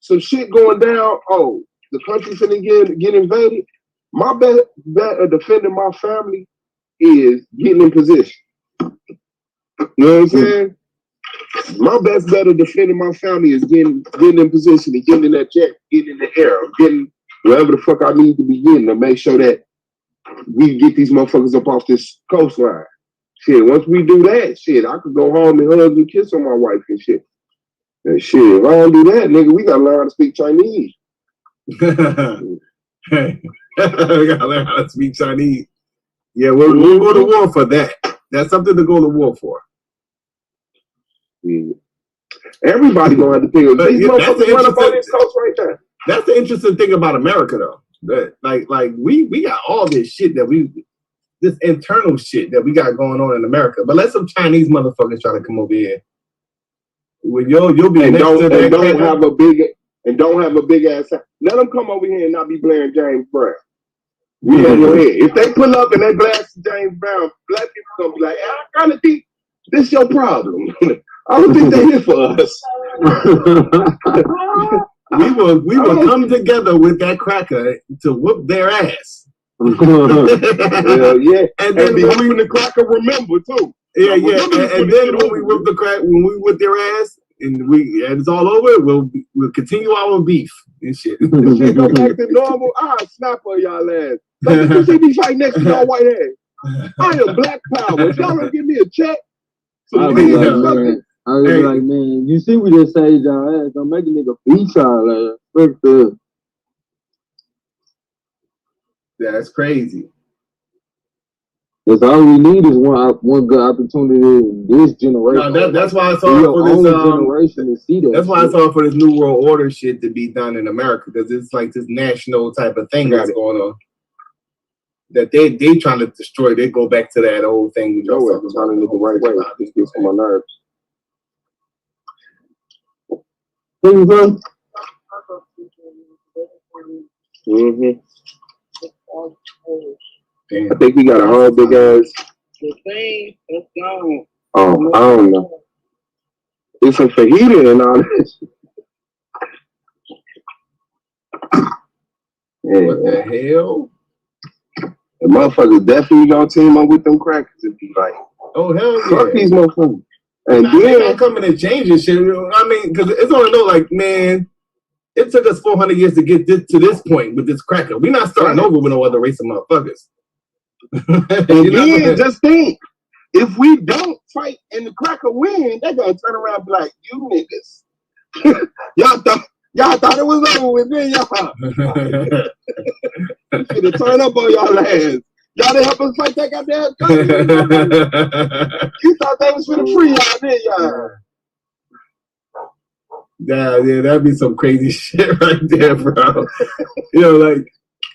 some shit going down, oh, the country finna get invaded, my bet of defending my family is getting in position. You know what I'm saying? My best bet of defending my family is getting in position and getting in that jet, getting in the air, getting wherever the fuck I need to be getting to make sure that we get these motherfuckers up off this coastline. Shit, once we do that, shit, I could go home and hug and kiss on my wife and shit. And shit, if I don't do that, nigga, we gotta learn how to speak Chinese. We gotta learn how to speak Chinese. Yeah, we'll go to war for that. That's something to go to war for. Yeah. Everybody gonna have to think of these motherfuckers run up on this coast right there. That's the interesting thing about America, though. That like we got all this shit this internal shit that we got going on in America. But let some Chinese motherfuckers try to come over here. Well, you'll be don't have a big ass. Let them come over here and not be blaring James Brown. We on your head. If they pull up and they blast James Brown, black people gonna be like, I kind of think this your problem. I don't think they're here for us. We will come together with that cracker to whoop their ass. Yeah. And then when the cracker remember too. Yeah. And then when we whip their ass and it's all over, we'll continue our beef and shit. The shit go back to normal. I'll snap on y'all ass. Like you see me fight next to y'all white ass. I am Black Power. If y'all don't give me a check, I'll be like, man, you see we just saved y'all ass. Don't make a nigga beat y'all ass. Fuck that. That's crazy. Because all we need is one good opportunity in this generation. No, that's why I saw for this generation to see that. That's why I saw for this New World Order shit to be done in America, because it's like this national type of thing that's going on. That they trying to destroy. They go back to that old thing. No, I'm trying to look the right way. This gets on my nerves. Mm-hmm. I think we got a whole big ass. The thing that's gone. Oh, I don't know. It's a fajita and all this. Yeah. What the hell? The motherfuckers definitely gonna team up with them crackers and be like, oh hell yeah, fuck these motherfuckers. And they're not coming and changing shit. I mean, because it's only know, like, man, it took us 400 years to get to this point with this cracker. We're not starting over with no other race of motherfuckers. And then just think, if we don't fight and the cracker win, they're gonna turn around and be like, you niggas. Y'all thought it was over with me, y'all. Should have turned up on y'all ass. Y'all didn't help us fight that goddamn country. You thought they was finna free y'all, didn't y'all? Yeah, that'd be some crazy shit right there, bro. You know, like,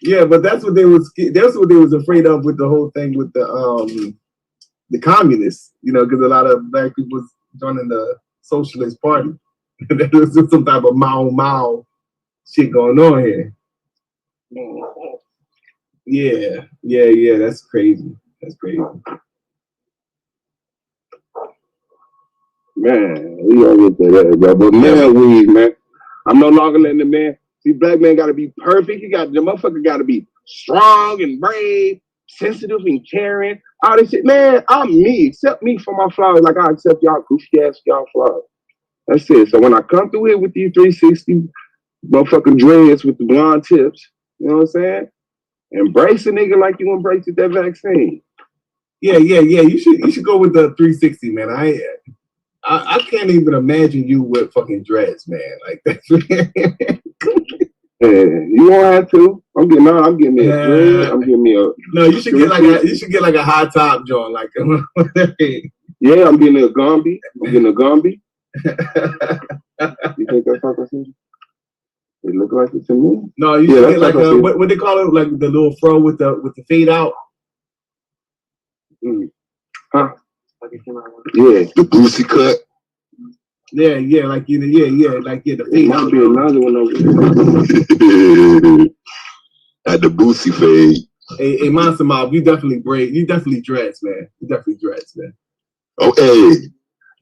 yeah, but that's what they was afraid of with the whole thing with the communists. You know, because a lot of black people was joining the socialist party. There's some type of Mao shit going on here. Yeah. That's crazy. Man, we gotta get that, bro. But man, weed, man. I'm no longer letting the man. See, black man gotta be perfect. The motherfucker gotta be strong and brave, sensitive and caring. All this shit, man. I'm me. Accept me for my flaws, like I accept y'all goofy ass y'all flaws. That's it. So when I come through here with these 360 motherfucking dreads with the blonde tips, you know what I'm saying? Embrace a nigga like you embraced that vaccine. Yeah. You should go with the 360, man. I can't even imagine you with fucking dreads, man. Like that. Yeah, you won't have to. I'm getting me a dread. I'm getting me a. No, you should get like a high top joint, like. Yeah, I'm getting a Gumby. You think that's fucking? It look like it to me. No, you should get like a what they call it, like the little fro with the fade out. Huh? Yeah, the Boosie cut. Yeah, like the fade out. Might be another one over there. At the Boosie fade. Hey, Monster Mob, you definitely dreads, man. Okay.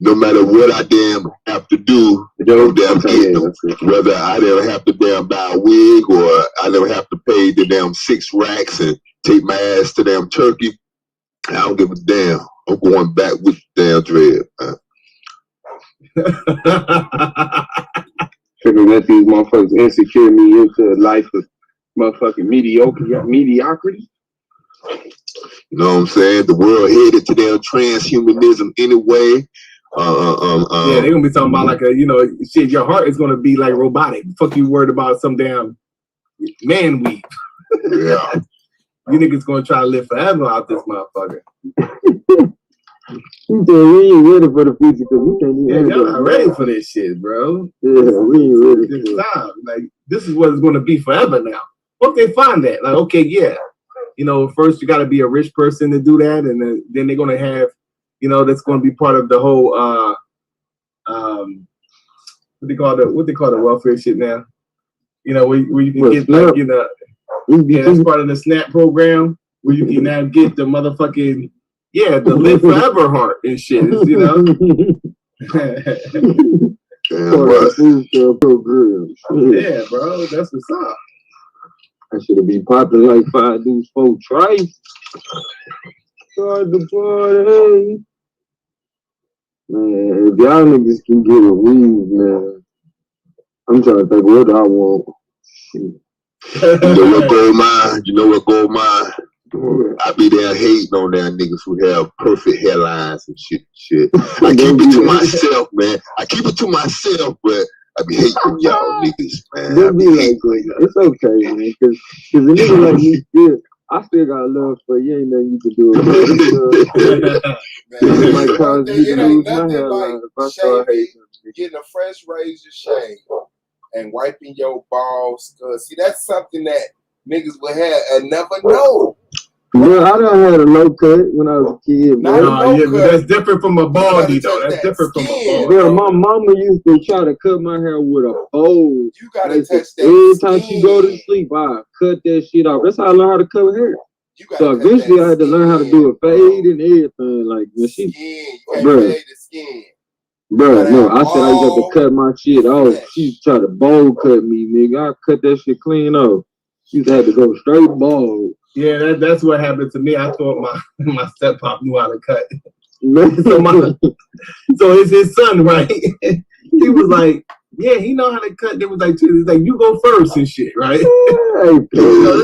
No matter what I damn have to do, whether I never have to damn buy a wig or I never have to pay the damn 6 racks and take my ass to damn Turkey, I don't give a damn. I'm going back with the damn dread. Figure let these motherfuckers insecure me into a life of motherfucking mediocrity. You know what I'm saying? The world headed to their transhumanism anyway. Yeah, they're gonna be talking about like shit. Your heart is gonna be like robotic. Fuck you worried about some damn man weave. Yeah. You niggas gonna try to live forever out this motherfucker. We ain't ready for the future because we can't even. Y'all not ready for this shit, bro. Yeah, we ain't ready. This time, like this is what it's gonna be forever now. Hope they find that. Like, okay, yeah. First you got to be a rich person to do that, and then they're gonna have, that's gonna be part of the whole what they call the welfare shit now. Where you can get that's part of the SNAP program where you can now get the motherfucking the live forever heart and shit. Yeah, bro, that's what's up. I should be popping like 5 dudes, 4 trice. Start the party. Man, if y'all niggas can get a weed, man. I'm trying to think what I want. You know what gold mine? I be there hating on them niggas who have perfect hairlines and shit. I keep it to myself, man. But I be hating on y'all niggas, man. They be like, it's okay, man. Cause a nigga like me I still got love for you. Ain't nothing you can do. It might cause me to lose my hairline if I start hating. Getting a fresh razor shave and wiping your balls. See, that's something that niggas would have and never know. Well, I done had a low cut when I was a kid, bro. But that's different from a baldy, though. That's different from a baldy. Girl, my mama used to try to cut my hair with a bowl. You gotta touch that every time she go to sleep, I cut that shit off. That's how I learned how to cut hair. So eventually I had to learn how to do a fade and everything. Like, when she... Bruh, no, I said I used to have to cut my shit off. She tried to bowl cut me, nigga. I cut that shit clean off. She used to have to go straight bald. Yeah, that's what happened to me. I thought my step-pop knew how to cut. So it's his son, right? He was like, yeah, he know how to cut. They was like, you go first and shit, right? This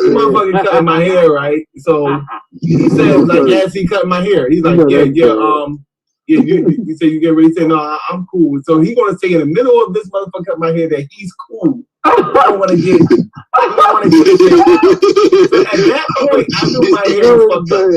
motherfucker cutting my hair, right? So he said, like, as he cut my hair, he's like, you say you get ready to say, no, I'm cool. So he gonna say in the middle of this motherfucker cut my hair that he's cool. I don't want to get shit. At that point, I knew my hair was fucked up.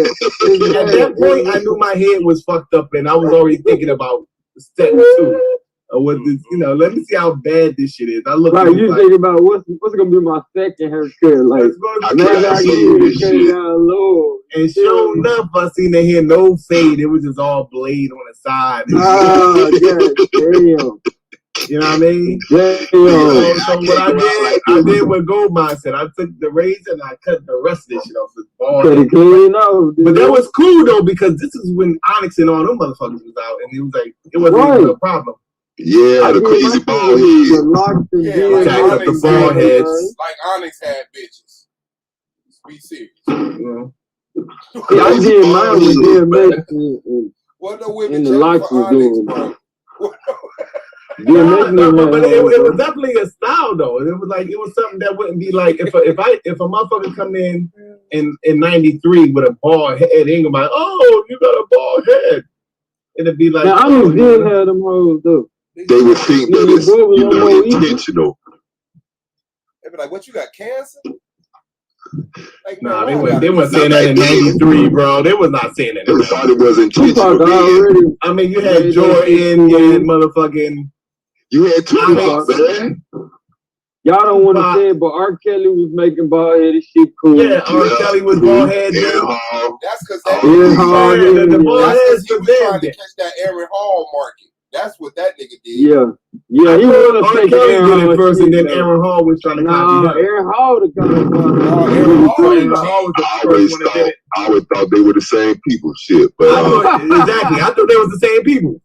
At that point, I knew my head was fucked up, and I was already thinking about step 2. or what this, let me see how bad this shit is. I look like, you like, think about what's gonna be my second haircut. Like, maybe I can get it down low. And sure enough, I seen they had no fade. It was just all blade on the side. Oh, yeah, damn. You know what I mean? Damn. So what I did what Goldmine said. I took the razor and I cut the rest of this shit off the ball. But that was cool though, because this is when Onyx and all them motherfuckers was out, and it was like it wasn't even a problem. Yeah, the crazy bald head. Yeah, like the bald heads. Like Onyx had bitches. Be serious. Yeah, I did mine with DMX What the women and the locks was doing. But it was definitely a style though. It was something that wouldn't be like if a motherfucker come in 93 with a bald head, they ain't gonna be like, oh, you got a bald head. It'd be like, now, I did have them hoes though. They would think that it's intentional. They'd be like, what, you got cancer? Like, nah, they weren't saying that in 93, bro. They was not saying that. They thought it was intentional. I mean, you had Jordan, you had motherfucking... You had Tupac, man. Y'all don't want to say it, but R. Kelly was making bald-headed shit cool. Yeah, R. Kelly was bald-headed. That's because the bald heads he was trying to catch that Aaron Hall market. That's what that nigga did. Yeah, he was R. Kelly did it first, and then Aaron Hall was trying to copy him. Aaron Hall the guy. Aaron Hall was the first one that did it. I always thought they were the same people, shit. But exactly, I thought they was the same people.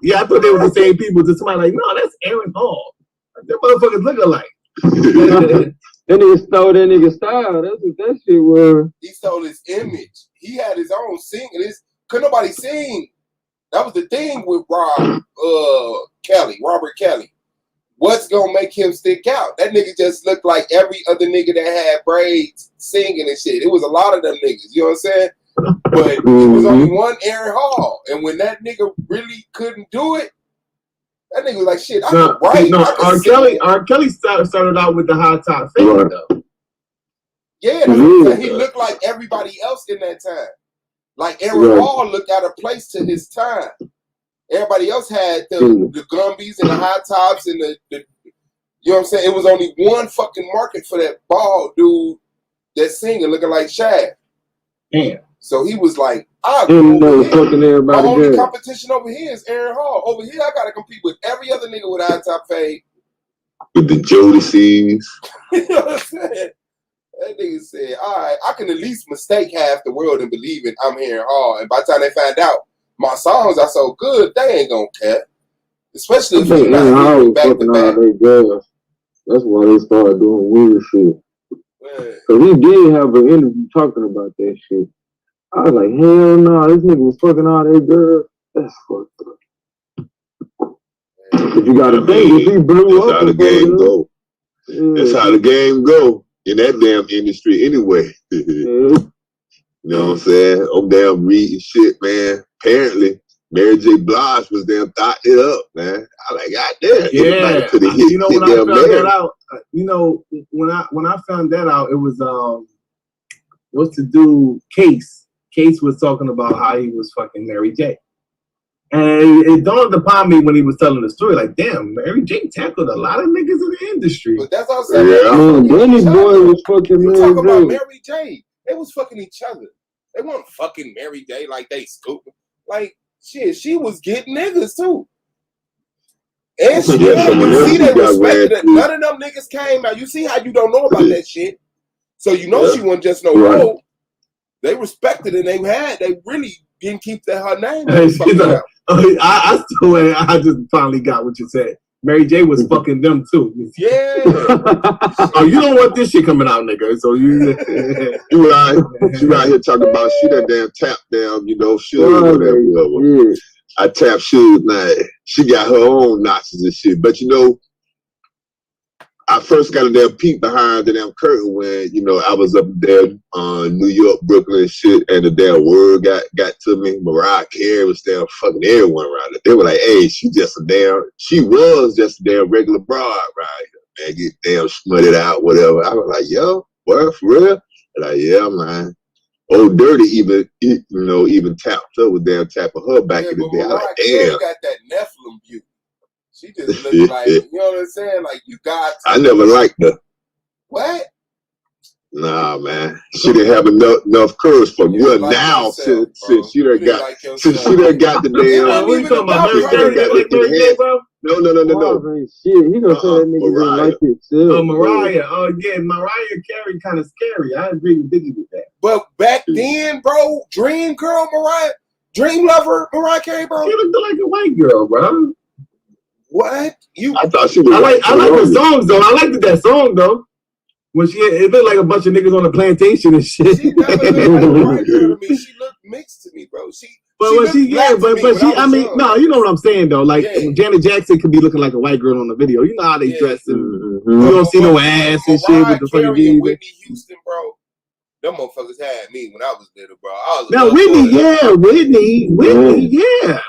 Yeah, I thought they were the same people. Just somebody like, no, that's Aaron Hall. That motherfuckers look alike. That nigga stole that nigga style. That's what that shit was. He stole his image. He had his own singing. Couldn't nobody sing. That was the thing with Robert Kelly. What's gonna make him stick out? That nigga just looked like every other nigga that had braids singing and shit. It was a lot of them niggas, you know what I'm saying? But it was only one Aaron Hall. And when that nigga really couldn't do it, that nigga was like, shit, I could write. R. Kelly started out with the high top fade though. Yeah, he looked like everybody else in that time. Like Aaron Hall looked out of place to his time. Everybody else had the Gumbies and the high tops and the you know what I'm saying? It was only one fucking market for that bald dude that's singing looking like Shaq. Damn. So he was like, my only competition over here is Aaron Hall. Over here, I gotta compete with every other nigga with high top fade. With the Jodeci's. You know what I'm saying? That nigga said, all right, I can at least mistake half the world and believe it. I'm Aaron Hall. And by the time they find out my songs are so good, they ain't gonna care. Especially if you're not back to back. That's why they started doing weird shit. So he did have an interview talking about that shit. I was like, hell no, this nigga was fucking all that girls. That's fucked up. But you gotta think, if he blew up, that's how the game go. That's how the game go in that damn industry anyway. You know what I'm saying? I'm damn reading shit, man. Apparently, Mary J. Blige was damn thought it up, man. I like, goddamn. Yeah, you know when I found that out. You know when I found that out, it was what's the dude Case. Case was talking about how he was fucking Mary J. And it dawned upon me when he was telling the story, like, damn, Mary J tackled a lot of niggas in the industry. But that's all I'm saying. Yeah, Danny Boy was fucking Mary J. You talk about Mary J. They was fucking each other. They weren't fucking Mary J. like they stupid. Like, shit, she was getting niggas too. And she you see they respected it. None of them niggas came out. You see how you don't know about that shit. So you know she wasn't just no hoe. They respected it. They really didn't keep her name. I just finally got what you said. Mary J was fucking them too. Yeah. Oh, you don't want this shit coming out, nigga. So you right here talking about she that damn tap down, you know, Suge, whatever. Yeah. I tap Suge now. She got her own notches and shit. But you know, I first got a damn peek behind the damn curtain when, you know, I was up there on New York, Brooklyn and shit, and the damn word got to me. Mariah Carey was damn fucking everyone around it. They were like, hey, she was just a damn regular broad right here, man. Get damn smutted out, whatever. I was like, yo, what, for real? And like, yeah, man. Old Dirty even tapped her with damn tapping her back in the day. Mariah Like, Carey damn. got that Nephilim view. She just looked like, you know what I'm saying? Like you got. I never liked her. What? Nah, man. She didn't have enough courage for me. Well, like now yourself, since she done got like since she done got the damn. What you talking about? Mary J. got Like Mary J, bro? No. Shit, he gonna say that nigga didn't like himself. Oh, Mariah. Oh, yeah, Mariah Carey kind of scary. I agree with Biggie with that. But back then, bro, Dream Girl Mariah, Dream Lover Mariah Carey, bro. She looked like a white girl, bro. What? I thought she was. I like the songs though. I liked that song though. When it looked like a bunch of niggas on a plantation and shit. She never looked like a white girl to me. She looked mixed to me, bro. But she, I mean, no, you know what I'm saying though. Like Janet Jackson could be looking like a white girl on the video. You know how they dress, and you don't see no ass and shit with the fucking jeans. Whitney Houston, bro. Them motherfuckers had me when I was little, bro.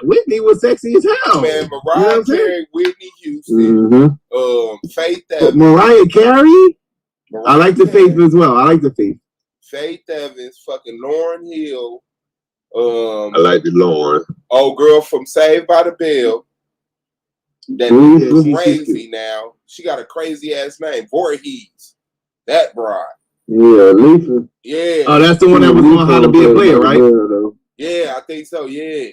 Whitney was sexy as hell. Man, Mariah Carey, Whitney Houston, Faith Evans. Mariah Carey? I like the Faith as well. I like the Faith. Faith Evans, fucking Lauryn Hill. I like the Lauren. Old girl from Saved by the Bell. That is crazy now. She got a crazy ass name. Voorhees. That bride. Yeah, Lisa. Yeah. Oh, that's the one that was on How to Be a Player, right? Yeah, I think so. Yeah.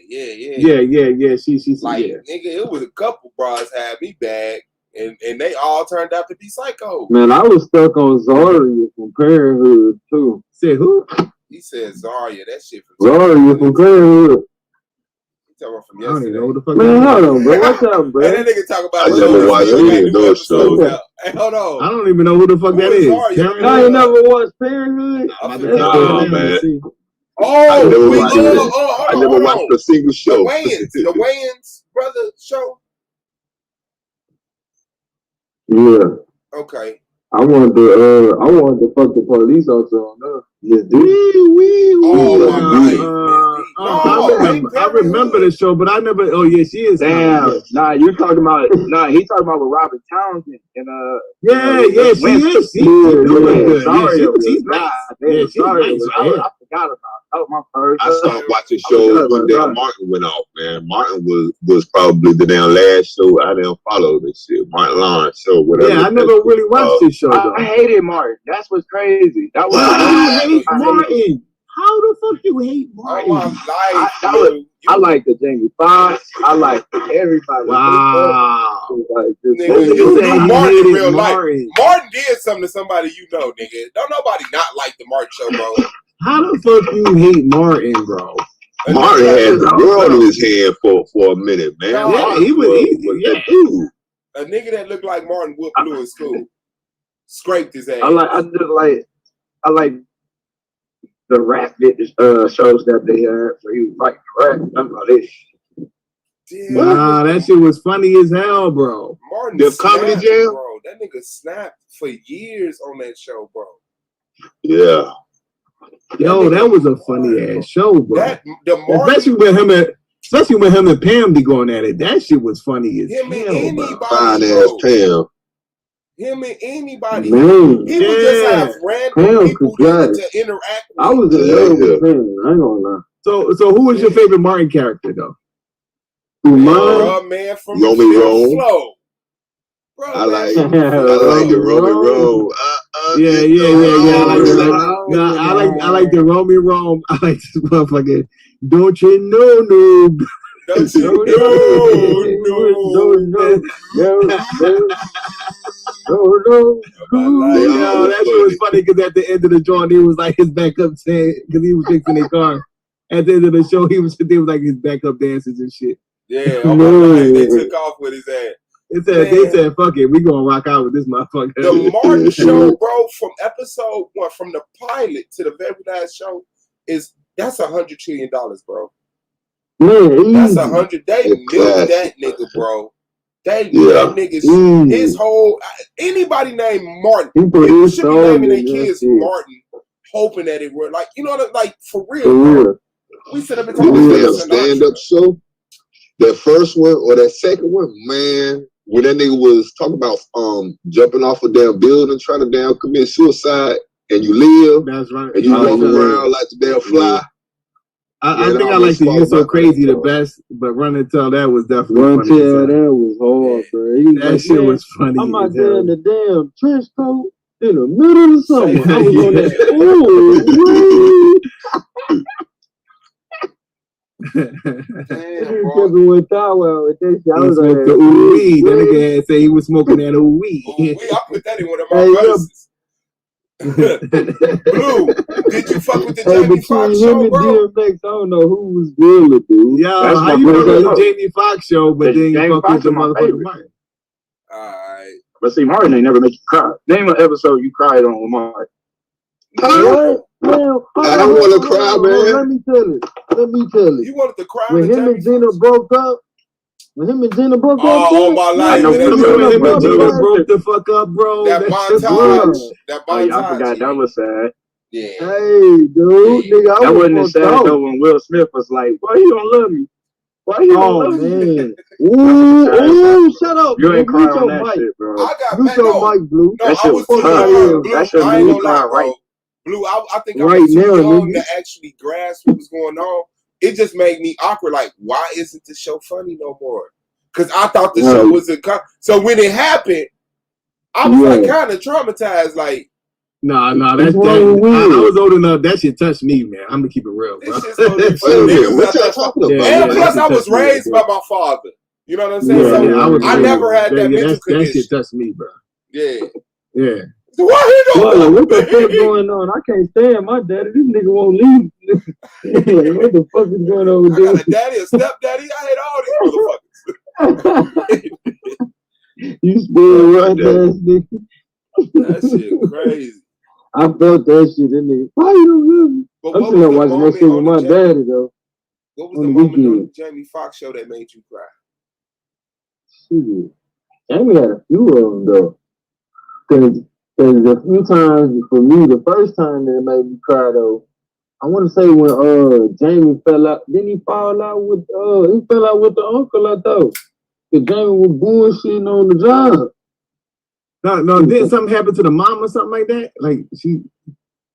She's like, nigga, it was a couple brides had me back, and they all turned out to be psycho. Man, I was stuck on Zaria from Parenthood too. Said who? He said Zaria. That shit from Zaria from Parenthood. Talking about from yesterday. Know what the fuck man, hold on, bro. What's up, bro? Man, that nigga talk about. I never watched any of those shows. Hey, hold on. I don't even know who the fuck that is. I ain't never watched Parenthood. Nah, man. I never watched a single show. The Wayans brother show. Yeah. Okay. I wanted to fuck the police officer on that. Yes, I remember the show, but I never. Oh yeah, she is. Damn. Nah, you talking about? Nah, he talking about with Robert Townsend and Yeah, she is. She's nice. I forgot about. That was my first. I started watching shows when damn Martin went off, man. Martin was probably the damn last show I didn't follow this shit. Martin Lawrence show, whatever. Yeah, I never really watched this show. I hated Martin. That's what's crazy. That was you hate Martin. How the fuck you hate Martin? I like the Jamie Foxx. I like everybody. Wow. Nigga, Martin in real life. Martin did something to somebody you know, nigga. Don't nobody not like the Martin show, bro. How the fuck you hate Martin, bro? Martin had the world in his hand for a minute, man. Yeah, he was. A nigga that looked like Martin whooped Bluu in school. Scraped his ass. I like the rap shows that they had where he was like rap. Nothing about this. Nah, that shit was funny as hell, bro. Martin the Comedy Jam, bro. That nigga snapped for years on that show, bro. Yeah. Yo, that was a funny ass show, bro. Especially when him and Pam be going at it. That shit was funny as hell, bro. Fine ass Pam. Him and anybody. Man, he would just have random people to interact with. I was in love with Pam. I ain't gonna lie. So who was your favorite Martin character though? Man from Romy Rowe. Bro, I like the Romy Rowe. I like the Romy Rowe. I like this motherfucker. Don't you know, noob? Don't you know? That shit was funny because at the end of the joint, he was like his backup saying because he was fixing his car. At the end of the show, they was like his backup dances and shit. Yeah, they took off with his ass. They said, fuck it, we gonna rock out with this motherfucker. The Martin show, bro, from episode 1, from the pilot to the very last show, that's $100 trillion, bro. Man, that's 100. They milked that nigga, bro. They that nigga. His whole anybody named Martin, people should be naming their kids Martin, hoping that it were like like for real. Bro. We sit up and talk about stand-up show. That first one or that second one, man. When that nigga was talking about jumping off a damn building, trying to commit suicide, and you live, That's right. and you walk around like the damn fly. I think I like the You So Crazy the best, but Run and Tell that was definitely Run funny. Tell that was hard, bro. That shit was funny. I'm out there in the damn trench coat in the middle of the summer. I was on that. Damn, kept me with Tommorow with that shit. I was like, the ooh weed. That nigga had say he was smoking that ooh weed. I put that in one of my verses. Blue, did you fuck with the Jamie Foxx show, bro? DMX, I don't know who was really, dude. Yeah, how you fuck with the Jamie Foxx show, but then you fuck with the motherfucking Martin? Alright. But see, Martin ain't never make you cry. Name an episode you cried on with Martin. What? Man, I don't want to cry, man. Let me tell it. You wanted to cry when him and Gina broke up. All my life. When him and Gina broke the fuck up, bro. That montage. Oh, yeah, I forgot. That was sad. Yeah. Hey, dude. Nigga, that wasn't as sad though when Will Smith was like, why you don't love me? Why you don't love me? Ooh, shut up. You ain't crying on that shit, bro. I got mad. Mic, Blue. No, that shit was tough. That shit made me cry right. Blue, I think I was too young to actually grasp what was going on. It just made me awkward. Like, why isn't the show funny no more? Because I thought the show was a... So when it happened, I was like kind of traumatized. Like, nah, that's that. I was old enough. That shit touched me, man. I'm gonna keep it real, bro. And plus, I was raised by my father. You know what I'm saying? I never had that mental condition. That shit touched me, bro. Yeah. What the fuck going on? I can't stand my daddy. This nigga won't leave. What the fuck is going on with this? I got a daddy, a stepdaddy. I hate all these motherfuckers. You spoiled right ass nigga. That shit crazy. I felt that shit in there. Why you don't love me? I'm still watching that shit with my daddy though. What was the moment on the Jamie Foxx show that made you cry? Shit. Jamie had a few of them though. Cause a few times for me, the first time that it made me cry though, I want to say when Jamie fell out. Didn't he fall out with he fell out with the uncle? I thought. Cause Jamie was bullshitting on the job. No, didn't something happen to the mom or something like that? Like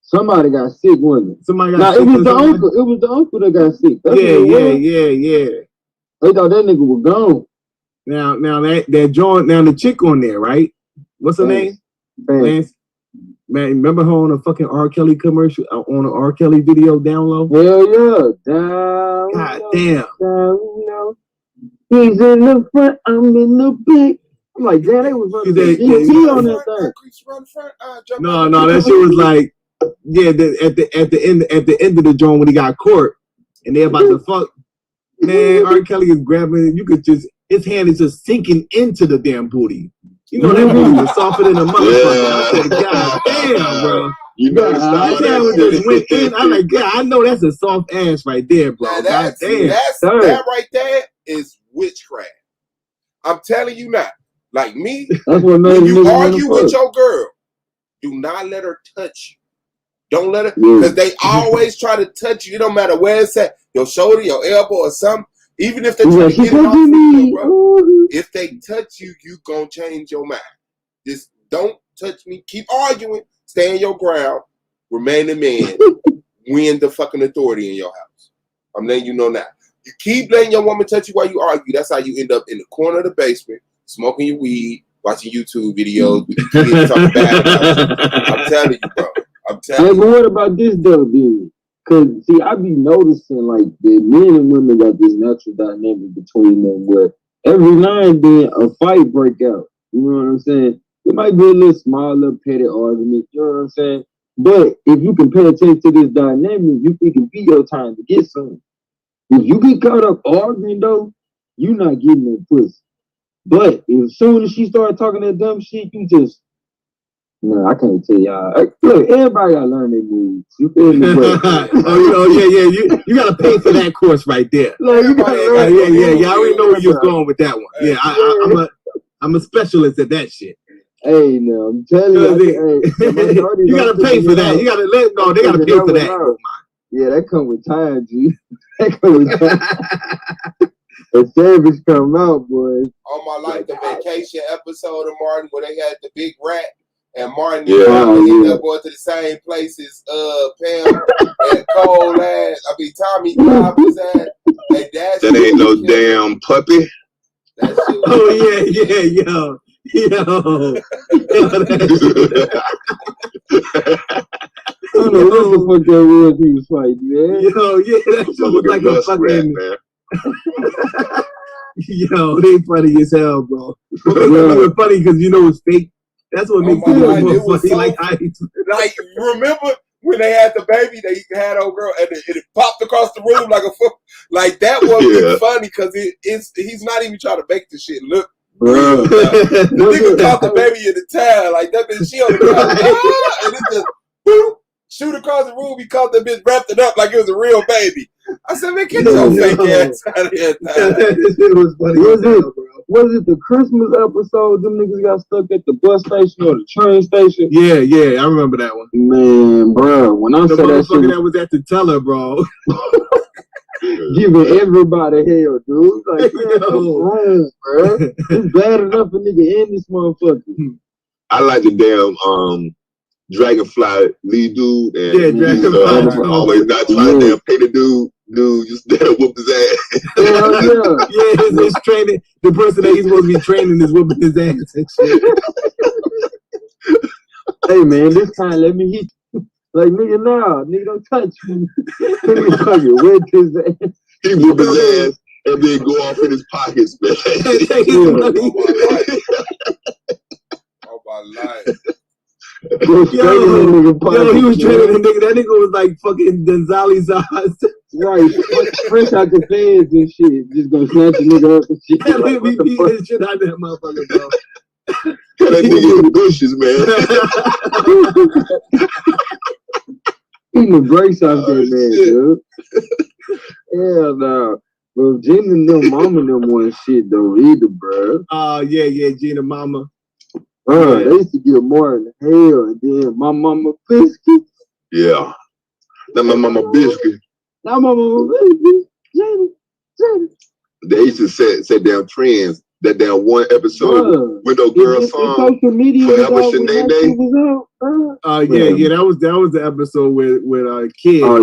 somebody got sick, wasn't it? Somebody got sick. It was the uncle. It was the uncle that got sick. Yeah. They thought that nigga was gone. Now that joint, now the chick on there, right? What's her name? Lance. Man, remember her on a fucking R. Kelly commercial, on an R. Kelly video down low? Hell yeah. Down. God damn. Down low. He's in the front, I'm in the back. I'm like, damn, they was running GT on that thing. No, that shit was like, at the end of the joint when he got caught and they about to fuck. Man, R. Kelly is grabbing. You could just his hand is just sinking into the damn booty. You know that booty was softer than a motherfucker. I said, God damn, bro. You better stop that. Just went in. I'm like, yeah, I know that's a soft ass right there, bro. That right there is witchcraft. I'm telling you now. Like me, when you argue with your girl, do not let her touch you. Don't let her, because they always try to touch you. It don't matter where it's at, your shoulder, your elbow, or something. Even if they try to get it off you, bro. If they touch you, you gonna change your mind. Just don't touch me. Keep arguing. Stay in your ground. Remain a man. Win the fucking authority in your house. I'm letting you know now. You keep letting your woman touch you while you argue. That's how you end up in the corner of the basement, smoking your weed, watching YouTube videos with your kids talking bad about you. I'm telling you, bro. I'm telling you. But what about this though, dude? Because, see, I be noticing, like, the men and women got this natural dynamic between them where every now and then a fight break out. You know what I'm saying? It might be a little small, little petty argument. You know what I'm saying? But if you can pay attention to this dynamic, it can be your time to get something. If you get caught up arguing, though, you're not getting no pussy. But as soon as she started talking that dumb shit, you just... No, I can't tell y'all. Look, everybody gotta learn their moves. You feel me? You gotta pay for that course right there. Like, you gotta learn. Yeah. I already know where you're going with that one. Yeah, I'm a specialist at that shit. Hey, no, I'm telling you. You gotta pay for that. You gotta they gotta pay for that. Yeah, that come with time, G. That come with time. The service come out, boy. On my life, the vacation episode of Martin where they had the big rat And Martin Yeah. ended up going to the same places Pam and Cole ass. I mean Tommy Robbins ass. Hey, That ain't no damn puppy. That shit was Oh yeah, yo. I don't know what the fuck that was he was fighting, man. Yo, yeah, that shit was like a fucking. Man. Yo, they funny as hell, bro. What makes it even funny because you know it's fake. That's what makes it even more funny. So, like remember when they had the baby, they had old girl and it popped across the room like a foot. Like that wasn't funny because he's not even trying to make the shit look real. The nigga caught the baby in the towel like that bitch. She on the couch, and it just boop, shoot across the room. He caught that bitch, wrapped it up like it was a real baby. I said, man, get your fake ass out of here. It was funny. Was it the Christmas episode? Them niggas got stuck at the bus station or the train station? Yeah, I remember that one. Man, bro, when I the said that shit, that was at the teller, bro. Giving everybody hell, dude. Like, man, wrong, bro. It's bad enough a nigga in this motherfucker. I like the damn Dragonfly lead dude, and Dragonfly. Always not trying to damn pay the dude. Dude, just there whoop his ass. His training. The person that he's supposed to be training is whooping his ass and shit. Hey man, this time let me hit you. Like nigga, nah, nigga don't touch me. Nigga fucking whip his ass. He whoop his ass and then go off in his pockets, man. Oh my life. Yo, he was training the nigga. That nigga was like fucking Gonzalez eyes. Right, fresh out the feds and shit. Just gonna snatch a nigga up and shit. That nigga be beating shit out of that motherfucker, bro. That nigga in the bushes, man. Eating the grace off that man, dude. Hell no. But Gina and them mama them one shit though either, bro. Yeah, Gina mama. They used to get more in hell, and then my mama biscuit. Yeah. That my mama biscuit. Now my mama biscuit. Gina. They used to set down trends. That damn one episode, Window Girl song, Forever Sinead. Yeah, that was the episode with Kid. Oh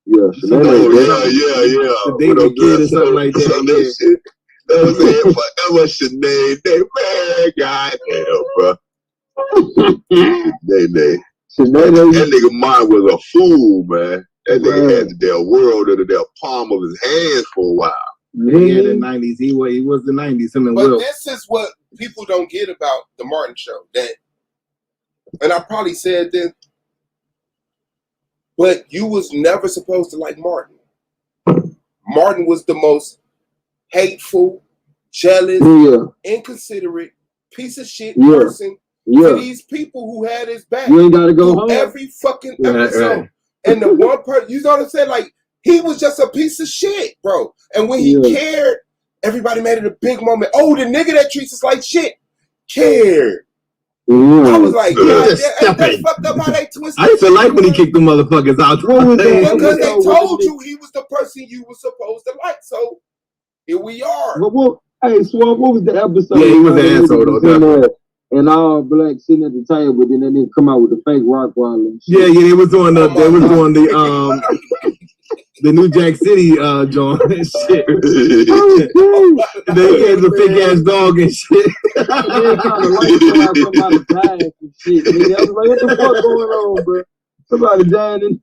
yeah. The David Kid or something like that. Shit. That was it. Forever Sinead. Man, goddamn, bro. That nigga mind was a fool, man. That nigga had the damn world in the damn palm of his hands for a while. Yeah, the 90s. He was the 90s. But this is what people don't get about the Martin Show. And I probably said this, but you was never supposed to like Martin. Martin was the most hateful, jealous, inconsiderate, piece of shit person to these people who had his back. You ain't gotta go home. Every fucking episode. Right. And the one person, you know what I'm saying? Like, he was just a piece of shit, bro. And when he cared, everybody made it a big moment. Oh, the nigga that treats us like shit cared. I was like, that's fucked up how they twisted. I used to like when he kicked the motherfuckers out. Because they told you he was the person you were supposed to like. So here we are. Hey, Swamp, what was the episode? Yeah, he was an asshole though. And all black sitting at the table, but then they didn't come out with the fake rock wall and shit. Yeah, they was doing the New Jack City joint and shit. They had the big ass dog and shit. Somebody died and shit. I was like, what the fuck going on, bro? Somebody died and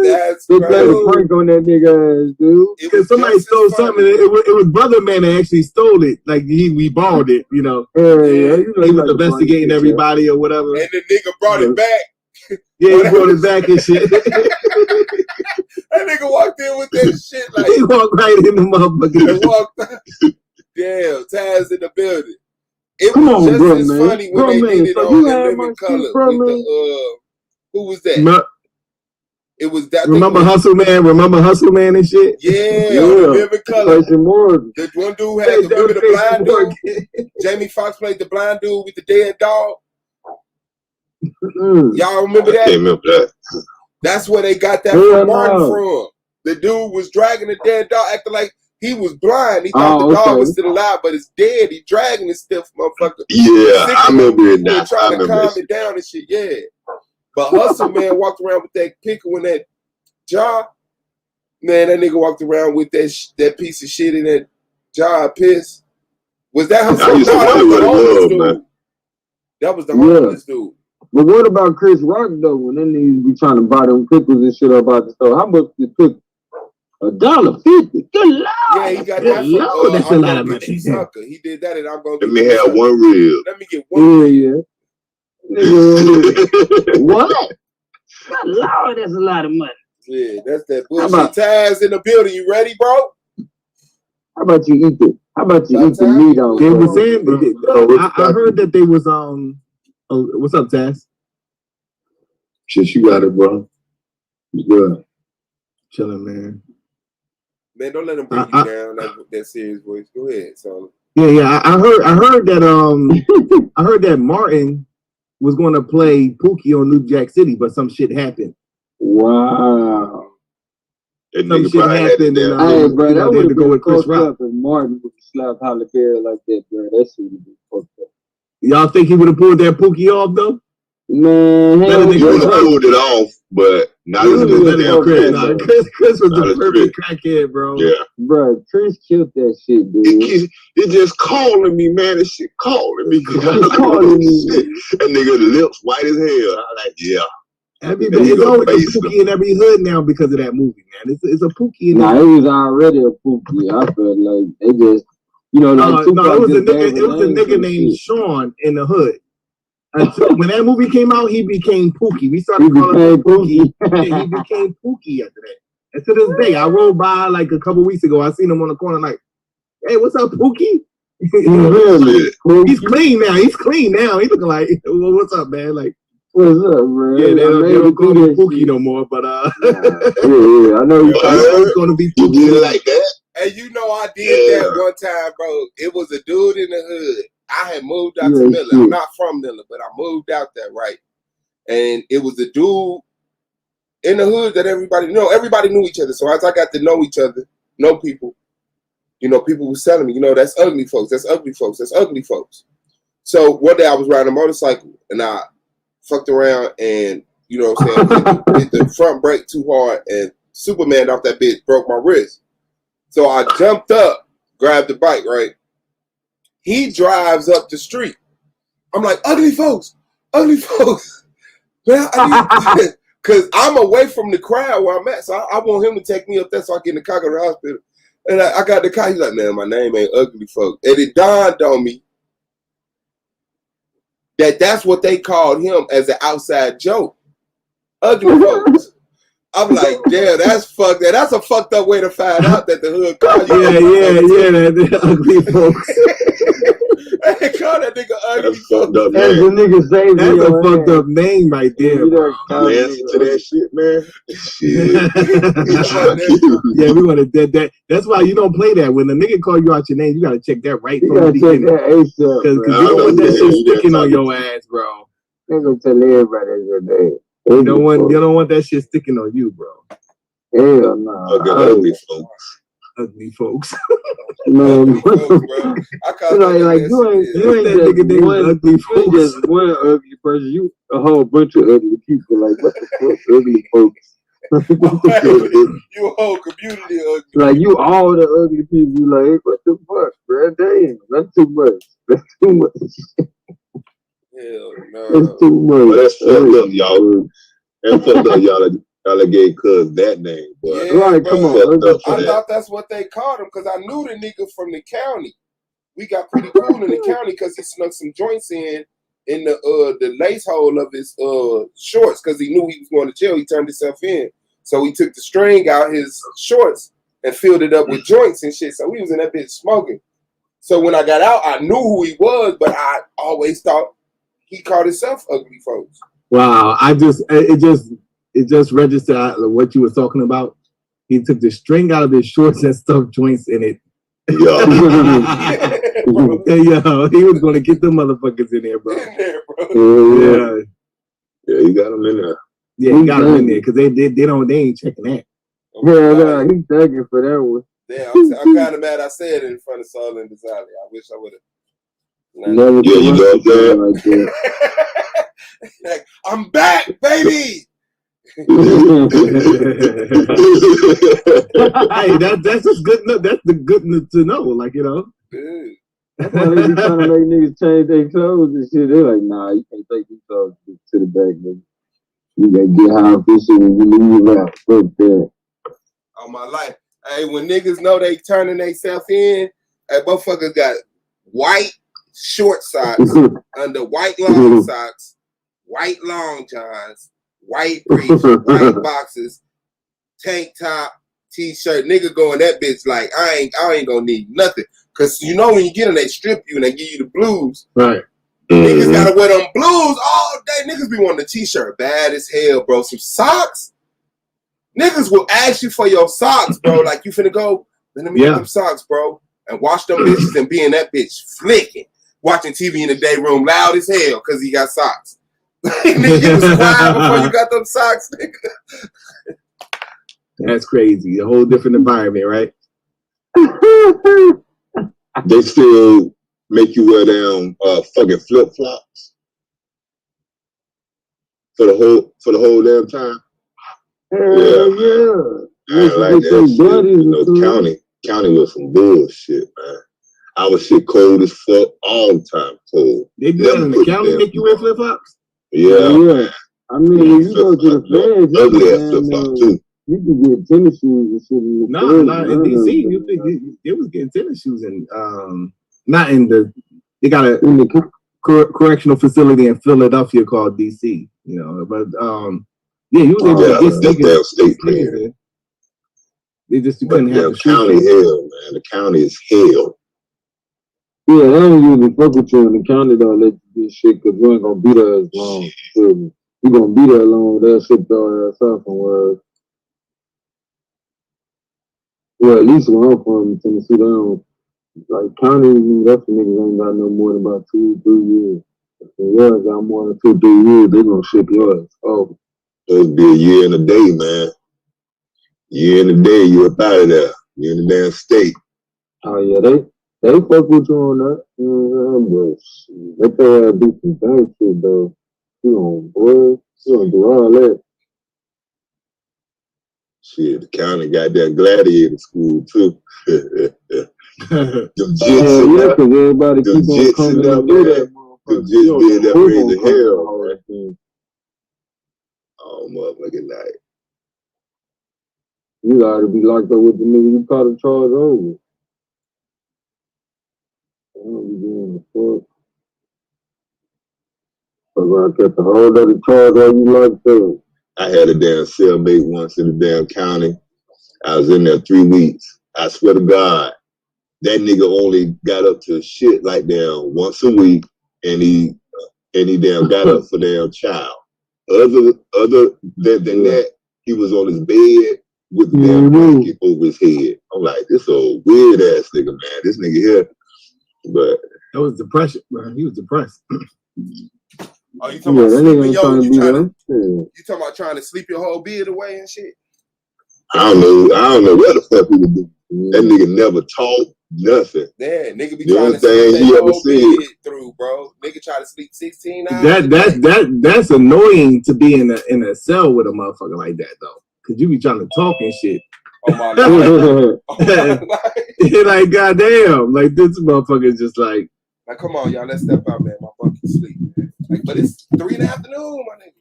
that's they played a prank on that nigga ass, dude. Because somebody stole something. It was Brother Man that actually stole it. Like we borrowed it, you know. Yeah. He was investigating everybody or whatever. And the nigga brought it back. Yeah, he brought it back and shit. That nigga walked in with that shit like he walked right in the motherfucker. Damn, Taz in the building. It Come was on, just bro, as man. funny when they did it on Living Color. Who was that? It was that. Remember Hustle Man and shit? Yeah. Living Color. The one dude had the blind dude. Jamie Foxx played the blind dude with the dead dog. Y'all remember that? I can't remember that. That's where they got that from Martin from. The dude was dragging the dead dog, acting like He was blind. He thought the dog was still alive, but it's dead. He dragging this stiff motherfucker. Yeah, I remember it now. Trying to calm it down and shit. Yeah. But Hustle Man walked around with that pickle in that jar. Man, that nigga walked around with that piece of shit in that jar of piss. Was that Hustle? I used to wonder what it was, man. That was the homeless dude. But what about Chris Rock though? When they niggas be trying to buy them pickles and shit up out the store, how much the pickle? $1.50. Good lord. Yeah, he got that. Lord, that's a lot of money. He did that, and I'm gonna. Let me have one rib. Let me get one. Yeah. What? Good lord, that's a lot of money. Yeah, that's that bullshit. Taz in the building. You ready, bro? How about you eat it? How about you eat the meat on? They were saying, I heard that they was what's up, Taz? Shit, you got it, bro. You good? Chilling, man. Man, don't let him bring you down. That serious voice. Go ahead, so. Yeah. I heard that I heard that Martin was going to play Pookie on New Jack City, but some shit happened. Wow. Some shit happened, and hey, bro, that would have go with Chris Rock. If Martin would slap Halle Berry like that, bro. That shit would be fucked up. Y'all think he would have pulled that Pookie off though? Man, he would have pulled it off, but not as good as Chris. Chris was the perfect crackhead, bro. Yeah, bro. Chris killed that shit, dude. It just calling me, man. This shit calling me. Calling me. That nigga lips white as hell. I'm like, yeah. It's always a Pookie in every hood now because of that movie, man. It's a Pookie in it was already a Pookie. I felt like they just, you know, like it was a nigga named Sean in the hood. Until when that movie came out, he became Pookie. We started calling him Pookie. Yeah, he became Pookie after that. And to this day, I rode by like a couple weeks ago. I seen him on the corner, like, "Hey, what's up, Pookie?" He's clean now. He's looking like, "Well, what's up, man?" Like, what's up, man? Yeah, they don't call him Pookie no more, but yeah, I know he's gonna be Pookie like that. And you know, I did that one time, bro. It was a dude in the hood. I had moved out to Miller. I'm not from Miller, but I moved out there, right? And it was a dude in the hood that everybody knew each other. So as I got to know each other, know people, you know, people was telling me, you know, that's ugly folks, that's ugly folks, that's ugly folks. So one day I was riding a motorcycle and I fucked around and, you know what I'm saying, hit the front brake too hard and Superman off that bitch broke my wrist. So I jumped up, grabbed the bike, right? He drives up the street. I'm like, ugly folks. Man, because I'm away from the crowd where I'm at. So I want him to take me up there so I get in the car, go to the hospital. And I got the car. He's like, man, my name ain't Ugly Folks. And it dawned on me that that's what they called him as an outside joke. Ugly Folks. I'm like, damn, that's fucked. That's a fucked up way to find out that the hood called you. Yeah, that Ugly Folks. They call that nigga Ugly Folks. That's the nigga saying that's a fucked up name right there, bro. Answer to that shit, man. Yeah, we want to that. That's why you don't play that. When the nigga call you out your name, you gotta check that right. You gotta check that ASAP, because you don't want that shit sticking on your ass, bro. They're gonna tell everybody your name. You don't want that shit sticking on you, bro. Hell no. Ugly folks. Ugly folks. Man, folks, bro. I call like you ain't just one ugly person. You a whole bunch of ugly people. Like what the fuck, ugly folks? You a whole community ugly. Like you all the ugly people. Like what the fuck, bro? Damn, that's too much. That's too much. Hell no. That's too much. Well, that's fucked up, y'all. That's fucked up, y'all gave Cuz that name. But yeah, right, come on. I thought that's what they called him because I knew the nigga from the county. We got pretty cool in the county because he snuck some joints in the lace hole of his shorts because he knew he was going to jail. He turned himself in. So he took the string out his shorts and filled it up with joints and shit. So we was in that bitch smoking. So when I got out, I knew who he was, but I always thought he called himself Ugly Folks. Wow, it just registered what you were talking about. He took the string out of his shorts and stuffed joints in it. Yeah. Yo, he was going to get them motherfuckers in there, bro. Yeah, he got them in there. Yeah, he got them in there because they ain't checking that. Yeah, he's begging for that one. Yeah, I'm kind of mad I said it in front of Soul and Desire. I wish I would have. Never Yeah, you know what I'm saying? Like, I'm back, baby. Hey, that's just good enough. That's the good enough to know. Like, you know. Dude. That's why they be trying to make niggas change their clothes and shit. They're like, nah, you can't take these clothes to the back, nigga. You gotta get high official when you leave out. Fuck that. On my life. Hey, when niggas know they turning themselves in, that motherfuckers got white short socks under white long socks, white long johns, white briefs, white boxes, tank top, t-shirt. Nigga going that bitch like I ain't gonna need nothing. Cause you know when you get them, they strip you and they give you the blues. Right. Niggas gotta wear them blues all day. Niggas be wanting a t-shirt bad as hell, bro. Some socks. Niggas will ask you for your socks, bro. Like you finna go, let me get them socks, bro. And wash them bitches and be in that bitch flicking. Watching TV in the day room loud as hell because he got socks. Nigga, you was quiet before you got them socks, nigga. That's crazy. A whole different environment, right? They still make you wear them fucking flip flops for the whole damn time. Yeah. I ain't like that shit. You know, county was some bullshit, man. I was shit cold as fuck all the time. Cold. They do that in the county, make you wear flip flops? Yeah. I mean, when you go to the feds, ugly ass flip flop too. You can get tennis shoes and shit. Nah, in DC, they was getting tennis shoes and not in the. They got a in the correctional facility in Philadelphia called DC. You know, but yeah, you was able to get damn state clear. They just couldn't have the county hell, man. The county is hell. Yeah, they don't usually fuck with you in the county. Don't let you do shit because you ain't gonna be there as long. You gonna be there long. They'll ship your ass off somewhere. Well, at least where I'm from, Tennessee, they don't, like, county, that's the niggas ain't got no more than about 2 or 3 years. If they got more than 2 or 3 years, they gonna ship yours. Oh. It'll be a year and a day, man. Year and a day, you up out of there. You in the damn state. Oh, yeah, they fuck with you on that. You know what I'm saying? But they do some dang shit, though. You gonna do all that. Shit, the county got that gladiator school too. Them jits because everybody keep on coming and do that. Them jits did that raising hell, man. Oh, motherfucking night. You gotta be locked up with the nigga you caught a charge over. I don't be doing the fuck. Cause I kept the whole other charge while you locked up. I had a damn cellmate once in the damn county. I was in there 3 weeks. I swear to God, that nigga only got up to shit like damn once a week, and he damn got up for damn child. Other than that, he was on his bed with the damn blanket over his head. I'm like, this old weird ass nigga, man. This nigga here, but that was depression, man. He was depressed. Oh, you talking about sleeping? You talking about trying to sleep your whole beard away and shit? I don't know what the fuck he was doing. That nigga never talked nothing. Yeah, nigga be trying to sleep their whole beard through, bro. Nigga try to sleep 16 hours. That's annoying to be in a cell with a motherfucker like that though, cause you be trying to talk and shit. Oh my life. You're like, goddamn, like this motherfucker just like. Like, come on, y'all, let's step out, man. My butt can sleep, man. Like, but it's 3 in the afternoon, my nigga.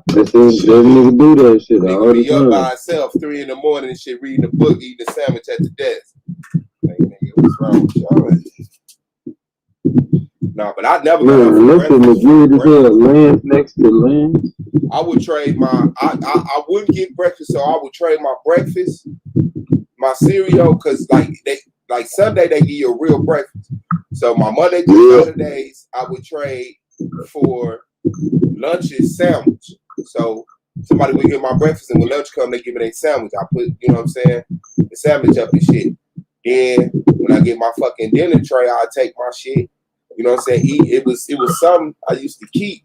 That nigga do that shit all the time. Be up by himself 3 in the morning and shit, reading a book, eating a sandwich at the desk. Like, nigga, what's wrong with y'all? No, but I never got up for breakfast. Land next to land. I would trade I wouldn't get breakfast, so I would trade my breakfast, my cereal, because like Sunday they give you a real breakfast. So my Monday through Saturdays I would trade for lunches sandwich. So somebody would get my breakfast, and when lunch come, they give me a sandwich. I put, you know what I'm saying, the sandwich up and shit. Then when I get my fucking dinner tray, I take my shit. You know what I'm saying? Eat. It was something I used to keep.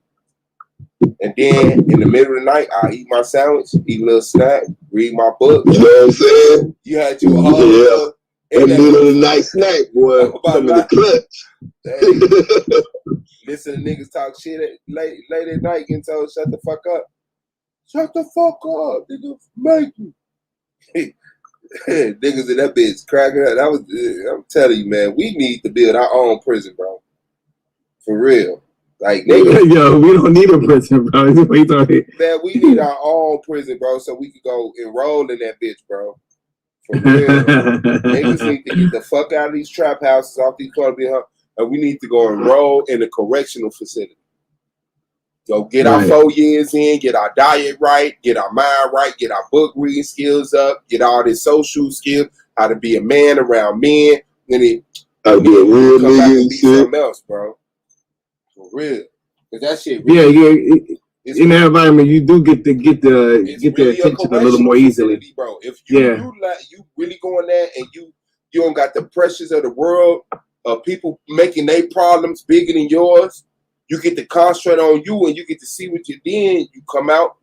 And then in the middle of the night, I eat my sandwich, eat a little snack, read my book. You know what I'm saying? You had you a whole little that middle of the night snack, boy, come in the clutch. Hey, listen to niggas talk shit late at night, getting told shut the fuck up. Shut the fuck up, nigga. Make me. Niggas in that bitch cracking up. I'm telling you, man, we need to build our own prison, bro. For real. Like, niggas, yo, we don't need a prison, bro. man, we need our own prison, bro, so we can go enroll in that bitch, bro. For real. Niggas need to get the fuck out of these trap houses, off these corners, and we need to go enroll in a correctional facility. Go get our 4 years in, get our diet right, get our mind right, get our book reading skills up, get all this social skills, how to be a man around men, and it how to be a real come back nigga and be something else, bro. For real. Cause that shit really, in that environment, you do get the really attention a little more easily, bro. If you really go in there and you don't got the pressures of the world, people making their problems bigger than yours, you get to concentrate on you and you get to see what you did. You come out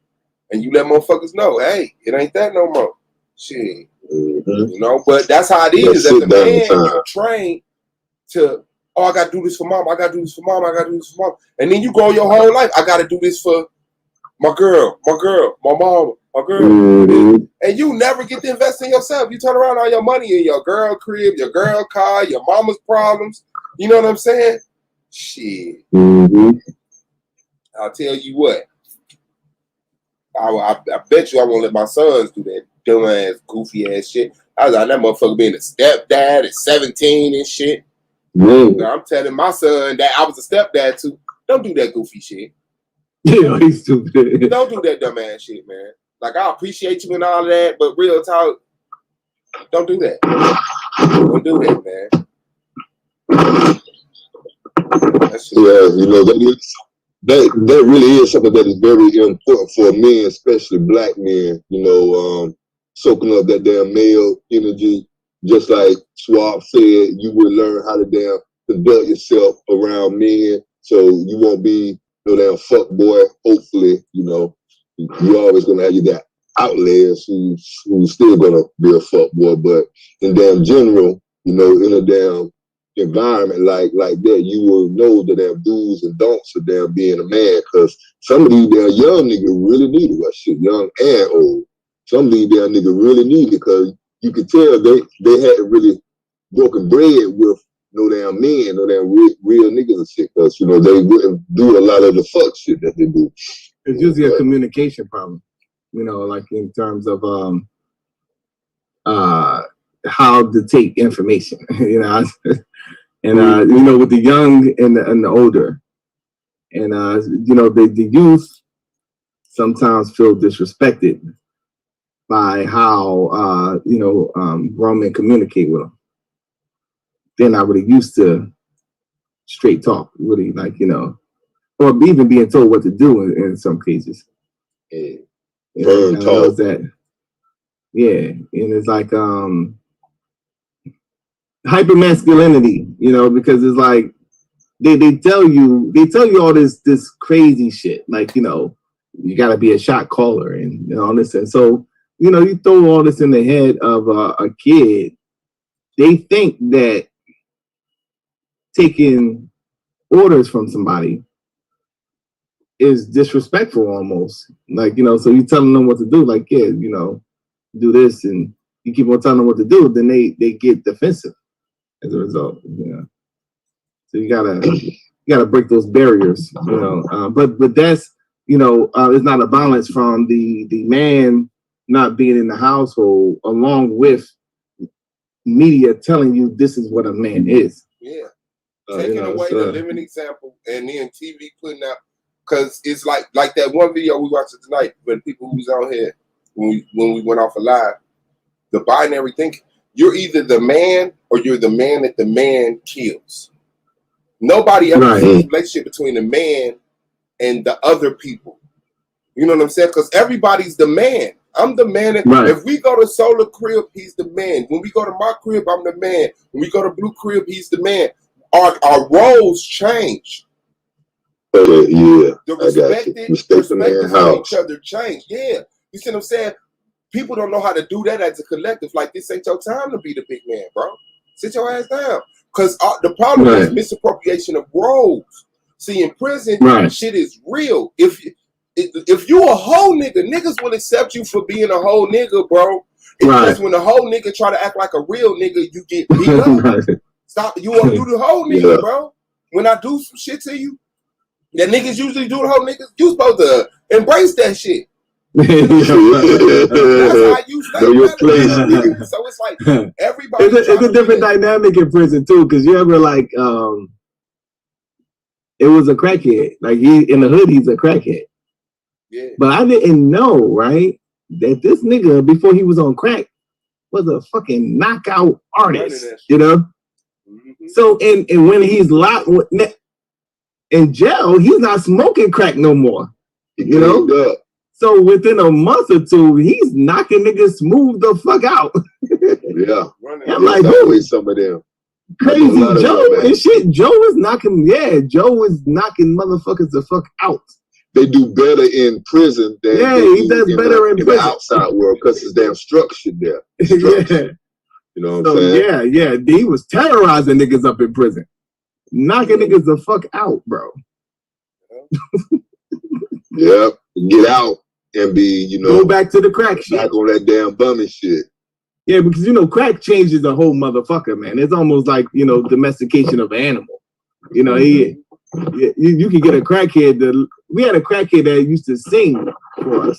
and you let motherfuckers know, hey, it ain't that no more. Shit, you know. But that's how it is. As a man, you train to. Oh, I gotta do this for mom. I gotta do this for mom. I gotta do this for mom. And then you go your whole life. I gotta do this for my girl, my mom, my girl. And you never get to invest in yourself. You turn around all your money in your girl crib, your girl car, your mama's problems. You know what I'm saying? Shit. I'll tell you what. I bet you I won't let my sons do that dumb ass, goofy ass shit. I was like, that motherfucker being a stepdad at 17 and shit. I'm telling my son that I was a stepdad too. Don't do that goofy shit. Yeah, he's stupid. Don't do that dumb ass shit, man. Like, I appreciate you and all of that, but real talk, don't do that. Don't do that, man. Yeah, you know, that really is something that is very important for men, especially black men, you know, soaking up that damn male energy. Just like Swab said, you will learn how to damn conduct yourself around men, so you won't be no damn fuck boy. Hopefully, you know, you're always gonna have that outliers who's still gonna be a fuck boy. But in damn general, you know, in a damn environment like that, you will know the damn do's and don'ts of damn being a man. Because some of these damn young niggas really need it. Well, shit, young and old. Some of these damn niggas really need it because you could tell they hadn't really broken bread with no damn men, no damn real niggas and shit. Because, you know, they wouldn't do a lot of the fuck shit that they do. It's usually a communication problem, you know, like in terms of how to take information, you know, and you know, with the young and the older, and you know, the youth sometimes feel disrespected by how you know, grown men communicate with them. They're not really used to straight talk, really, like, you know, or even being told what to do in some cases. You know, that, yeah, and it's like hyper masculinity, you know, because it's like they tell you all this crazy shit, like, you know, you got to be a shot caller and, you know, all this, and so, you know, you throw all this in the head of a kid, they think that taking orders from somebody is disrespectful almost, like, you know, so you telling them what to do, like, yeah, you know, do this, and you keep on telling them what to do, then they get defensive as a result, you know. So you gotta break those barriers, you know. But that's, you know, it's not a balance from the man not being in the household, along with media telling you this is what a man is. Yeah, taking you know, away the living example, and then TV putting out, because it's like that one video we watched tonight when people who was on here when we went off a live, the binary thinking. You're either the man or you're the man that the man kills. Nobody ever sees a relationship between the man and the other people. You know what I'm saying? Because everybody's the man. I'm the man. If we go to Solar Crib, he's the man. When we go to my crib, I'm the man. When we go to Blue Crib, he's the man. Our roles change. Yeah, The I got you. perspective on each other change. Yeah. You see what I'm saying? People don't know how to do that as a collective. Like, this ain't your time to be the big man, bro. Sit your ass down. Because the problem is misappropriation of roles. See, in prison, shit is real. If you a whole nigga, niggas will accept you for being a whole nigga, bro. It's just when a whole nigga try to act like a real nigga, you get beat up. Stop. You want to do the whole nigga, bro. When I do some shit to you, that niggas usually do the whole niggas, you supposed to embrace that shit. That's how you stay. So it's like everybody. It's a different dynamic in prison too, because you ever like it was a crackhead. Like he in the hood, he's a crackhead. Yeah. But I didn't know, right, that this nigga before he was on crack was a fucking knockout artist. You know. Mm-hmm. So and when he's locked in jail, he's not smoking crack no more. You know. So within a month or two, he's knocking niggas smooth the fuck out. Yeah. I'm like, always some of them. Crazy Joe and shit. Joe was knocking motherfuckers the fuck out. They do better in prison than he does better in the outside world because it's damn structured there. Yeah. You know what I'm saying? Yeah. He was terrorizing niggas up in prison. Knocking niggas the fuck out, bro. Yep. Get out and be, go back to the crack shit. Back on that damn bumming shit. Yeah, because crack changes the whole motherfucker, man. It's almost like, domestication of an animal. You can get a crackhead. We had a crackhead that used to sing for us.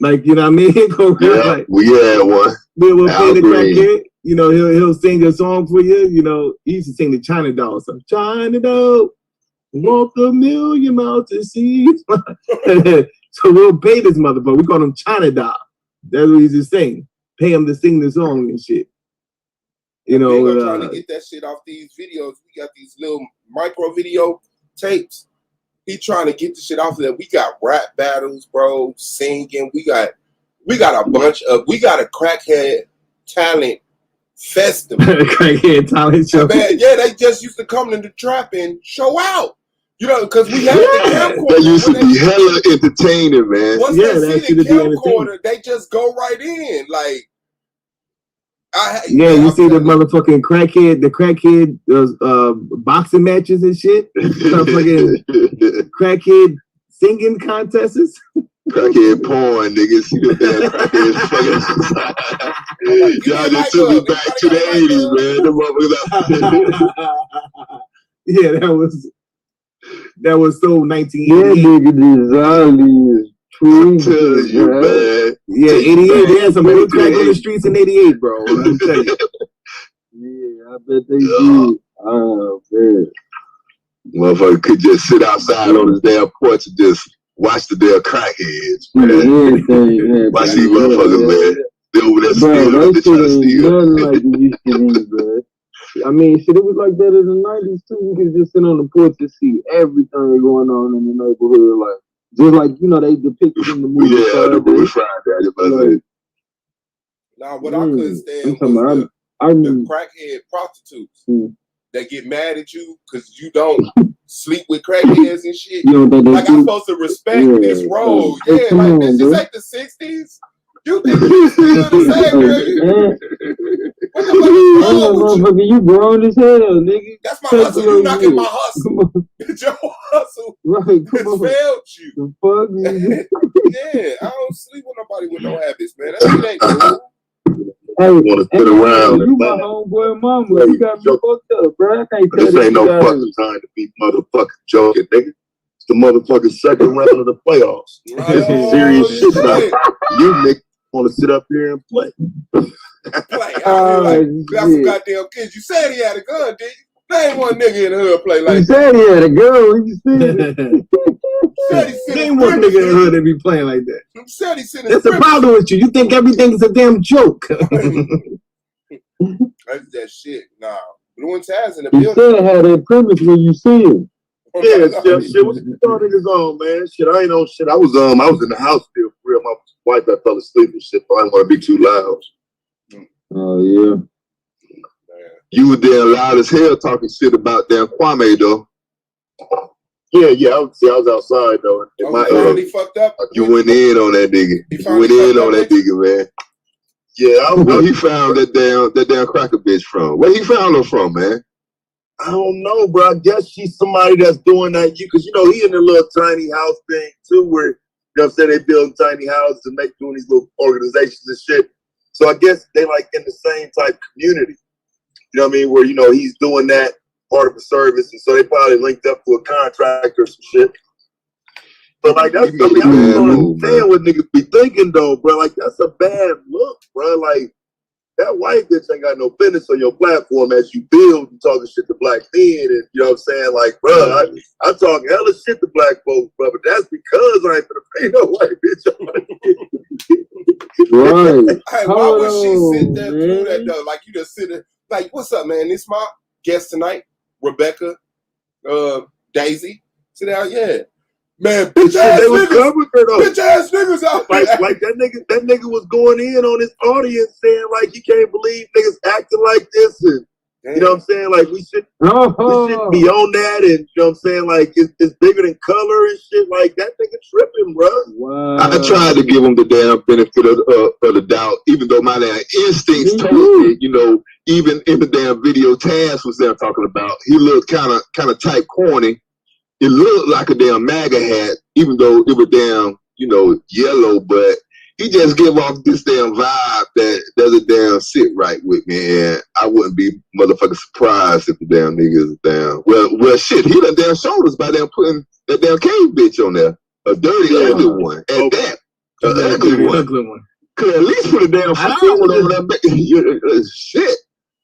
Like, you know what I mean? Like, we had one. We'll play the crackhead. He'll sing a song for you. He used to sing the China Doll song. China Doll, walk a million miles to see. So we'll pay this motherfucker. We call him China Doll. That's what he used to sing. Pay him to sing the song and shit. Trying to get that shit off these videos. We got these little micro video tapes. He trying to get the shit off of that. We got rap battles, bro, singing. We got a crackhead talent festival. Crackhead talent show. Man, yeah, they just used to come to the trap and show out. Because we had the camcorder. That used to be hella entertaining, man. Once they see the camcorder, they just go right in. Like, you see the motherfucking crackhead, those boxing matches and shit. Fucking crackhead singing contests. Crackhead porn, niggas. See the damn crackhead. Y'all just took me back to the 80s, man. Yeah, that was so 1988. Yeah, nigga, design is true. I'm telling you, man. Yeah, 88. They had some real crack on the streets in 88, bro. Let me tell you. Yeah, I bet they did. Oh, man. Motherfucker could just sit outside on his damn porch and just watch the damn crackheads, man. Watch these motherfuckers, man. They over there stealing. They trying to steal. Nothing like it used to be, man. I mean, shit, it was like that in the 90s, too. You could just sit on the porch and see everything going on in the neighborhood. Like, just like, they depicted in the movie. Yeah, the movie Friday. Now, what I couldn't stand was the crackhead prostitutes that get mad at you because you don't sleep with crackheads and shit. Like, I'm supposed to respect this role. Yeah, like, this is like the 60s. You think you still the same, girl? What the fuck is wrong with you? You grown as hell, nigga. That's my hustle. You knocking my hustle. Your hustle. Right, come on. Failed you. The fuck? Yeah, I don't sleep with nobody with no habits, man. That ain't cool. Hey, want to sit around. You my homeboy mama. You got me fucked up, bro. I can't tell this ain't no fucking time to be motherfucking joking, nigga. It's the motherfucking second round of the playoffs. This is serious shit now. You nigga want to sit up here and play. Got some goddamn kids. You said he had a gun, did you? Name one nigga in the hood play like that. You said he had a gun. You said Name one nigga in the hood that be playing like that. Said he sent That's the problem with you. You think everything's a damn joke. That's that shit. Nah. Bluu and Taz in the building. You said had that premise when you see him. Yeah, shit. What you thought niggas on, man? Shit, I ain't on shit. I was in the house still for real. My wife that fell asleep and shit, so I didn't want to be too loud. Oh yeah. You were there loud as hell talking shit about damn Kwame though. Yeah, I was outside though. In my finally fucked up. You went in on that nigga. You went in on that nigga, man. Yeah, where he found that damn cracker bitch from? Where he found her from, man? I don't know, bro. I guess she's somebody that's doing that. Because he in a little tiny house thing too, where what I'm saying, they build tiny houses and make doing these little organizations and shit. So I guess they like in the same type community. You know what I mean? Where he's doing that part of the service, and so they probably linked up to a contractor or some shit. But like that's I don't understand what niggas be thinking though, bro. Like that's a bad look, bro. Like that white bitch ain't got no business on your platform as you build and talking shit to black men, and you know what I'm saying? Like, bro, I talk hella shit to black folks, bro, but that's because I ain't gonna pay no white bitch. Right. Hey, why would she sit there through that though? Like you just sit there, like, what's up, man? This my guest tonight, Rebecca, Daisy. Sit down, yeah. Man, bitch ass niggas out there. Like that nigga was going in on his audience saying like he can't believe niggas acting like this, and you know what I'm saying? Like we should be on that, and you know what I'm saying? Like it's bigger than color and shit. Like that nigga tripping, bro. Wow. I tried to give him the damn benefit of the doubt, even though my damn instincts told me, even in the damn video Taz was there talking about, he looked kind of tight, corny. It looked like a damn MAGA hat, even though it was damn, yellow, but he just gave off this damn vibe that doesn't damn sit right with me, and I wouldn't be motherfucking surprised if the damn nigga is down. Well, shit, he done damn showed us by damn putting that damn cave bitch on there. A dirty, ugly one. At that. An ugly one. Could at least put a damn fire one over that. Shit.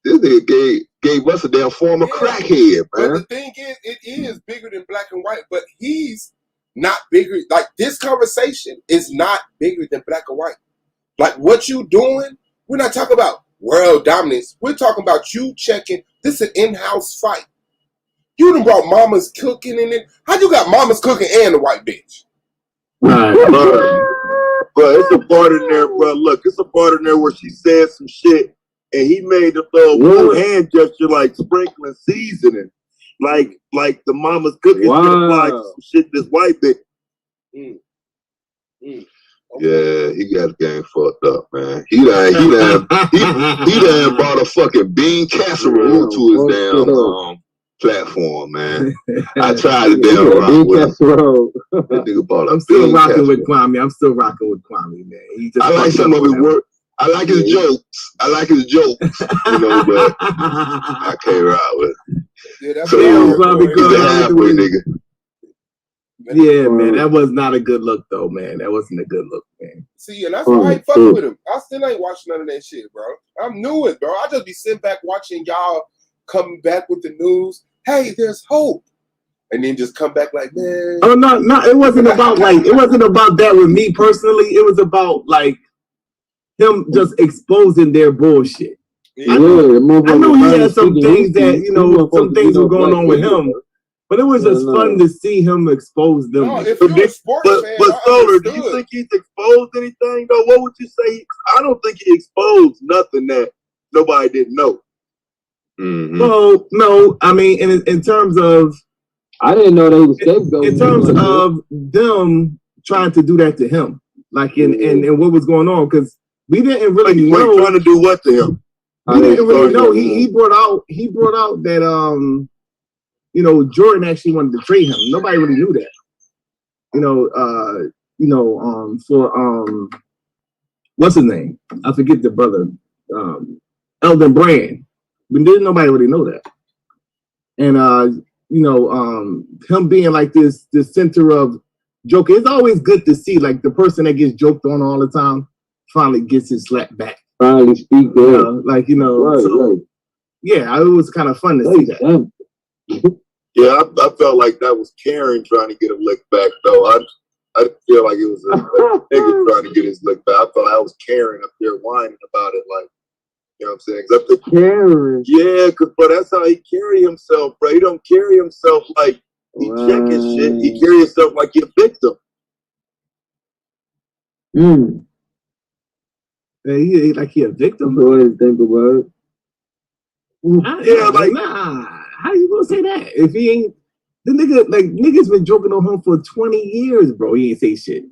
This nigga gave us a damn former crackhead, man. But the thing is, it is bigger than black and white, but he's not bigger. Like, this conversation is not bigger than black and white. Like, what you doing, we're not talking about world dominance. We're talking about you checking. This is an in-house fight. You done brought mama's cooking in it. How you got mama's cooking and the white bitch? Right. Bro, it's a part in there, bro. Look, it's a part in there where she said some shit, and he made a little hand gesture like sprinkling seasoning. Like the mama's cooking should apply to some shit this white bitch. Yeah, he got the game fucked up, man. He done brought a fucking bean casserole to his damn platform, man. I tried to damn rock with him. That nigga bought I'm still rocking with Kwame. Man. I like some of his work. I like his jokes. But I can't ride with him. Yeah, that's so he's a halfway nigga. Yeah, man, that was not a good look, though, man. That wasn't a good look, man. See, and that's why I ain't fucking with him. I still ain't watching none of that shit, bro. I'm new it, bro. I just be sitting back watching y'all coming back with the news. Hey, there's hope. And then just come back like, man. Oh, no, it wasn't about that with me personally. It was about, like, him just exposing their bullshit. Yeah, I know he had some things that, some things were going on with him. But it was just fun to see him expose them. No, if you're a sports fan, but Solar, do you think he's exposed anything, though? What would you say? I don't think he exposed nothing that nobody didn't know. Mm-hmm. Well, no, I mean, in terms of... I didn't know they was scapegoating. In terms of them trying to do that to him, like in what was going on, because we didn't really know... trying to do what to him? We didn't really know. He brought out that... Jordan actually wanted to trade him. Nobody really knew that. For what's his name? I forget the brother. Elden Brand. But didn't nobody really know that. And him being like this center of joke. It's always good to see like the person that gets joked on all the time finally gets his slap back. Finally speak there. Right. Yeah, it was kind of fun to see that. Yeah, I felt like that was Karen trying to get a lick back, though. I didn't feel like it was a nigga trying to get his lick back. I thought that was Karen up there whining about it, like, you know what I'm saying? Karen. Yeah, but that's how he carry himself, bro. He don't carry himself like he checking shit. He carry himself like he a victim. He like he a victim? Go ahead and think about it. How you gonna say that? If he ain't, The nigga, like, niggas been joking on him for 20 years, bro. He ain't say shit.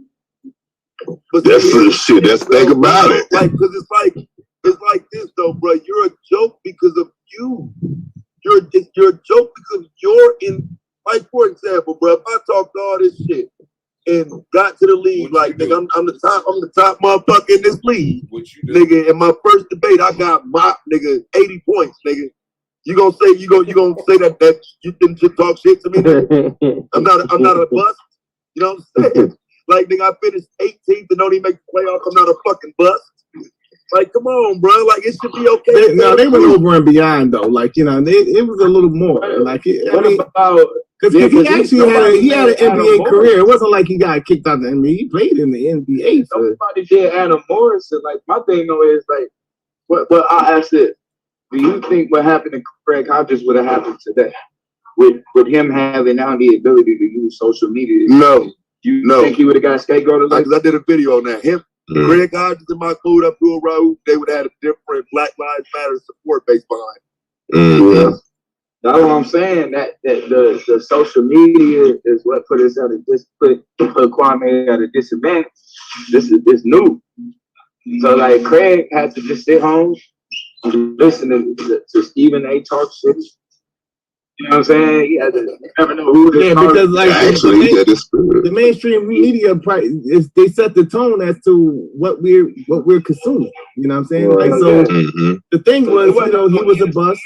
But that's the shit. That's think about it. Like, because it's like this though, bro. You're a joke because of you. You're a joke because you're in. Like, for example, bro, if I talked all this shit and got to the league, like, nigga, I'm the top motherfucker in this league, nigga. In my first debate, I got mopped, nigga, 80 points, nigga. You gonna say that you didn't talk shit to me, nigga? I'm not a bust. You know what I'm saying? Like, nigga, I finished 18th and don't even make the playoffs. I'm not a fucking bust. Like, come on, bro. Like, it should be okay. They went over and beyond, though. Like, you know, it was a little more. Like, because he had an NBA career. It wasn't like he got kicked out of the NBA. He played in the NBA. Nobody did Adam Morrison. Like, my thing though is like, but I'll ask this: do you think what happened to Craig Hodges would have happened today with him having now the ability to use social media? No. You think he would have got scapegoated? Because I did a video on that. Craig Hodges and my food up to a road, they would have had a different Black Lives Matter support base behind. That's what I'm saying. That the social media is what put us at put Kwame at a disadvantage. This is new. So like Craig had to just sit home, listen to Stephen A. talk shit. You know what I'm saying? He had to never know who this because like the mainstream media they set the tone as to what we're consuming. You know what I'm saying? Like so the thing was, you know, he was a bust.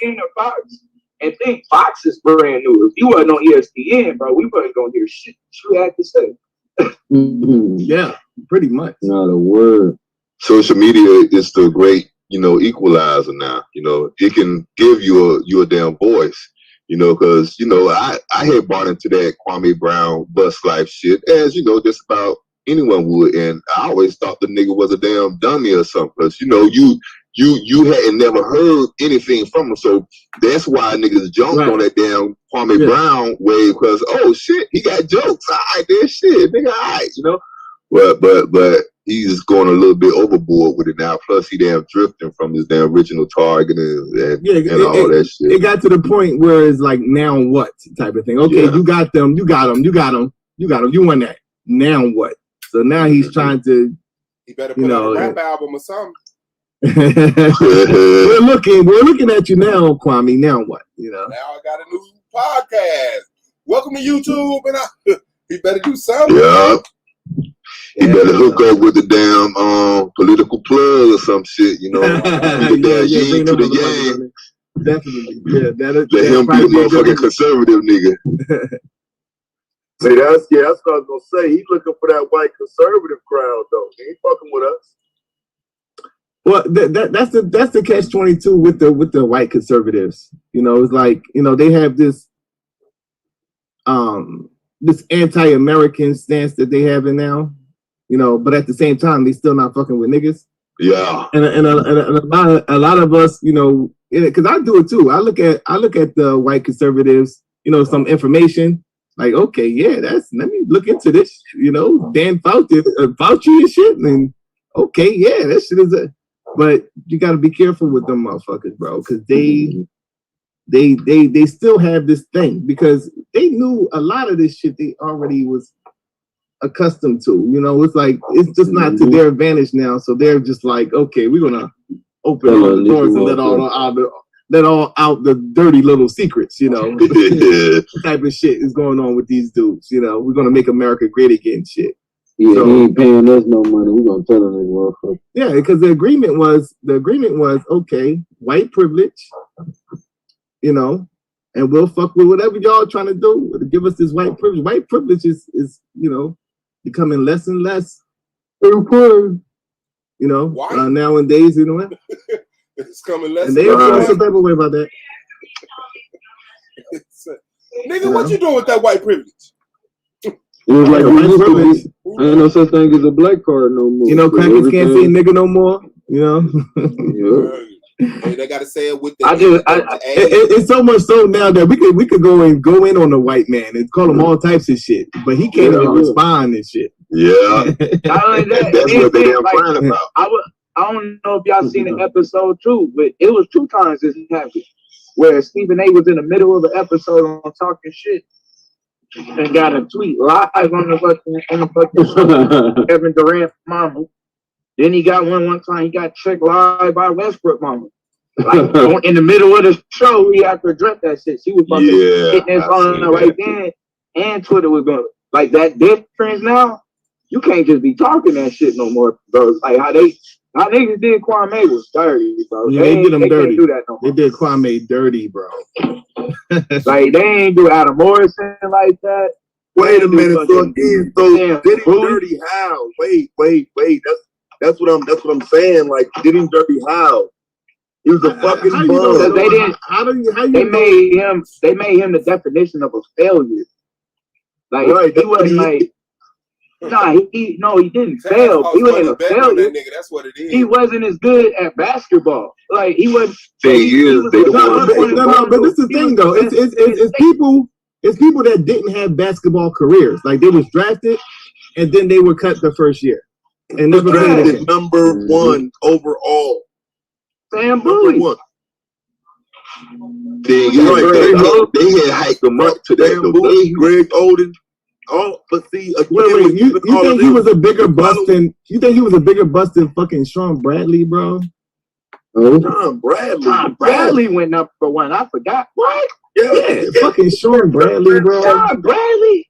And think Fox is brand new. If you wasn't on ESPN, bro, we wasn't gonna hear shit you had to say. Yeah, pretty much. Not a word. Social media is the great, you know, equalizer now. You know, it can give you a damn voice. You know, because, you know, I had bought into that Kwame Brown bust life shit, as, you know, just about anyone would. And I always thought the nigga was a damn dummy or something. Because, you know, you hadn't never heard anything from him. So that's why niggas jumped on that damn Kwame Brown wave. Because, oh, shit, he got jokes. All right, that shit, nigga, all right, you know. But he's going a little bit overboard with it now. Plus, he damn drifting from his damn original target and all that shit. It got to the point where it's like, now what type of thing. Okay, you got them, you won that. Now what? So now he's trying to. He better put out a rap album or something. we're looking at you now, Kwame. Now what? You know. Now I got a new podcast. Welcome to YouTube, and he better do something. Yeah. He better hook up with the damn political plug or some shit, you know. Yin to the yang. Definitely. Yeah, let him be a motherfucking conservative nigga. See, that's what I was gonna say. He's looking for that white conservative crowd, though. He ain't fucking with us. Well, that's the catch-22 with the white conservatives. You know, it's like, you know, they have this anti-American stance that they have in now. You know, but at the same time, they still not fucking with niggas. Yeah. And a lot of us, you know, because I do it too. I look at the white conservatives, you know, some information like, okay, yeah, let me look into this. You know, Dan Fauci and shit, and okay, yeah, that shit is a. But you got to be careful with them motherfuckers, bro, because they still have this thing because they knew a lot of this shit they already was accustomed to. You know, it's like it's just not to their advantage now, so they're just like, okay, we're gonna open all the doors and let all out the dirty little secrets, you know. Type of shit is going on with these dudes, you know. We're gonna make America great again shit. Yeah, so, he ain't paying us no money. We're gonna tell him this motherfucker. Yeah, because the agreement was okay, white privilege, you know, and we'll fuck with whatever y'all trying to do to give us this white privilege. White privilege is you know, becoming less and less important, you know, nowadays, you know. It's coming less. And they feel some type of way about that. Nigga, what you doing with that white privilege? It was like ain't no such thing as a black card no more. You know, crackers can't say nigga no more. You know. Hey, they gotta say it with the. It's so much so now that we could go in on the white man and call him all types of shit, but he can't even respond and shit. Yeah, that's what they're crying about. I don't know if y'all seen an episode too, but it was 2 times this happened where Stephen A was in the middle of the episode on talking shit, and got a tweet live on the fucking Kevin Durant mama. Then he got one time. He got checked live by Westbrook mama. Like in the middle of the show, he had to address that shit. She was about to hit that phone right then, and Twitter was going like that difference now. You can't just be talking that shit no more, bro. Like how niggas did Kwame was dirty, bro. Yeah, they did him dirty. Can't do that no more. They did Kwame dirty, bro. Like they ain't do Adam Morrison like that. Wait a minute. So again, did him dirty how? Wait. That's what I'm saying. Like did him dirty how? He was a fucking bum. They didn't. They made him the definition of a failure. Like right, he wasn't like. He didn't fail. He wasn't a failure. Nigga, that's what it is. He wasn't as good at basketball. Like he wasn't. But this is the thing though. It's people that didn't have basketball careers. Like they was drafted and then they were cut the first year. And never drafted number one overall. Sam Bluu. They had hyped him up to that. Greg Oden. Oh, but see, wait, you think he was a bigger bust than? You think he was a bigger bust than fucking Sean Bradley, bro? Sean Bradley. Sean Bradley went up for one. I forgot. What? Yeah. Fucking Sean Bradley, bro. Sean Bradley.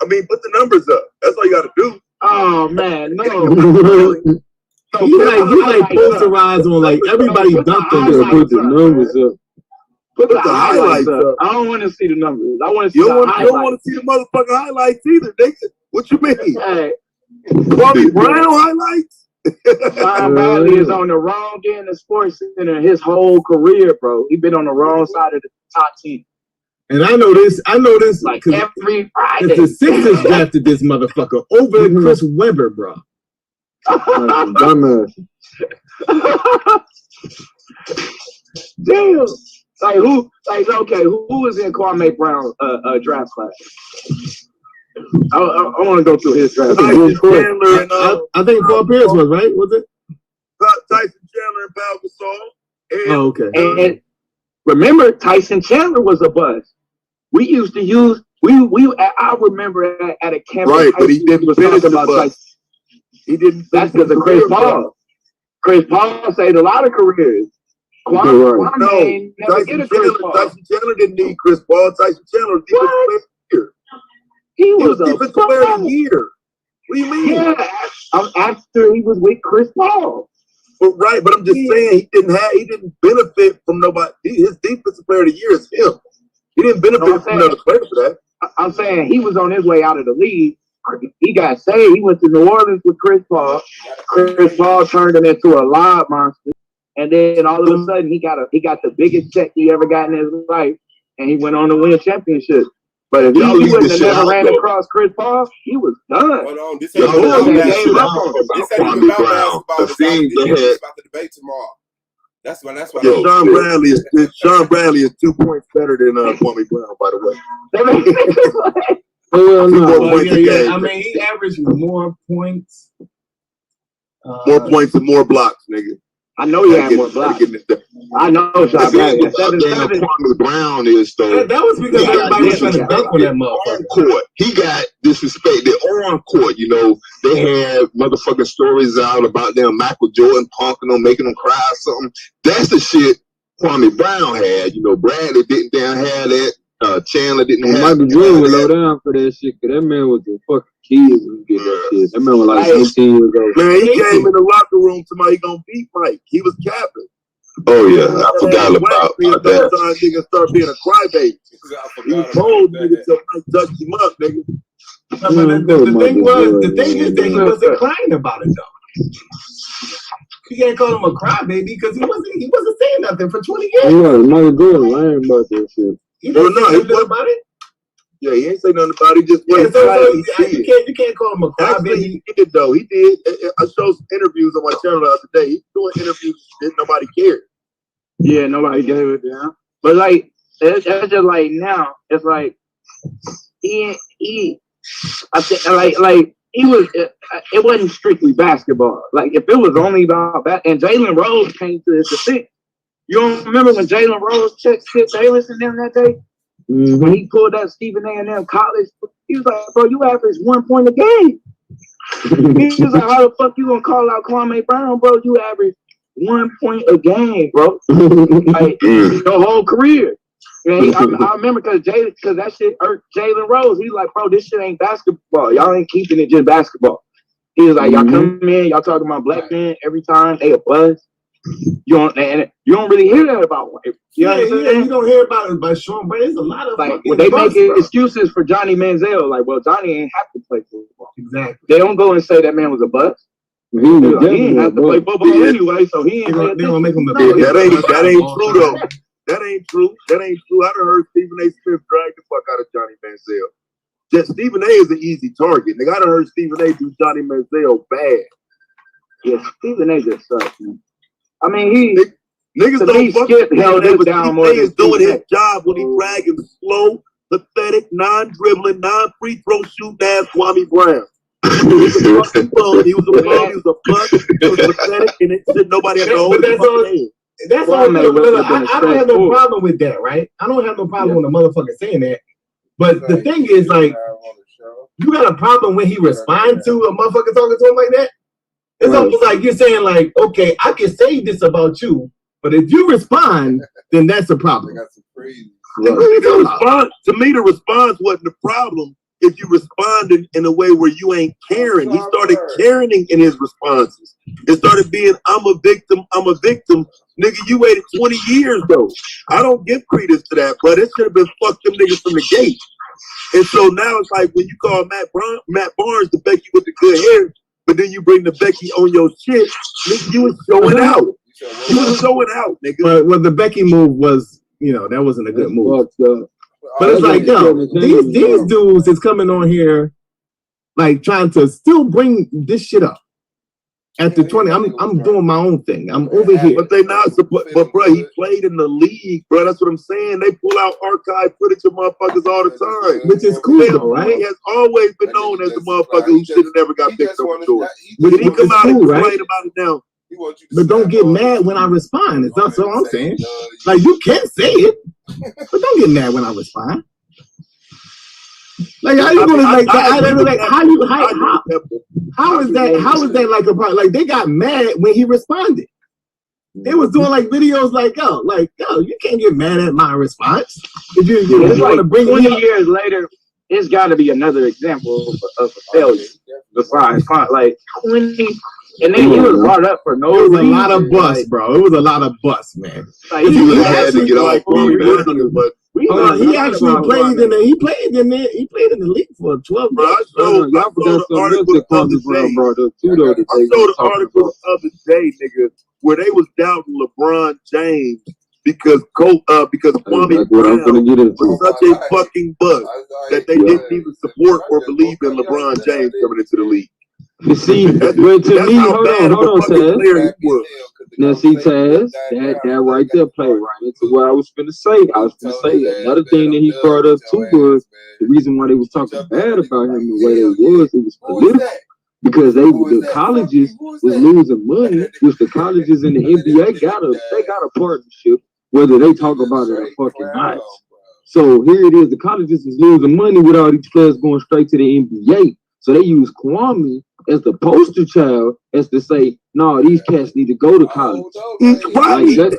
I mean, put the numbers up. That's all you got to do. Oh man, no. You like posterize on like everybody dunked on him. Put the numbers up. Put the highlights up. I don't want to see the numbers. I want to see you don't want to see the motherfucking highlights either, nigga. What you mean? Hey. Kwame Brown highlights? Sean Bradley is on the wrong end of Sports Center his whole career, bro. He been on the wrong side of the top 10. And I know this like every Friday. The Sixers drafted this motherfucker over Chris Webber, bro. Dumbass. Damn. Like who was in Kwame Brown draft class? I want to go through his draft. I think Paul Pierce was, right? Was it? Tyson Chandler and Pau Gasol. Oh, okay. And remember, Tyson Chandler was a buzz. We used to use I remember at a campus. Right, but he didn't finish the buzz. He didn't. That's because of Chris Paul. Chris Paul saved a lot of careers. Tyson Chandler didn't need Chris Paul. Tyson Chandler he was a defensive player of the year. What do you mean? Yeah, after he was with Chris Paul. But I'm just saying he didn't benefit from nobody. His defensive player of the year is him. He didn't benefit from another player for that. I'm saying he was on his way out of the league. He got saved. He went to New Orleans with Chris Paul. Chris Paul turned him into a lob monster. And then all of a sudden he got the biggest check he ever got in his life, and he went on to win a championship. But if he wouldn't have never ran across Chris Paul, he was done. Hold on, this ain't about basketball. It's about the debate tomorrow. That's why. Sean Bradley is 2 points better than Kwame Brown, by the way. I mean, he averaged more points. More points and more blocks, nigga. I know he had more blocks. I know Sean Bradley. Kwame Brown is though. That was because everybody was trying to dunk on that motherfucker. Court. He got disrespected on court. You know, they had motherfucking stories out about them Michael Jordan punking them, making them cry or something. That's the shit Kwame Brown had. You know, Bradley didn't have that. Chandler didn't have. Michael Jordan would low down for that shit, cause that man was a fucking kid when he get that shit. That man was like 18 years old. Man, he came in the locker room to he gonna beat Mike. He was capping. Oh yeah, I forgot about that. Nigga start being a crybaby. He was told nigga till Mike dug him up, nigga. The thing is that he wasn't crying about it though. You can't call him a crybaby because he wasn't saying nothing for 20 years. Yeah, Michael Jordan lying about that shit. He didn't say nothing about it. Yeah, he ain't say nothing about it. He just you can't call him a crybaby. Actually, he did though. He did. I showed some interviews on my channel the other day. He's doing interviews that nobody cared. Yeah, nobody gave it down. But like, it's just like now. It's like I think like he was. It wasn't strictly basketball. Like if it was only about that, and Jalen Rose came to his defense. You don't remember when Jalen Rose checked Skip Bayless and them that day? When he pulled up Stephen A&M college, he was like, bro, you average 1 point a game. He was like, how the fuck you gonna call out Kwame Brown, bro? You average 1 point a game, bro. Like your whole career. And I remember because that shit irked Jalen Rose. He's like, bro, this shit ain't basketball. Y'all ain't keeping it just basketball. He was like, y'all come in, y'all talking about black men every time they a buzz. You don't really hear that about one. You don't hear about it by Sean, but there's a lot of like when they make excuses for Johnny Manziel, like, well, Johnny ain't have to play football. Exactly. They don't go and say that man was a bust. He didn't have to play football anyway, so he ain't. They gonna make him the that ain't true though. That ain't true. That ain't true. I done heard Stephen A. Smith drag the fuck out of Johnny Manziel. Just Stephen A. is an easy target. Nigga, I done heard Stephen A. do Johnny Manziel bad. Yeah, Stephen A. just sucks, man. I mean, niggas don't fuck Skip held it down more. He is doing his job when he dragging slow, pathetic, non-dribbling, non-free throw shooting ass Kwame Brown. He was a fucking bum. He was a bum. He was a fuck. He was pathetic, and it shit nobody had to hold his fucking head. That's all. I don't have no problem with that, right? I don't have no problem with a motherfucker saying that. But the thing is, like, you got a problem when he responds to a motherfucker talking to him like that? It's almost like you're saying, like, okay, I can say this about you, but if you respond, then that's a problem. To me, the response wasn't the problem if you responded in a way where you ain't caring. He started caring in his responses. It started being, I'm a victim. Nigga, you waited 20 years, though. I don't give credence to that, but it should have been fuck them niggas from the gate. And so now it's like when you call Matt Barnes the Becky with the good hair, but then you bring the Becky on your shit, nigga, you was showing out. You was showing out, nigga. But the Becky move was, that wasn't a good move. But it's like, these dudes is coming on here, like, trying to still bring this shit up. After 20, I'm doing my own thing. I'm over here. But they not supposed. But bro, he played in the league, bro. That's what I'm saying. They pull out archive footage of motherfuckers all the time, which is cool, though, right? He has always been known as the motherfucker who should have never got picked up for Jordan. Did he come out and complain about it now? But don't get mad when I respond. That's all I'm saying. Like, you can say it, but don't get mad when I respond. Like, how you gonna how is that like a problem? Like, they got mad when he responded. They was doing like videos like, yo, you can't get mad at my response. If you want to bring 20 years later, it's got to be another example of a failure. Besides, like 20. And then he was brought up for no reason. It was a lot of bust, bro. It was a lot of bust, man. Like, he had to get off but he actually played in the league for 12 years. I showed the article the other day, nigga, where they was doubting LeBron James because Kwame Brown was such a fucking bust that they didn't even support or believe in LeBron James coming into the league. You see, but to me, hold on, Taz. Now, see, Taz, that right there played right into what I was finna say. Another thing that he brought up too was the reason why they was talking bad about him the way it was political. Because the colleges was losing money, which the colleges in the NBA got a partnership, whether they talk about it or fucking not. So here it is, the colleges is losing money with all these players going straight to the NBA. So they use Kwame as the poster child as to say, no, these cats need to go to college. He's right. He is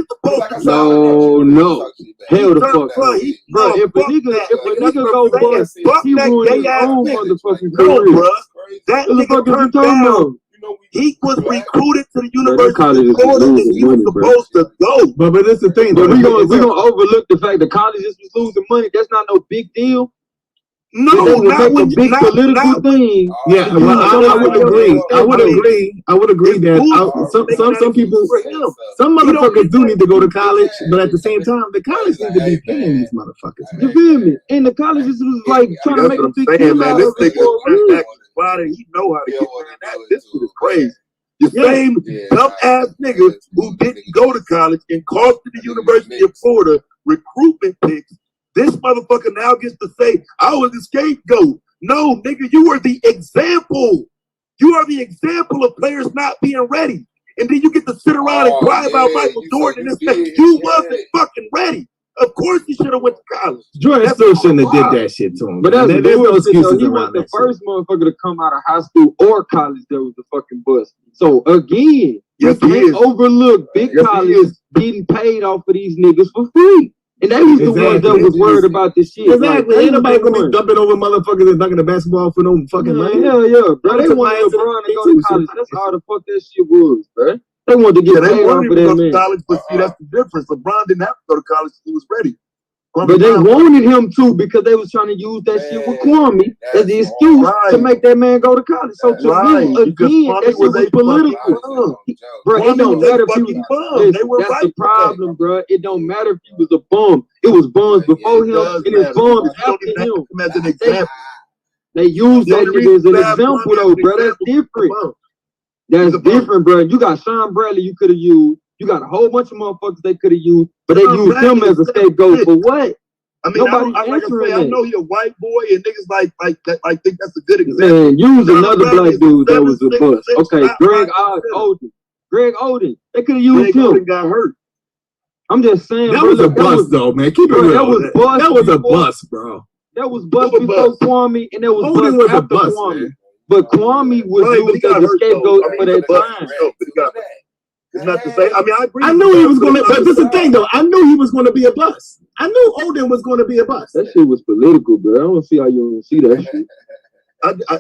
the poster child. No. Hell the fuck no. Bro, if a nigga go bust, he ruined his own motherfucking career. Bro. That nigga turned down. He was recruited to the University of Florida and he was supposed to go. But that's the thing. But we're gonna overlook the fact that colleges was losing money. That's not no big deal. No, not when a big political thing. Yeah, well, I would agree. I would agree that some people, some motherfuckers do need to go to college, but at the same time, the college need to be paying these motherfuckers. You feel me? And the colleges was like trying to make a big deal out of it. He know how to get that. This shit is crazy. The same dumb-ass nigga who didn't go to college and costed the University of Florida recruitment picks. This motherfucker now gets to say, I was the scapegoat. No, nigga, you were the example. You are the example of players not being ready. And then you get to sit around and cry about Michael Jordan and say, you wasn't fucking ready. Of course he should have went to college. Jordan still shouldn't have did that shit to him. But that's there's no bullshit, though. excuses He around was the that first motherfucker to come out of high school or college that was the fucking bust. So again, Yes, you he can't is. overlook big Yes, he colleges getting paid off of these niggas for free. And they was the ones that was worried about this shit. Exactly. Like, Ain't nobody gonna be dumping over motherfuckers and dunking the basketball for no fucking money. Hell yeah, bro. They took wanted my ass to LeBron to the go to too, college. shit. That's all the fuck that shit was, bro. They wanted to get Yeah, they paid off wanted of him to that go to man. college, but see, that's the difference. LeBron didn't have to go to college; he was ready. But they wanted him to because they was trying to use that shit with Kwame as the excuse to make that man go to college. So to me, again, that shit was political. Bro, it don't matter if he was that's the problem, bro. It don't matter if he was a bum. It was bums before him and it's bums after him. As an example, they use that nigga as an example, though, bro. That's different. That's different, bro. You got Sean Bradley you could have used. You got a whole bunch of motherfuckers they could have used, but they used him as a scapegoat for what? I mean, Nobody's answering I know he a white boy, and niggas like think that's a good example. Man, use another black dude that was a bust. Okay, Greg Oden. Greg Oden. They could have used him. Oden got hurt. I'm just saying, that was a bust, though, man. Keep it real. That was bust. That was a bust, bro. That was bust before Kwame, and that was Oden bust was a after bust, Kwame. man. But Kwame was used as a scapegoat for that time. It's not to say. I mean, I agree. I knew he was going to. But this is the thing, though. I knew he was going to be a bust. I knew Oden was going to be a bust. That shit was political, bro. I don't see how you don't see that shit.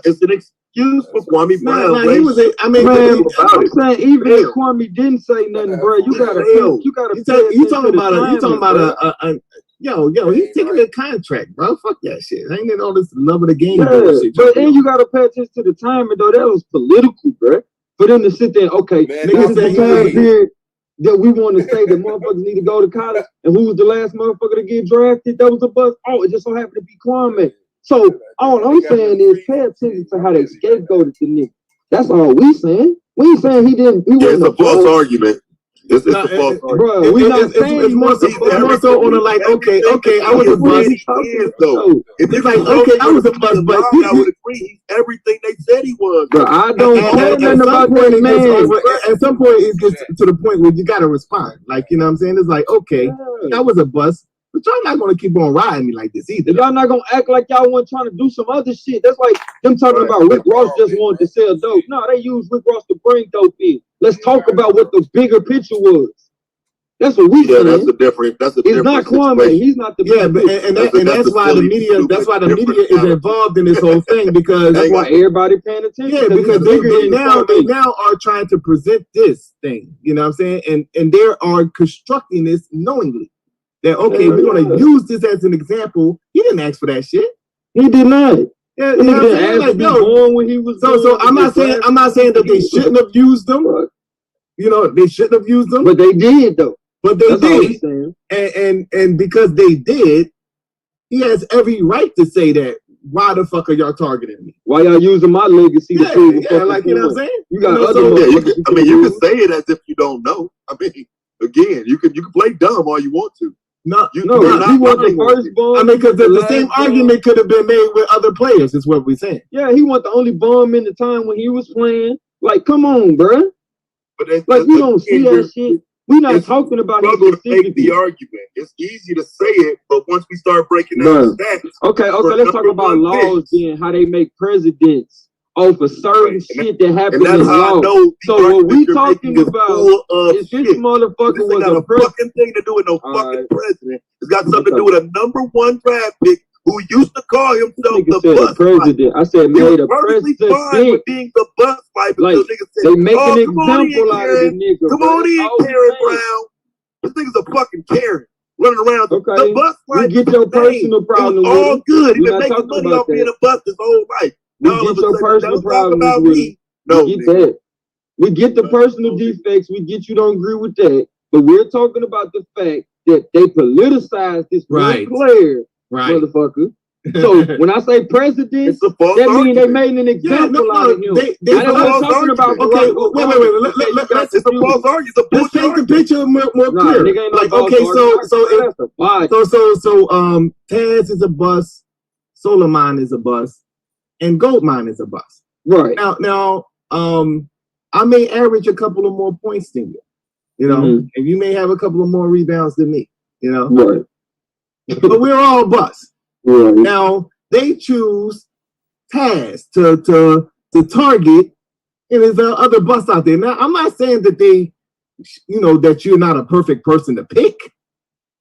It's an excuse for Kwame Brown. Nah, he was. I'm saying even if Kwame didn't say nothing, bro, you gotta. You talking about a Yo, he's taking a contract, bro. Fuck that shit. Ain't it all this love of the game bullshit? But then you gotta pay attention to the timing, though. That was political, bro. For them to sit there, okay, niggas the time period that we want to say that motherfuckers need to go to college, and who was the last motherfucker to get drafted? That was a bust. Oh, it just so happened to be Kwame. So all I'm saying is pay attention to how they scapegoated the nigga. That's all we saying. We ain't saying he didn't. It's a false argument. It's a false argument. Bro, it's more so on a like, okay, I was a bust. It's like, okay, I was a bust, but I would agree. He's everything they said he was. Bro, I don't know nothing about that man. At some point, it gets to the point where you gotta respond. Like, you know what I'm saying? It's like, okay, that was a bust. But y'all not gonna keep on riding me like this either. Y'all not gonna act like y'all weren't trying to do some other shit. That's like them talking about Rick Ross just wanted to sell dope. No, they used Rick Ross to bring dope in. Let's talk about what the bigger picture was. That's what we saying. That's a different. It's not Kwame. Situation. He's not the and that's why the media. That's why the media is involved in this whole thing because that's why everybody paying attention. Yeah, because they now are trying to present this thing. You know what I'm saying? And they are constructing this knowingly. That okay, we're gonna use this as an example. He didn't ask for that shit. He did not. Yeah, you know what I'm saying? Like, born when he was so I'm not saying that they shouldn't have used them. You know, they shouldn't have used them. But they did though. But they did. And because they did, he has every right to say that. Why the fuck are y'all targeting me? Why y'all using my legacy to prove like you know what I'm saying? You got other you can say it as if you don't know. I mean, again, you can play dumb all you want to. He was the first bum. I mean, because the same argument could have been made with other players, is what we're saying. Yeah, he was the only bum in the time when he was playing. Like, come on, bro. But like, we don't see that shit. We're not talking about him to make the argument. It's easy to say it, but once we start breaking down the stats. Okay, let's talk about laws then, how they make presidents off of certain shit that happened in law. So what we talking about is this motherfucker was a fucking thing to do with no fucking president. It's got something to do with a #1 draft pick who used to call himself the bus president. I said made a president. Fine with being the bus fight, but niggas said, they make an example out of the nigga. Come on in, Karen Brown. This nigga's a fucking Karen. Running around the bus fight. You get your personal problem. It was all good. He been making money off being a bus his whole life. We get your personal problems with it. We get that. We get the personal defects. We get you don't agree with that. But we're talking about the fact that they politicized this one player, motherfucker. So when I say president, that means they made an example out of him. They're talking about wait. Let's it's a false argument. Let's paint the picture more clear. Like okay, so Taz is a bust, Solomon is a bust. And Goldmine is a bust. Right. Now, I may average a couple of more points than you. You know, and you may have a couple of more rebounds than me. You know, right. but we're all bust. Right. Now they choose Taz to target, and there's other busts out there. Now I'm not saying that they, that you're not a perfect person to pick,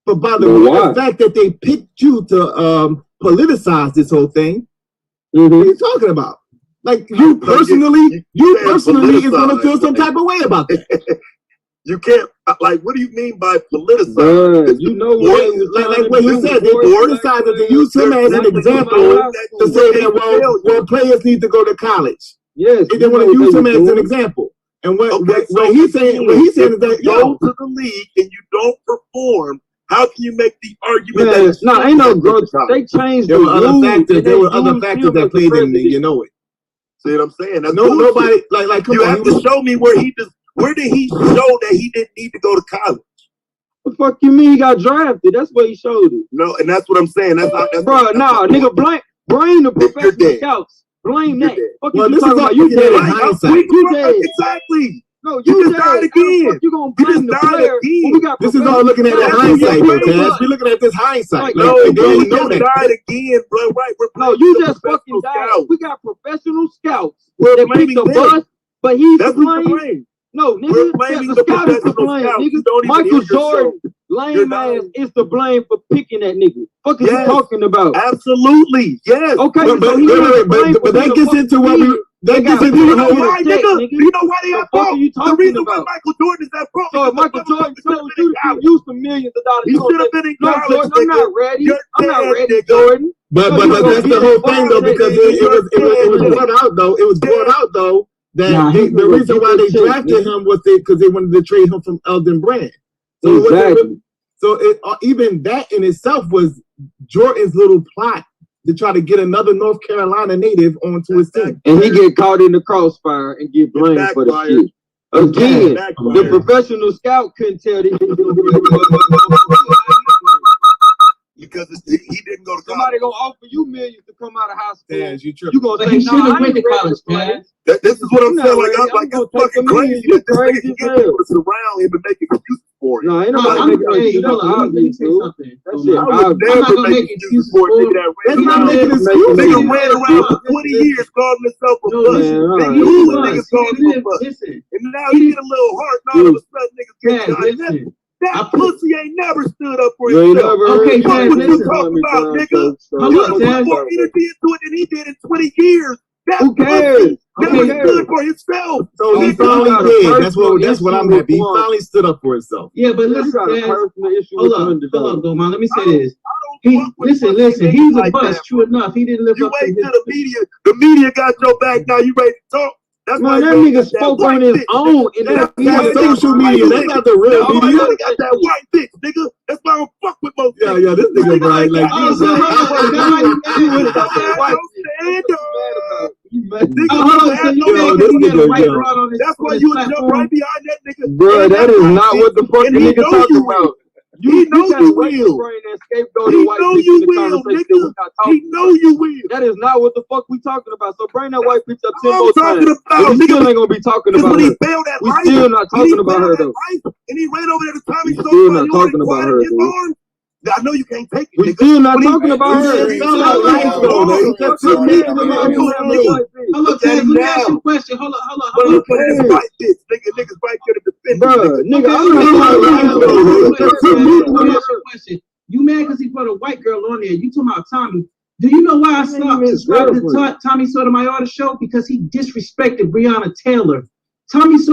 but by the fact that they picked you to politicize this whole thing, what are you talking about? Like you personally is gonna feel some type of way about that. You can't, like, what do you mean by politicize? You know like what he said, they decided to use him as an example to say that, well, players need to go to college. Yes, they want to use him as an example. And what he's saying is that, go to the league and you don't perform, how can you make the argument that no, ain't no growth? They changed there were other factors. There were other factors that played in it. You know it. See what I'm saying? That's nobody like come you on, have to show me where did he show that he didn't need to go to college? What the fuck you mean he got drafted? That's what he showed it. No, and that's what I'm saying. Nigga, blame the professional scouts. Blame that. Well, this is all you did in hindsight. You did. Exactly. No, you just died again. You gonna blame the player? This is all looking at the hindsight, though, Taz. We're looking at this hindsight. No, they didn't know that. Died again, bro. Right? No, you just fucking died. We got professional scouts. We're blaming the bus, but he's to blame. No, nigga, the scout is to blame, nigga. Michael Jordan, lame ass, is to blame for picking that nigga. Fuck is you talking about? Absolutely, yes. Okay, but that gets into what we. That gets into you know why, nigga? You know why they are fault? The reason why Michael Jordan is at fault. So Michael Jordan told you to use for millions of dollars. He should have been in college. Jordan, I'm not ready. I'm not ready, Jordan. But that's the whole thing, though, because it was brought out, though. It was brought out, though. That the reason why they drafted him was because they wanted to trade him from Elden Brand. So even that in itself was Jordan's little plot to try to get another North Carolina native onto his team. And he get caught in the crossfire and get blamed for the shit. Again, the professional scout couldn't tell that he because he didn't go to college. Somebody gonna offer you millions to come out of high school. Taz, you gonna say, should have went to college, man. This is what I'm saying. Like it's fucking crazy that this nigga can get people to surround him and make excuses for him. No, ain't nobody making excuses. Let me say something. I would never make excuses for a nigga that That's not making excuses. Nigga ran around for 20 years calling himself a bust. They knew when niggas called him a bust. And now he get a little heart and all of a sudden niggas get shot. That pussy ain't never stood up for himself. Okay, what you talking about, nigga? You put more energy into it than he did in 20 years. Who cares? Never stood for himself. So he finally did. That's what I'm happy. He finally stood up for himself. Yeah, but listen, hold up, Goma. Let me say this. Listen. He's a bust. True enough. He didn't live up to the media. The media got your back. Now you ready to talk? That's why that nigga spoke on his own. That's social media. That's not the real media. I got that white bitch, nigga. That's why I don't fuck with most. Yeah, this nigga right. Like that's why you would jump right behind that nigga. Bro, that is not what the fuck the nigga talking about. He know you will. He know you will, nigga. He know you will. That is not what the fuck we talking about. So bring that white bitch up 10 more times. We still ain't gonna be talking about her. We still not talking about her though. And he ran over there to Tommy. We still not talking about her. I know you can't take it. We still not talking about her. Hold on, Taz, let me ask you a question. Hold on. Niggas right here to defend. Bro, nigga, you mad because he put a white girl on there? You talking about Tommy? Do you know why I subscribed to Tommy Sotomayor's show? Because he disrespected Breonna Taylor. Tommy